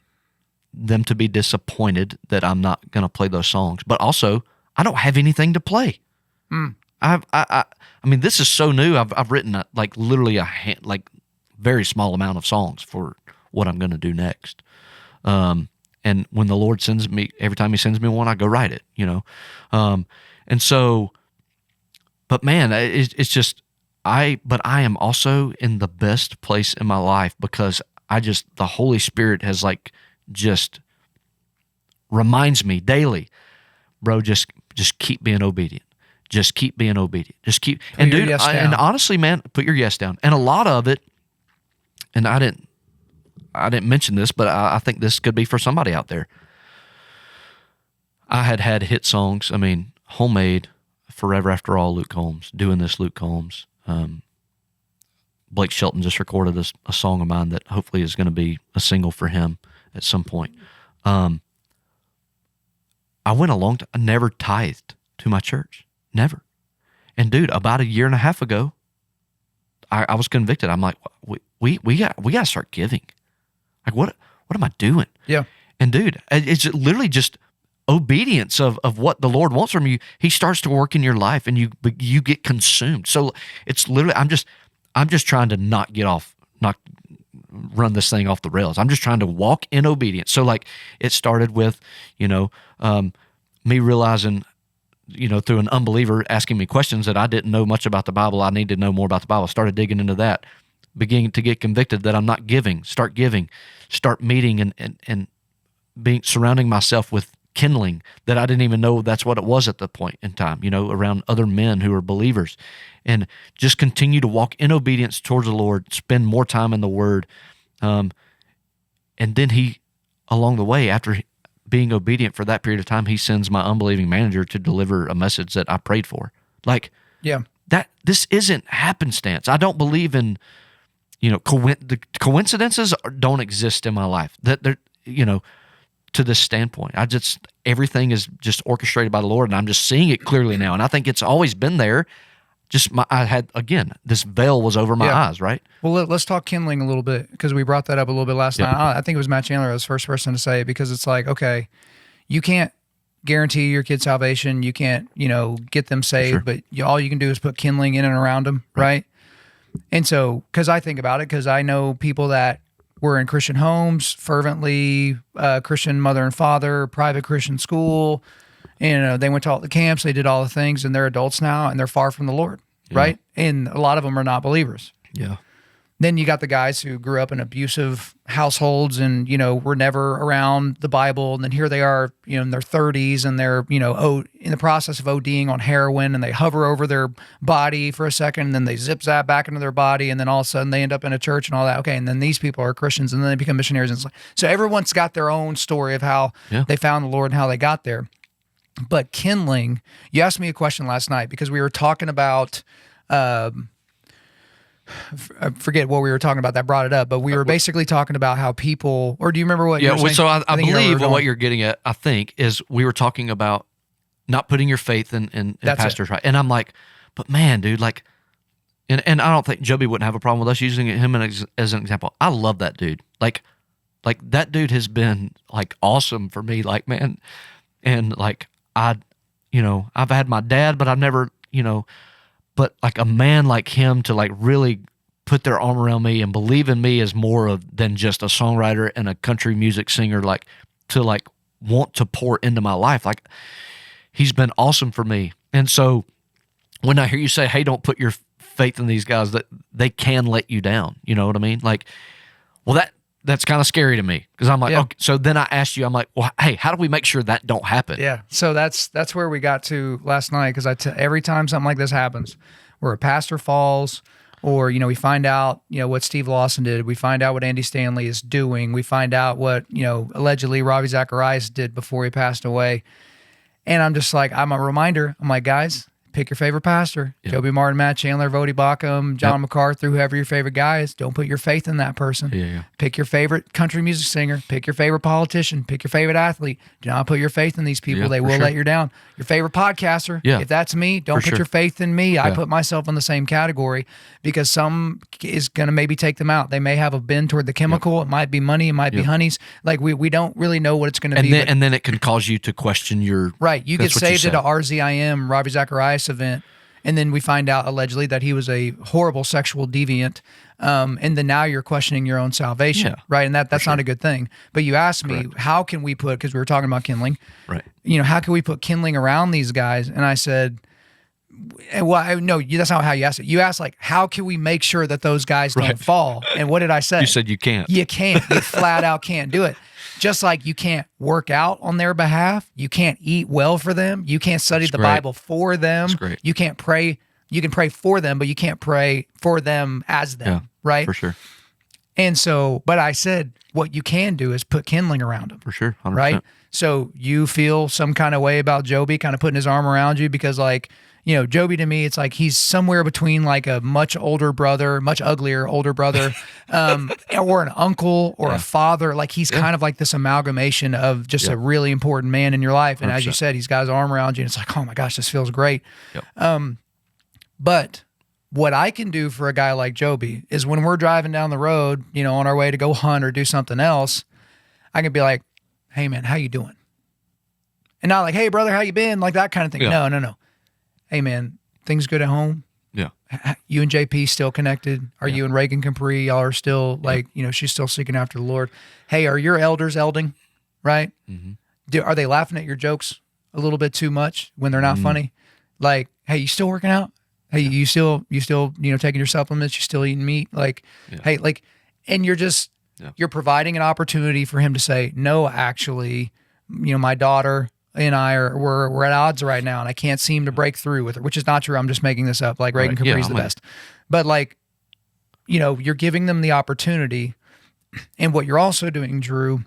them to be disappointed that I'm not going to play those songs. But also, I don't have anything to play. I mean, this is so new. I've written literally very small amount of songs for what I'm going to do next. And when the Lord sends me, every time He sends me one, I go write it. And so, but man, it's just but I am also in the best place in my life because the Holy Spirit has just reminds me daily, bro, just keep being obedient. Just keep being obedient. Just keep. Put and dude, and honestly, man, put your yes down. And a lot of it, and I didn't mention this, but I think this could be for somebody out there. I had hit songs. I mean, Homemade, Forever After All, Luke Combs, Doing This, Luke Combs. Blake Shelton just recorded a song of mine that hopefully is going to be a single for him at some point. I went I never tithed to my church. Never. And dude, about a year and a half ago, I was convicted. I'm like, we got to start giving. Like, what am I doing? Yeah. And dude, it's literally just obedience of what the Lord wants from you. He starts to work in your life, and you get consumed. So it's literally, I'm just trying to not run this thing off the rails. I'm just trying to walk in obedience. So it started with, me realizing, through an unbeliever asking me questions that I didn't know much about the Bible. I needed to know more about the Bible. I started digging into that, beginning to get convicted that I'm not giving, start meeting and surrounding myself with kindling that I didn't even know that's what it was at the point in time, around other men who are believers, and just continue to walk in obedience towards the Lord, spend more time in the Word. And then He, along the way, after being obedient for that period of time, He sends my unbelieving manager to deliver a message that I prayed for. This isn't happenstance. I don't believe in, the coincidences don't exist in my life. That they're, to this standpoint, everything is just orchestrated by the Lord, and I'm just seeing it clearly now. And I think it's always been there. This veil was over my eyes, right? Well, let's talk kindling a little bit, because we brought that up a little bit last night. I think it was Matt Chandler was the first person to say it, because it's like, okay, you can't guarantee your kid's salvation. You can't, get them saved, but all you can do is put kindling in and around them, right? And so, because I think about it, because I know people that were in Christian homes, fervently Christian mother and father, private Christian school. They went to all the camps, they did all the things, and they're adults now, and they're far from the Lord, right? And a lot of them are not believers. Yeah. Then you got the guys who grew up in abusive households and, were never around the Bible, and then here they are, in their 30s, and they're, in the process of ODing on heroin, and they hover over their body for a second, and then they zip-zap back into their body, and then all of a sudden they end up in a church and all that. Okay, and then these people are Christians, and then they become missionaries. And so everyone's got their own story of how they found the Lord and how they got there. But kindling, you asked me a question last night because we were talking about, I forget what we were talking about that brought it up, but we were basically talking about how people, or do you remember what you were saying? So I believe what you're getting at, I think, is we were talking about not putting your faith in pastors, right? And I'm like, but man, dude, and I don't think Joby wouldn't have a problem with us using him as an example. I love that dude. Like that dude has been awesome for me, man, and I've had my dad, but I've never, but like a man like him to like really put their arm around me and believe in me as than just a songwriter and a country music singer, like to like want to pour into my life. Like he's been awesome for me. And so when I hear you say, hey, don't put your faith in these guys, that they can let you down. You know what I mean? Like, well, that's kind of scary to me because I'm like, okay. So then I asked you, I'm like, well, hey, how do we make sure that don't happen? Yeah. So that's where we got to last night. Cause every time something like this happens where a pastor falls, or, we find out, what Steve Lawson did. We find out what Andy Stanley is doing. We find out what, allegedly Ravi Zacharias did before he passed away. And I'm just like, I'm a reminder. I'm like, guys, pick your favorite pastor. Yep. Joby Martin, Matt Chandler, Vody Bacham, John MacArthur, whoever your favorite guy is. Don't put your faith in that person. Yeah. Pick your favorite country music singer. Pick your favorite politician. Pick your favorite athlete. Do not put your faith in these people. They will let you down. Your favorite podcaster. Yeah. If that's me, don't put your faith in me. I put myself in the same category because some is going to maybe take them out. They may have a bend toward the chemical. It might be money. It might be honeys. Like we don't really know what it's going to be. And then it can cause you to question your... Right. You get saved at a RZIM, Ravi Zacharias event, and then we find out allegedly that he was a horrible sexual deviant. And then now you're questioning your own salvation, right? And that's not a good thing. But you asked me, how can we put, because we were talking about kindling, right? How can we put kindling around these guys? And I said, well, no, that's not how you asked it. You asked, like, how can we make sure that those guys don't fall? And what did I say? You said you can't. You can't. You flat out can't do it. Just like you can't work out on their behalf, you can't eat well for them, you can't study the Bible for them, you can't pray. You can pray for them, but you can't pray for them as them, right? For sure. And so, but I said, what you can do is put kindling around them. For sure, 100%. Right? So you feel some kind of way about Joby kind of putting his arm around you because, like, Joby to me, it's like he's somewhere between like a much older brother, much uglier older brother, or an uncle or a father. Like he's kind of like this amalgamation of just a really important man in your life. And 100%. as you said, he's got his arm around you and it's like, oh my gosh, this feels great. Yep. But what I can do for a guy like Joby is when we're driving down the road, on our way to go hunt or do something else, I can be like, hey man, how you doing? And not like, hey brother, how you been? Like that kind of thing. Yeah. No. Hey man, things good at home? Yeah. You and JP still connected? Are you and Reagan Capri, y'all are still like, she's still seeking after the Lord. Hey, are your elders elding? Right? Mm-hmm. Are they laughing at your jokes a little bit too much when they're not funny? Like, hey, you still working out? Hey, you still, taking your supplements? You still eating meat? Like, hey, like, and you're just, you're providing an opportunity for him to say, no, actually, my daughter and I we're at odds right now, and I can't seem to break through with her, which is not true. I'm just making this up. Like Reagan Capri's the best, but like, you're giving them the opportunity, and what you're also doing, Drew,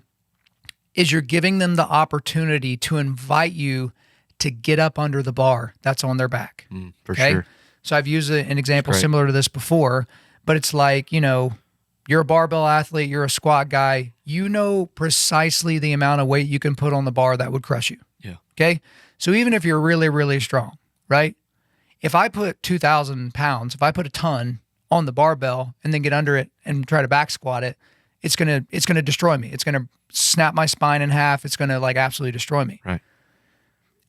is you're giving them the opportunity to invite you to get up under the bar that's on their back. For sure. So I've used an example similar to this before, but it's like, you're a barbell athlete, you're a squat guy, precisely the amount of weight you can put on the bar that would crush you. Yeah. Okay. So even if you're really, really strong, right? If I put 2,000 pounds, if I put a ton on the barbell and then get under it and try to back squat it, it's going to destroy me. It's going to snap my spine in half. It's going to like absolutely destroy me. Right.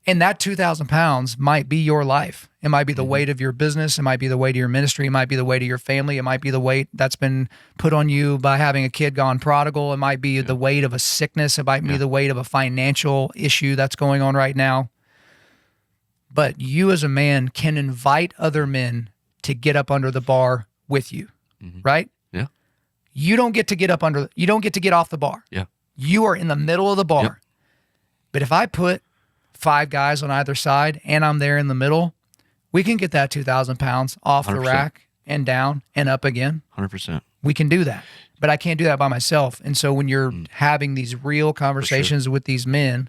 And that 2,000 pounds might be your life. It might be the weight of your business. It might be the weight of your ministry. It might be the weight of your family. It might be the weight that's been put on you by having a kid gone prodigal. It might be the weight of a sickness. It might be the weight of a financial issue that's going on right now. But you as a man can invite other men to get up under the bar with you, right? Yeah. You don't get to get you don't get to get off the bar. Yeah. You are in the middle of the bar. Yep. But if I put 5 guys on either side and I'm there in the middle, we can get that 2,000 pounds off 100%. The rack and down and up again. 100%. We can do that, but I can't do that by myself. And so when you're having these real conversations with these men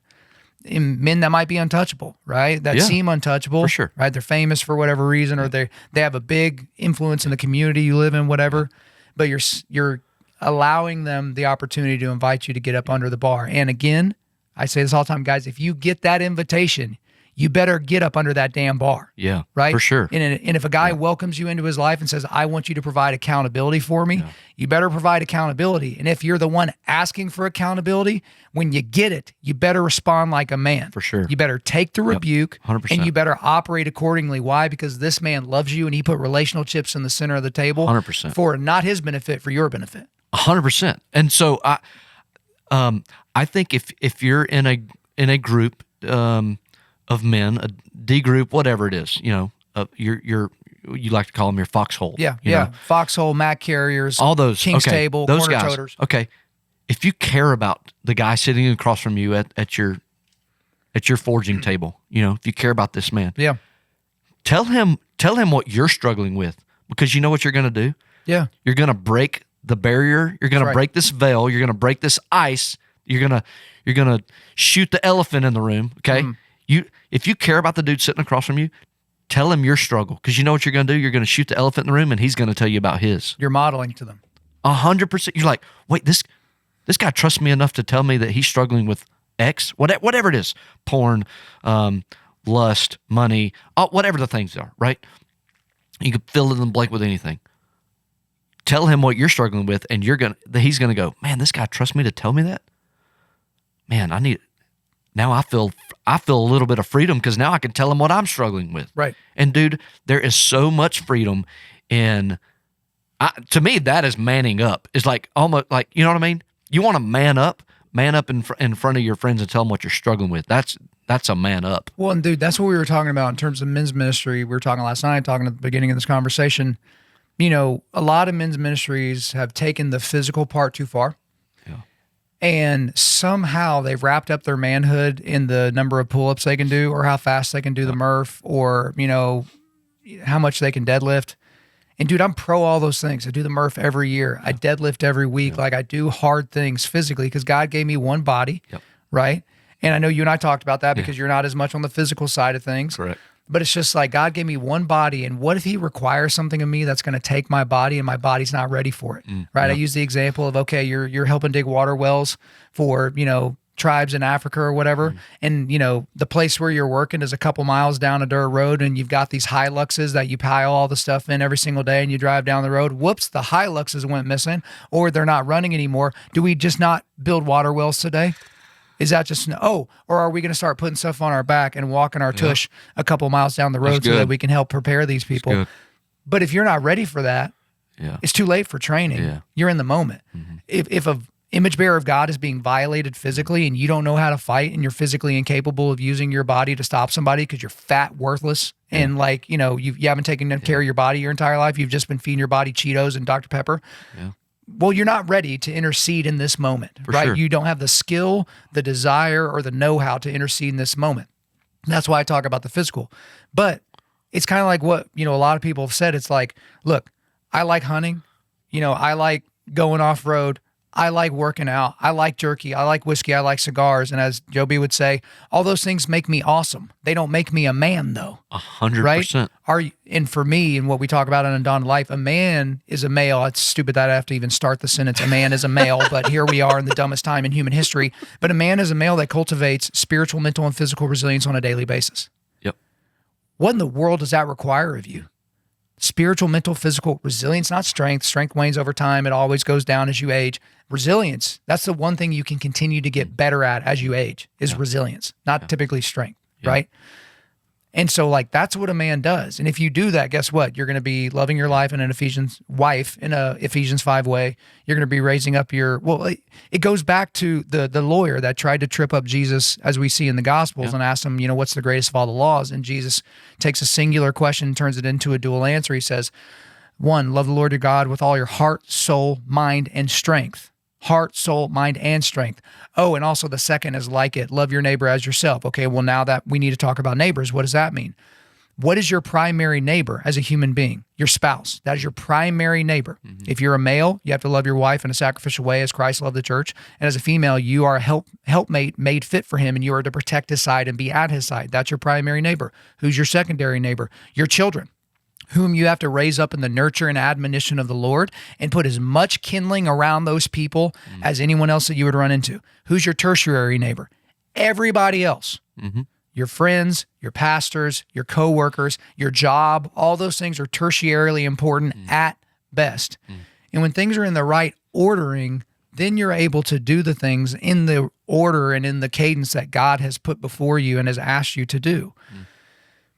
that might be untouchable, right? That seem untouchable, for sure. Right? They're famous for whatever reason, or they have a big influence in the community you live in, whatever. But you're allowing them the opportunity to invite you to get up under the bar. And again, I say this all the time, guys, if you get that invitation, you better get up under that damn bar. Yeah, right? for sure. And if a guy welcomes you into his life and says, I want you to provide accountability for me, you better provide accountability. And if you're the one asking for accountability, when you get it, you better respond like a man. For sure. You better take the rebuke 100%. and you better operate accordingly. Why? Because this man loves you and he put relational chips in the center of the table 100%. for not his benefit, for your benefit. 100%. And so I think if you're in a group of men, a D group, whatever it is, you like to call them your foxhole. Yeah, you know? Foxhole, Mac Carriers, all those King's Table, those Corner guys. Toters. Okay, if you care about the guy sitting across from you at your forging table, if you care about this man, tell him what you're struggling with, because you know what you're going to do. Yeah, you're going to break the barrier. You're going to break this veil. You're going to break this ice. You're gonna shoot the elephant in the room. Okay, if you care about the dude sitting across from you, tell him your struggle, because you know what you're gonna do. You're gonna shoot the elephant in the room, and he's gonna tell you about his. You're modeling to them 100%. You're like, wait, this guy trusts me enough to tell me that he's struggling with X, whatever it is, porn, lust, money, whatever the things are. Right? You can fill in the blank with anything. Tell him what you're struggling with, and he's gonna go, man, this guy trusts me to tell me that. Man, now I feel a little bit of freedom, because now I can tell him what I'm struggling with. Right. And dude, there is so much freedom to me, that is manning up. It's like almost like, you know what I mean? You want to man up in front of your friends and tell them what you're struggling with. That's a man up. Well, and dude, that's what we were talking about in terms of men's ministry. We were talking last night, talking at the beginning of this conversation. A lot of men's ministries have taken the physical part too far. And somehow they've wrapped up their manhood in the number of pull-ups they can do, or how fast they can do the Murph, or, how much they can deadlift. And dude, I'm pro all those things. I do the Murph every year. I deadlift every week. Like, I do hard things physically because God gave me one body, right? And I know you and I talked about that because you're not as much on the physical side of things. Correct. But it's just like, God gave me one body, and what if he requires something of me that's going to take my body and my body's not ready for it, right? I use the example of, okay, you're helping dig water wells for, tribes in Africa or whatever, and, the place where you're working is a couple miles down a dirt road, and you've got these Hiluxes that you pile all the stuff in every single day, and you drive down the road. Whoops, the Hiluxes went missing, or they're not running anymore. Do we just not build water wells today? Is that just, or are we going to start putting stuff on our back and walking our tush a couple miles down the road so that we can help prepare these people? But if you're not ready for that, it's too late for training. Yeah. You're in the moment. If a image bearer of God is being violated physically and you don't know how to fight, and you're physically incapable of using your body to stop somebody because you're fat, worthless, and you haven't taken care of your body your entire life, you've just been feeding your body Cheetos and Dr. Pepper. Yeah. Well, you're not ready to intercede in this moment, right? Sure. You don't have the skill, the desire, or the know-how to intercede in this moment. That's why I talk about the physical. But it's kind of like what, a lot of people have said. It's like, look, I like hunting. I like going off-road. I like working out. I like jerky. I like whiskey. I like cigars. And as Joby would say, all those things make me awesome. They don't make me a man, though. 100%. Right? And for me, and what we talk about in Undaunted.Life, a man is a male. It's stupid that I have to even start the sentence, a man is a male, but here we are in the dumbest time in human history. But a man is a male that cultivates spiritual, mental, and physical resilience on a daily basis. Yep. What in the world does that require of you? Spiritual, mental, physical resilience, not strength. Strength wanes over time. It always goes down as you age. Resilience, that's the one thing you can continue to get better at as you age, is resilience, not typically strength, right? And so that's what a man does. And if you do that, guess what? You're going to be loving your life in an Ephesians 5 way. You're going to be raising up it goes back to the lawyer that tried to trip up Jesus, as we see in the Gospels, and asked him, what's the greatest of all the laws? And Jesus takes a singular question and turns it into a dual answer. He says, 1, love the Lord your God with all your heart, soul, mind, and strength. Heart, soul, mind, and strength. Oh, and also the second is like it. Love your neighbor as yourself. Okay, well, now that we need to talk about neighbors, what does that mean? What is your primary neighbor as a human being? Your spouse. That is your primary neighbor. Mm-hmm. If you're a male, you have to love your wife in a sacrificial way as Christ loved the church. And as a female, you are a helpmate made fit for him, and you are to protect his side and be at his side. That's your primary neighbor. Who's your secondary neighbor? Your children, whom you have to raise up in the nurture and admonition of the Lord, and put as much kindling around those people as anyone else that you would run into. Who's your tertiary neighbor? Everybody else. Mm-hmm. your friends, your pastors, your coworkers, your job, all those things are tertiarily important at best. And when things are in the right ordering, then you're able to do the things in the order and in the cadence that God has put before you and has asked you to do.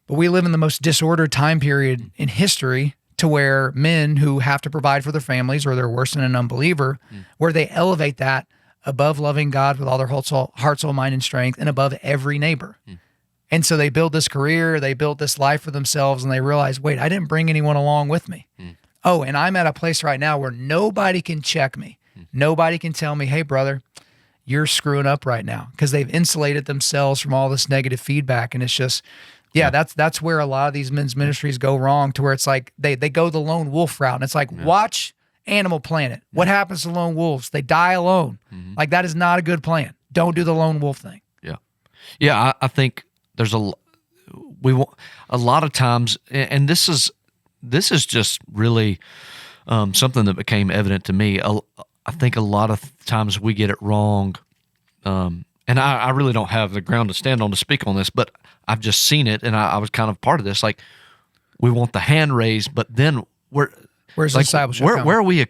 But we live in the most disordered time period in history, to where men who have to provide for their families, or they're worse than an unbeliever, where they elevate that above loving God with all their heart, soul, mind, and strength, and above every neighbor. And so they build this career, they build this life for themselves, and they realize, wait, I didn't bring anyone along with me. Oh, and I'm at a place right now where nobody can check me. Nobody can tell me, hey, brother, you're screwing up right now, because they've insulated themselves from all this negative feedback. And it's just, that's where a lot of these men's ministries go wrong, to where it's like they go the lone wolf route. And it's like, watch Animal Planet. What happens to lone wolves? They die alone. Like, that is not a good plan. Don't do the lone wolf thing. Yeah. I think there's a lot of times, and this is just really something that became evident to me. I think a lot of times we get it wrong, and I really don't have the ground to stand on to speak on this, but I've just seen it, and I was kind of part of this. Like, we want the hand raised, but then where's like, discipleship? Where are we?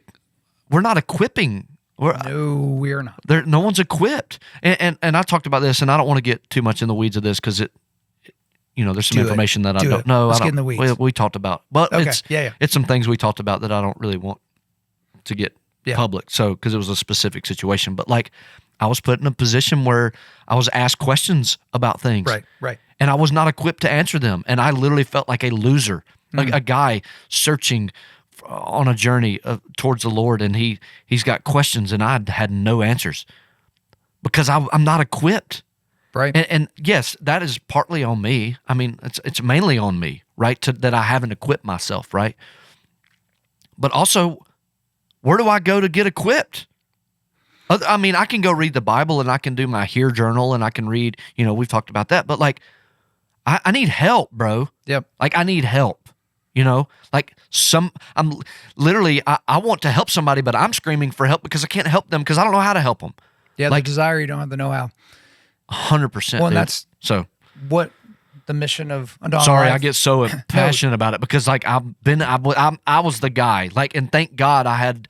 We're not equipping. No, we are not. No one's equipped. And I talked about this, and I don't want to get too much in the weeds of this, because there's some information that I don't know. Let's get in the weeds. We talked about, but okay. It's some things we talked about that I don't really want to get public. So, because it was a specific situation, but like, I was put in a position where I was asked questions about things. Right. And I was not equipped to answer them. And I literally felt like a loser, like a guy searching on a journey towards the Lord, and he's got questions, and I had no answers because I'm not equipped. Right. And yes, that is partly on me. I mean, it's mainly on me, right? That I haven't equipped myself, right? But also, where do I go to get equipped? I mean, I can go read the Bible, and I can do my Hear Journal, and I can read, we've talked about that, but like, I need help, bro. Yep. Like, I need help, like I want to help somebody, but I'm screaming for help because I can't help them because I don't know how to help them. Yeah. Like, the desire, you don't have the know-how. 100%. Well, and that's so what the mission of Undaunted.Life. Sorry, I get so passionate about it because like I was the guy, like, and thank God I had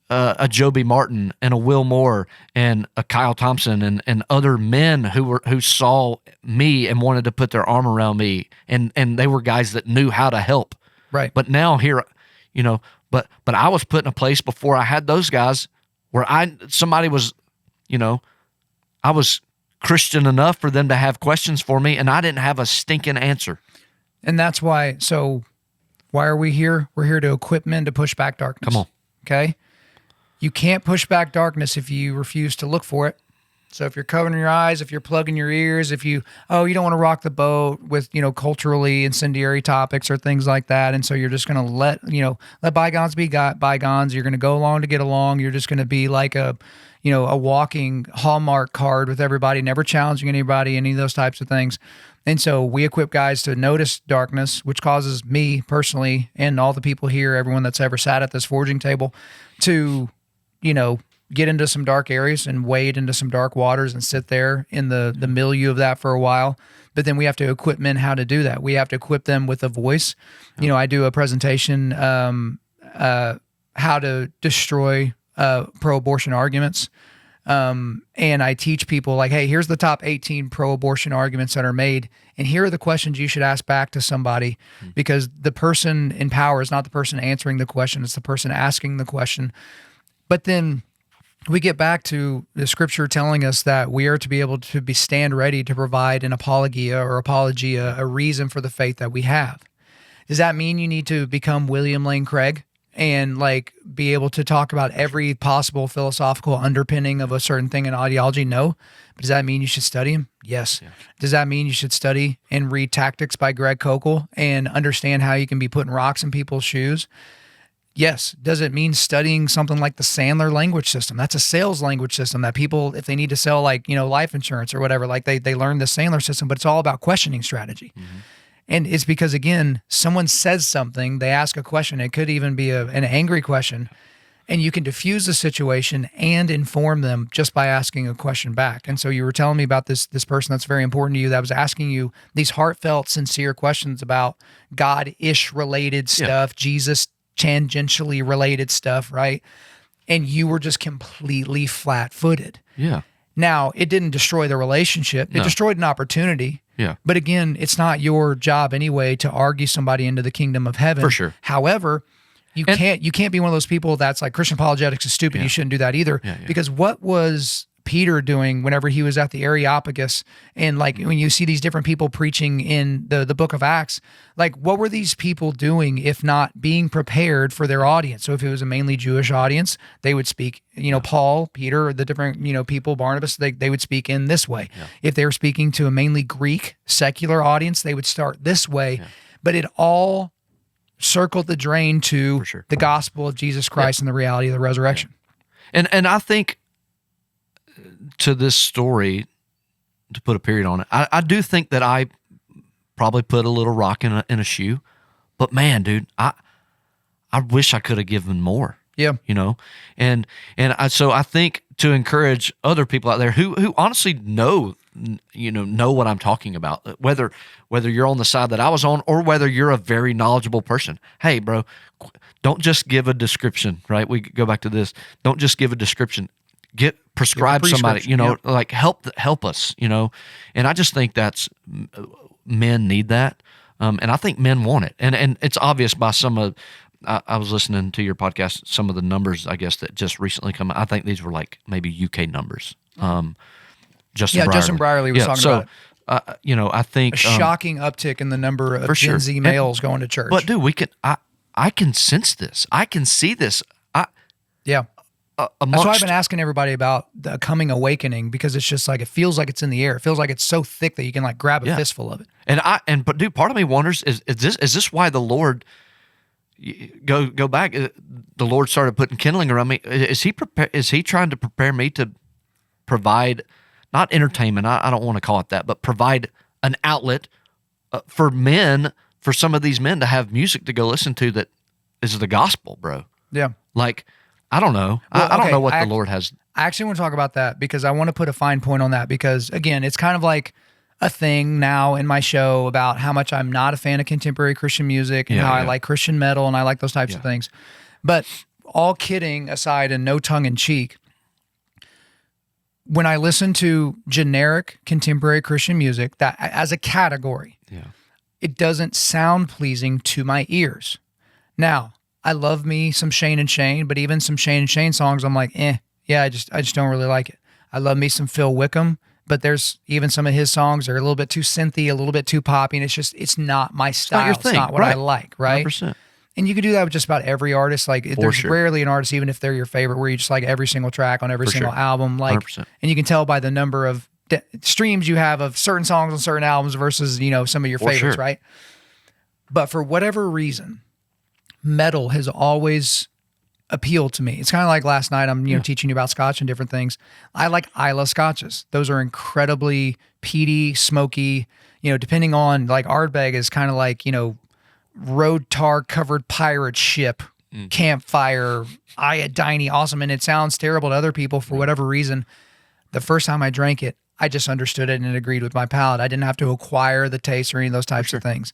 a Joby Martin and a Will Moore and a Kyle Thompson and other men who saw me and wanted to put their arm around me, and they were guys that knew how to help. Right. But now here, but I was put in a place before I had those guys where somebody was, I was Christian enough for them to have questions for me, and I didn't have a stinking answer. And that's why. So why are we here? We're here to equip men to push back darkness. Come on. Okay. You can't push back darkness if you refuse to look for it. So if you're covering your eyes, if you're plugging your ears, if you don't want to rock the boat with, culturally incendiary topics or things like that. And so you're just going to let bygones be bygones. You're going to go along to get along. You're just going to be like a walking Hallmark card with everybody, never challenging anybody, any of those types of things. And so we equip guys to notice darkness, which causes me personally and all the people here, everyone that's ever sat at this forging table, to, get into some dark areas and wade into some dark waters and sit there in the milieu of that for a while. But then we have to equip men how to do that. We have to equip them with a voice. I do a presentation, how to destroy pro-abortion arguments. And I teach people like, hey, here's the top 18 pro-abortion arguments that are made. And here are the questions you should ask back to somebody, because the person in power is not the person answering the question. It's the person asking the question. But then we get back to the scripture telling us that we are to be able to stand ready to provide an apologia, a reason for the faith that we have. Does that mean you need to become William Lane Craig and be able to talk about every possible philosophical underpinning of a certain thing in ideology? No. But does that mean you should study him? Yes. Yeah. Does that mean you should study and read Tactics by Greg Koukl and understand how you can be putting rocks in people's shoes? Yes. Does it mean studying something like the Sandler language system? That's a sales language system that people, if they need to sell life insurance or whatever, they learn the Sandler system, but it's all about questioning strategy. Mm-hmm. And it's because, again, someone says something, they ask a question. It could even be an angry question. And you can diffuse the situation and inform them just by asking a question back. And so you were telling me about this person that's very important to you that was asking you these heartfelt, sincere questions about God-ish related stuff, Jesus tangentially related stuff, right? And you were just completely flat-footed. Yeah. Now, it didn't destroy the relationship. It destroyed an opportunity. Yeah. But again, it's not your job anyway to argue somebody into the kingdom of heaven. For sure. However, you can't be one of those people that's like Christian apologetics is stupid. You shouldn't do that either. Because what was Peter doing whenever he was at the Areopagus, and like when you see these different people preaching in the book of Acts, like what were these people doing if not being prepared for their audience? So if it was a mainly Jewish audience, they would speak, Paul, Peter, the different, people, Barnabas, they would speak in this way. If they were speaking to a mainly Greek secular audience, they would start this way. But it all circled the drain to the gospel of Jesus Christ and the reality of the resurrection. And I think to this story, to put a period on it, I do think that I probably put a little rock in a shoe, but man, dude, I wish I could have given more. Yeah. So I think to encourage other people out there who honestly know what I'm talking about, whether you're on the side that I was on or whether you're a very knowledgeable person. Hey, bro, don't just give a description, right? We go back to this. Don't just give a description. Prescribe somebody, like help us, And I just think that's men need that. And I think men want it. And it's obvious by some of, I was listening to your podcast, some of the numbers, I guess, that just recently come out. I think these were like maybe UK numbers. Justin Brierley was talking about it. I think a shocking uptick in the number of Gen Z males going to church. But dude, I can sense this. I can see this. That's why I've been asking everybody about the coming awakening, because it's just like, it feels like it's in the air. It feels like it's so thick that you can like grab a fistful of it. But dude, part of me wonders, is this why the Lord, go back, the Lord started putting kindling around me? Is he trying to prepare me to provide, not entertainment, I don't want to call it that, but provide an outlet for some of these men to have music to go listen to that is the gospel, bro? Yeah. Like, I don't know. Well, I don't know what the Lord has. I actually want to talk about that because I want to put a fine point on that, because again, it's kind of like a thing now in my show about how much I'm not a fan of contemporary Christian music and how I like Christian metal and I like those types of things. But all kidding aside and no tongue in cheek, when I listen to generic contemporary Christian music, that as a category, it doesn't sound pleasing to my ears. Now, I love me some Shane and Shane, but even some Shane and Shane songs, I'm like, I just don't really like it. I love me some Phil Wickham, but there's even some of his songs are a little bit too synthy, a little bit too poppy, and it's not my style. It's not what I like, right? 100%. And you can do that with just about every artist. Like there's rarely an artist, even if they're your favorite, where you just like every single track on every single album. Like, 100%. And you can tell by the number of streams you have of certain songs on certain albums versus, some of your favorites, right? But for whatever reason, metal has always appealed to me. It's kind of like last night I'm teaching you about Scotch and different things. I like Islay Scotches. Those are incredibly peaty, smoky, depending on, like Ardbeg is kind of like, road tar covered pirate ship, campfire, iodine, awesome. And it sounds terrible to other people for whatever reason. The first time I drank it, I just understood it and it agreed with my palate. I didn't have to acquire the taste or any of those types of things.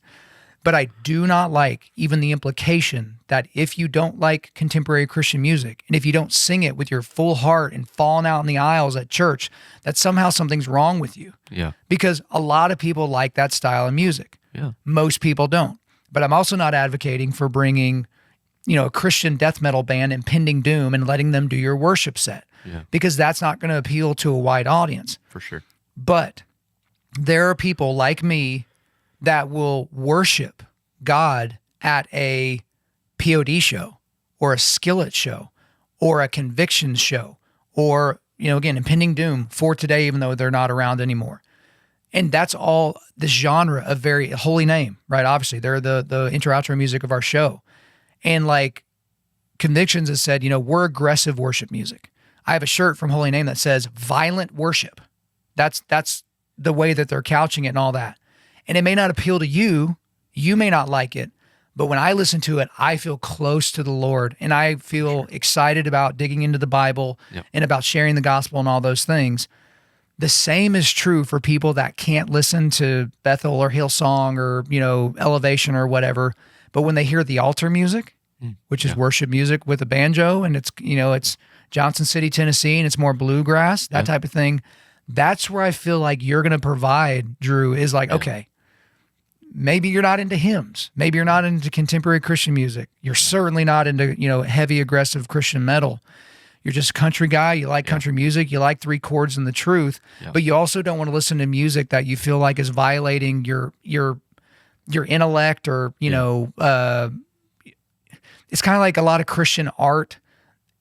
But I do not like even the implication that if you don't like contemporary Christian music and if you don't sing it with your full heart and falling out in the aisles at church, that somehow something's wrong with you. Yeah. Because a lot of people like that style of music. Yeah. Most people don't. But I'm also not advocating for bringing, a Christian death metal band, Impending Doom, and letting them do your worship set. Yeah. Because that's not going to appeal to a wide audience. For sure. But there are people like me that will worship God at a POD show or a Skillet show or a Convictions show or, again, Impending Doom for today, even though they're not around anymore. And that's all the genre of very holy name, right? Obviously, they're the intro-outro music of our show. And like Convictions has said, we're aggressive worship music. I have a shirt from Holy Name that says violent worship. That's the way that they're couching it and all that. And it may not appeal to you. You may not like it, But when I listen to it, I feel close to the Lord, and I feel excited about digging into the Bible and about sharing the gospel and all those things. The same is true for people that can't listen to Bethel or Hillsong or, Elevation or whatever. But when they hear the altar music, which is worship music with a banjo, and it's Johnson City, Tennessee, and it's more bluegrass, that type of thing. That's where I feel like you're going to provide, Drew, is like, okay, maybe you're not into hymns. Maybe you're not into contemporary Christian music. You're certainly not into, heavy, aggressive Christian metal. You're just a country guy. You like country music. You like three chords and the truth, but you also don't want to listen to music that you feel like is violating your intellect or, it's kind of like a lot of Christian art.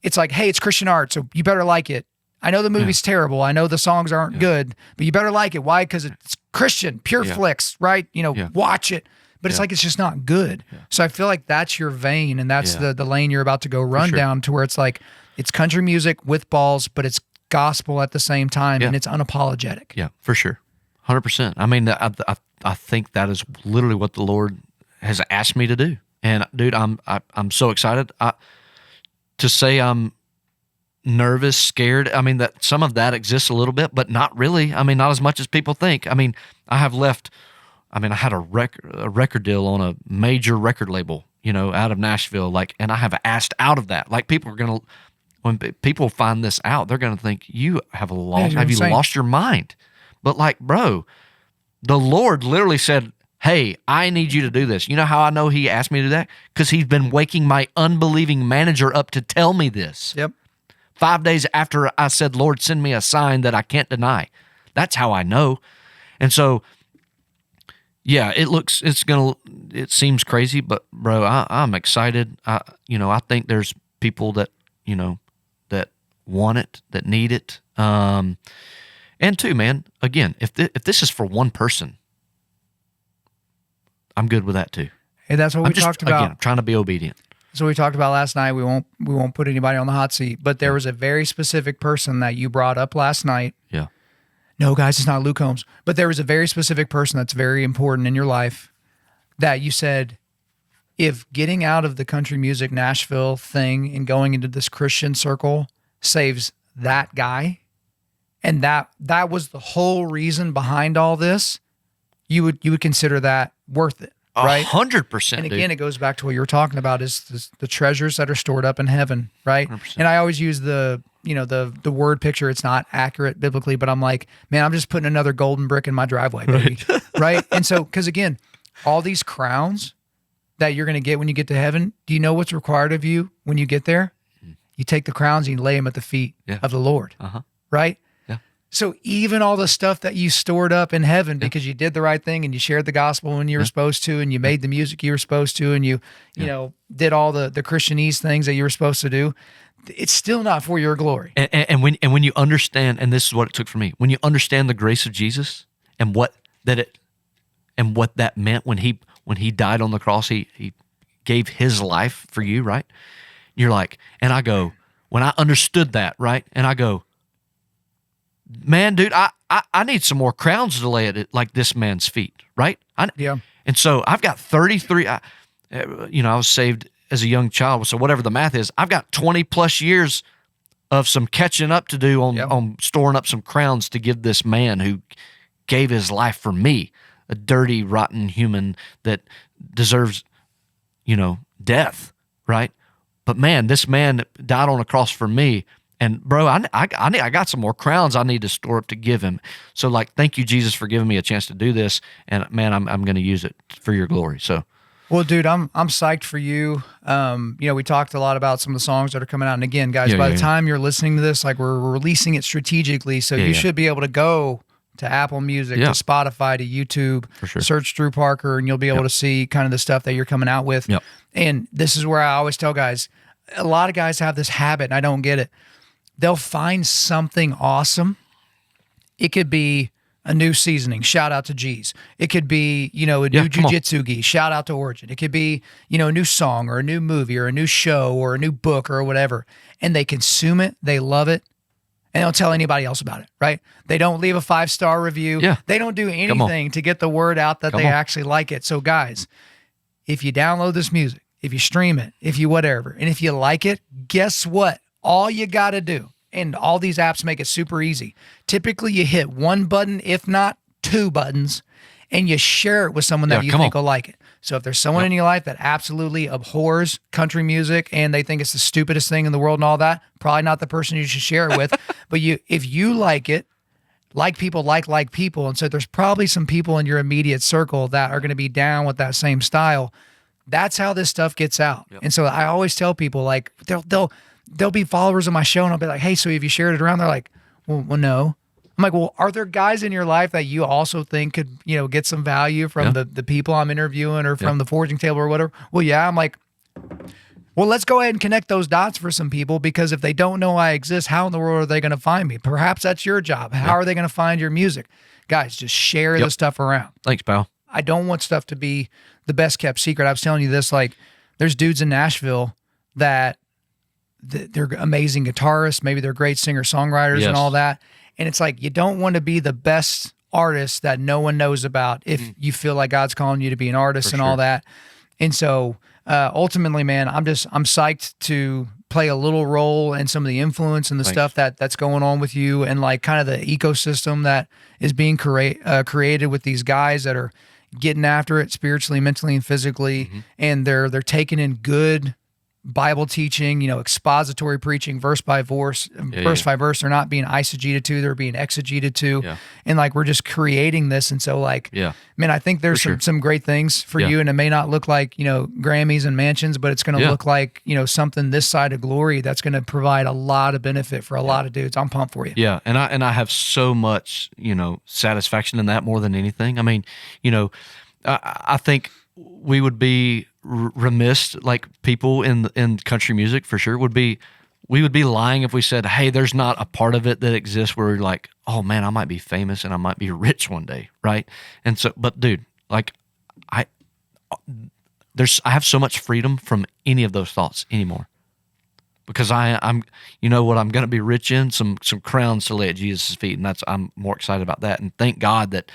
It's like, hey, it's Christian art, so you better like it. I know the movie's terrible. I know the songs aren't good, but you better like it. Why? Because it's Christian, pure flicks, right? Watch it. But it's like, it's just not good. So I feel like that's your vein, and that's the lane you're about to go run down, to where it's like, it's country music with balls, but it's gospel at the same time, and it's unapologetic. Yeah, for sure. 100%. I mean, I think that is literally what the Lord has asked me to do. And dude, I'm so excited. To say I'm nervous, scared. I mean, that some of that exists a little bit, but not really. I mean, not as much as people think. I mean, I had a record deal on a major record label, out of Nashville, and I have asked out of that. Like, when people find this out, they're gonna think you have lost your mind? But like, bro, the Lord literally said, hey, I need you to do this. You know how I know he asked me to do that? Because he's been waking my unbelieving manager up to tell me this. Yep. 5 days after I said, Lord, send me a sign that I can't deny. That's how I know. And so, yeah, it seems crazy, but bro, I'm excited. I think there's people that, that want it, that need it. And two, man, again, if this is for one person, I'm good with that too. Hey, that's what we talked about. Again, trying to be obedient. So we talked about last night. We won't put anybody on the hot seat, but there was a very specific person that you brought up last night. Yeah. No, guys, it's not Luke Combs, but there was a very specific person that's very important in your life that you said, if getting out of the country music Nashville thing and going into this Christian circle saves that guy, and that was the whole reason behind all this, you would consider that worth it, right? 100%. And again, it goes back to what you were talking about, is the treasures that are stored up in heaven, right? 100%. And I always use the word picture. It's not accurate biblically, but I'm like, man, I'm just putting another golden brick in my driveway, baby, right? And so, because again, all these crowns that you're going to get when you get to heaven, do you know what's required of you when you get there? You take the crowns and you lay them at the feet of the Lord, right? So even all the stuff that you stored up in heaven because you did the right thing and you shared the gospel when you were supposed to, and you made the music you were supposed to, and you did all the Christianese things that you were supposed to do, it's still not for your glory. And when you understand, and this is what it took for me, when you understand the grace of Jesus and what that meant when he died on the cross, he gave his life for you, right? You're like, and I go, when I understood that, right? And I go, man, dude, I need some more crowns to lay at like this man's feet, right? And so I've got 33. I was saved as a young child, so whatever the math is, I've got 20 plus years of some catching up to do on storing up some crowns to give this man who gave his life for me, a dirty, rotten human that deserves, death, right? But man, this man died on a cross for me. And bro, I got some more crowns I need to store up to give him. So like, thank you, Jesus, for giving me a chance to do this. And man, I'm going to use it for your glory. So, well, dude, I'm psyched for you. We talked a lot about some of the songs that are coming out. And again, guys, by the time you're listening to this, like, we're releasing it strategically, so you should be able to go to Apple Music, to Spotify, to YouTube, search Drew Parker, and you'll be able to see kind of the stuff that you're coming out with. And this is where I always tell guys, a lot of guys have this habit, and I don't get it. They'll find something awesome. It could be a new seasoning, shout out to G's. It could be, a new jiu-jitsu gi, shout out to Origin. It could be, a new song or a new movie or a new show or a new book or whatever. And they consume it, they love it, and they don't tell anybody else about it, right? They don't leave a 5-star review. They don't do anything to get the word out that they actually like it. So guys, if you download this music, if you stream it, if you whatever, and if you like it, guess what? All you got to do, and all these apps make it super easy. Typically, you hit one button, if not two buttons, and you share it with someone that you think will like it. So if there's someone in your life that absolutely abhors country music and they think it's the stupidest thing in the world and all that, probably not the person you should share it with. But if you like it, like people like people. And so there's probably some people in your immediate circle that are going to be down with that same style. That's how this stuff gets out. Yep. And so I always tell people, like, they'll be followers of my show, and I'll be like, hey, so have you shared it around? They're like, well, no. I'm like, well, are there guys in your life that you also think could, get some value from the people I'm interviewing or from the forging table or whatever? Well, yeah. I'm like, well, let's go ahead and connect those dots for some people, because if they don't know I exist, how in the world are they going to find me? Perhaps that's your job. How are they going to find your music? Guys, just share the stuff around. Thanks, pal. I don't want stuff to be the best kept secret. I was telling you this, like, there's dudes in Nashville that they're amazing guitarists. Maybe they're great singer-songwriters and all that. And it's like, you don't want to be the best artist that no one knows about if you feel like God's calling you to be an artist all that. And so ultimately, man, I'm psyched to play a little role in some of the influence and the stuff that's going on with you, and like kind of the ecosystem that is being created with these guys that are getting after it spiritually, mentally, and physically. And they're taking in good Bible teaching, expository preaching, verse by verse. They're not being eisegeted to, they're being exegeted to. And like, we're just creating this. And so like, man, I think there's some great things for you, and it may not look like, Grammys and mansions, but it's going to look like, something this side of glory that's going to provide a lot of benefit for a lot of dudes. I'm pumped for you. Yeah. And I have so much, satisfaction in that more than anything. I mean, I think we would be remiss, like people in country music for sure we would be lying if we said, hey, there's not a part of it that exists where we're like, oh man, I might be famous and I might be rich one day, right? And so, but dude, like I have so much freedom from any of those thoughts anymore, because I'm what I'm going to be rich in, some crowns to lay at Jesus' feet, and I'm more excited about that. And thank God that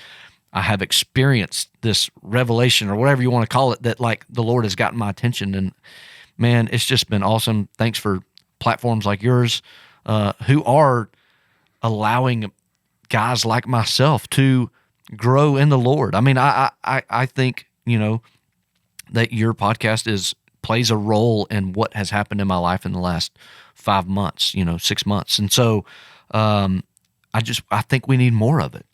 I have experienced this revelation, or whatever you want to call it, that like the Lord has gotten my attention. And man, it's just been awesome. Thanks for platforms like yours, who are allowing guys like myself to grow in the Lord. I mean, I think, that your podcast plays a role in what has happened in my life in the last 5 months, 6 months. And so, I think we need more of it.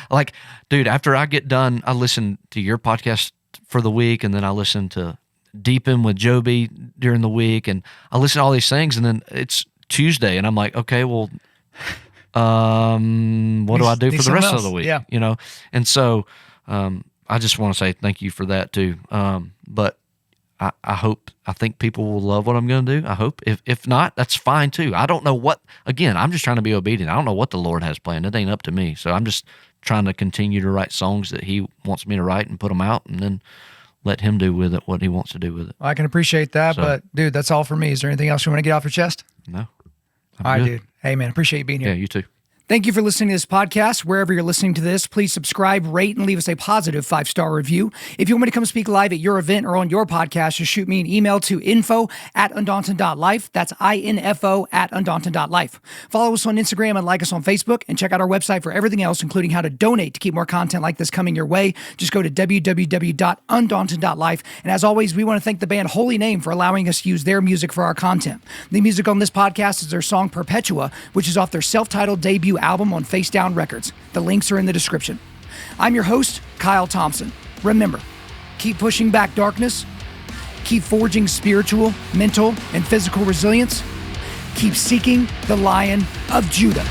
Like, dude, after I get done, I listen to your podcast for the week, and then I listen to Deepen with Joby during the week, and I listen to all these things, and then it's Tuesday, and I'm like, okay, well, what do I do for the rest of the week? Yeah. And so I just want to say thank you for that too. But I think people will love what I'm going to do. I hope. If not, that's fine too. I don't know again, I'm just trying to be obedient. I don't know what the Lord has planned. It ain't up to me. So I'm just trying to continue to write songs that He wants me to write and put them out, and then let Him do with it what He wants to do with it. Well, I can appreciate that, but dude, that's all for me. Is there anything else you want to get off your chest? No. All right, dude. Hey man, appreciate you being here. Yeah, you too. Thank you for listening to this podcast. Wherever you're listening to this, please subscribe, rate, and leave us a positive 5-star review. If you want me to come speak live at your event or on your podcast, just shoot me an email to info@Undaunted.Life. That's info@Undaunted.Life. Follow us on Instagram and like us on Facebook, and check out our website for everything else, including how to donate to keep more content like this coming your way. Just go to www.Undaunted.Life. And as always, we want to thank the band Holy Name for allowing us to use their music for our content. The music on this podcast is their song Perpetua, which is off their self-titled debut album on Face Down Records. The links are in the description. I'm your host, Kyle Thompson. Remember, keep pushing back darkness, keep forging spiritual, mental, and physical resilience, keep seeking the Lion of Judah.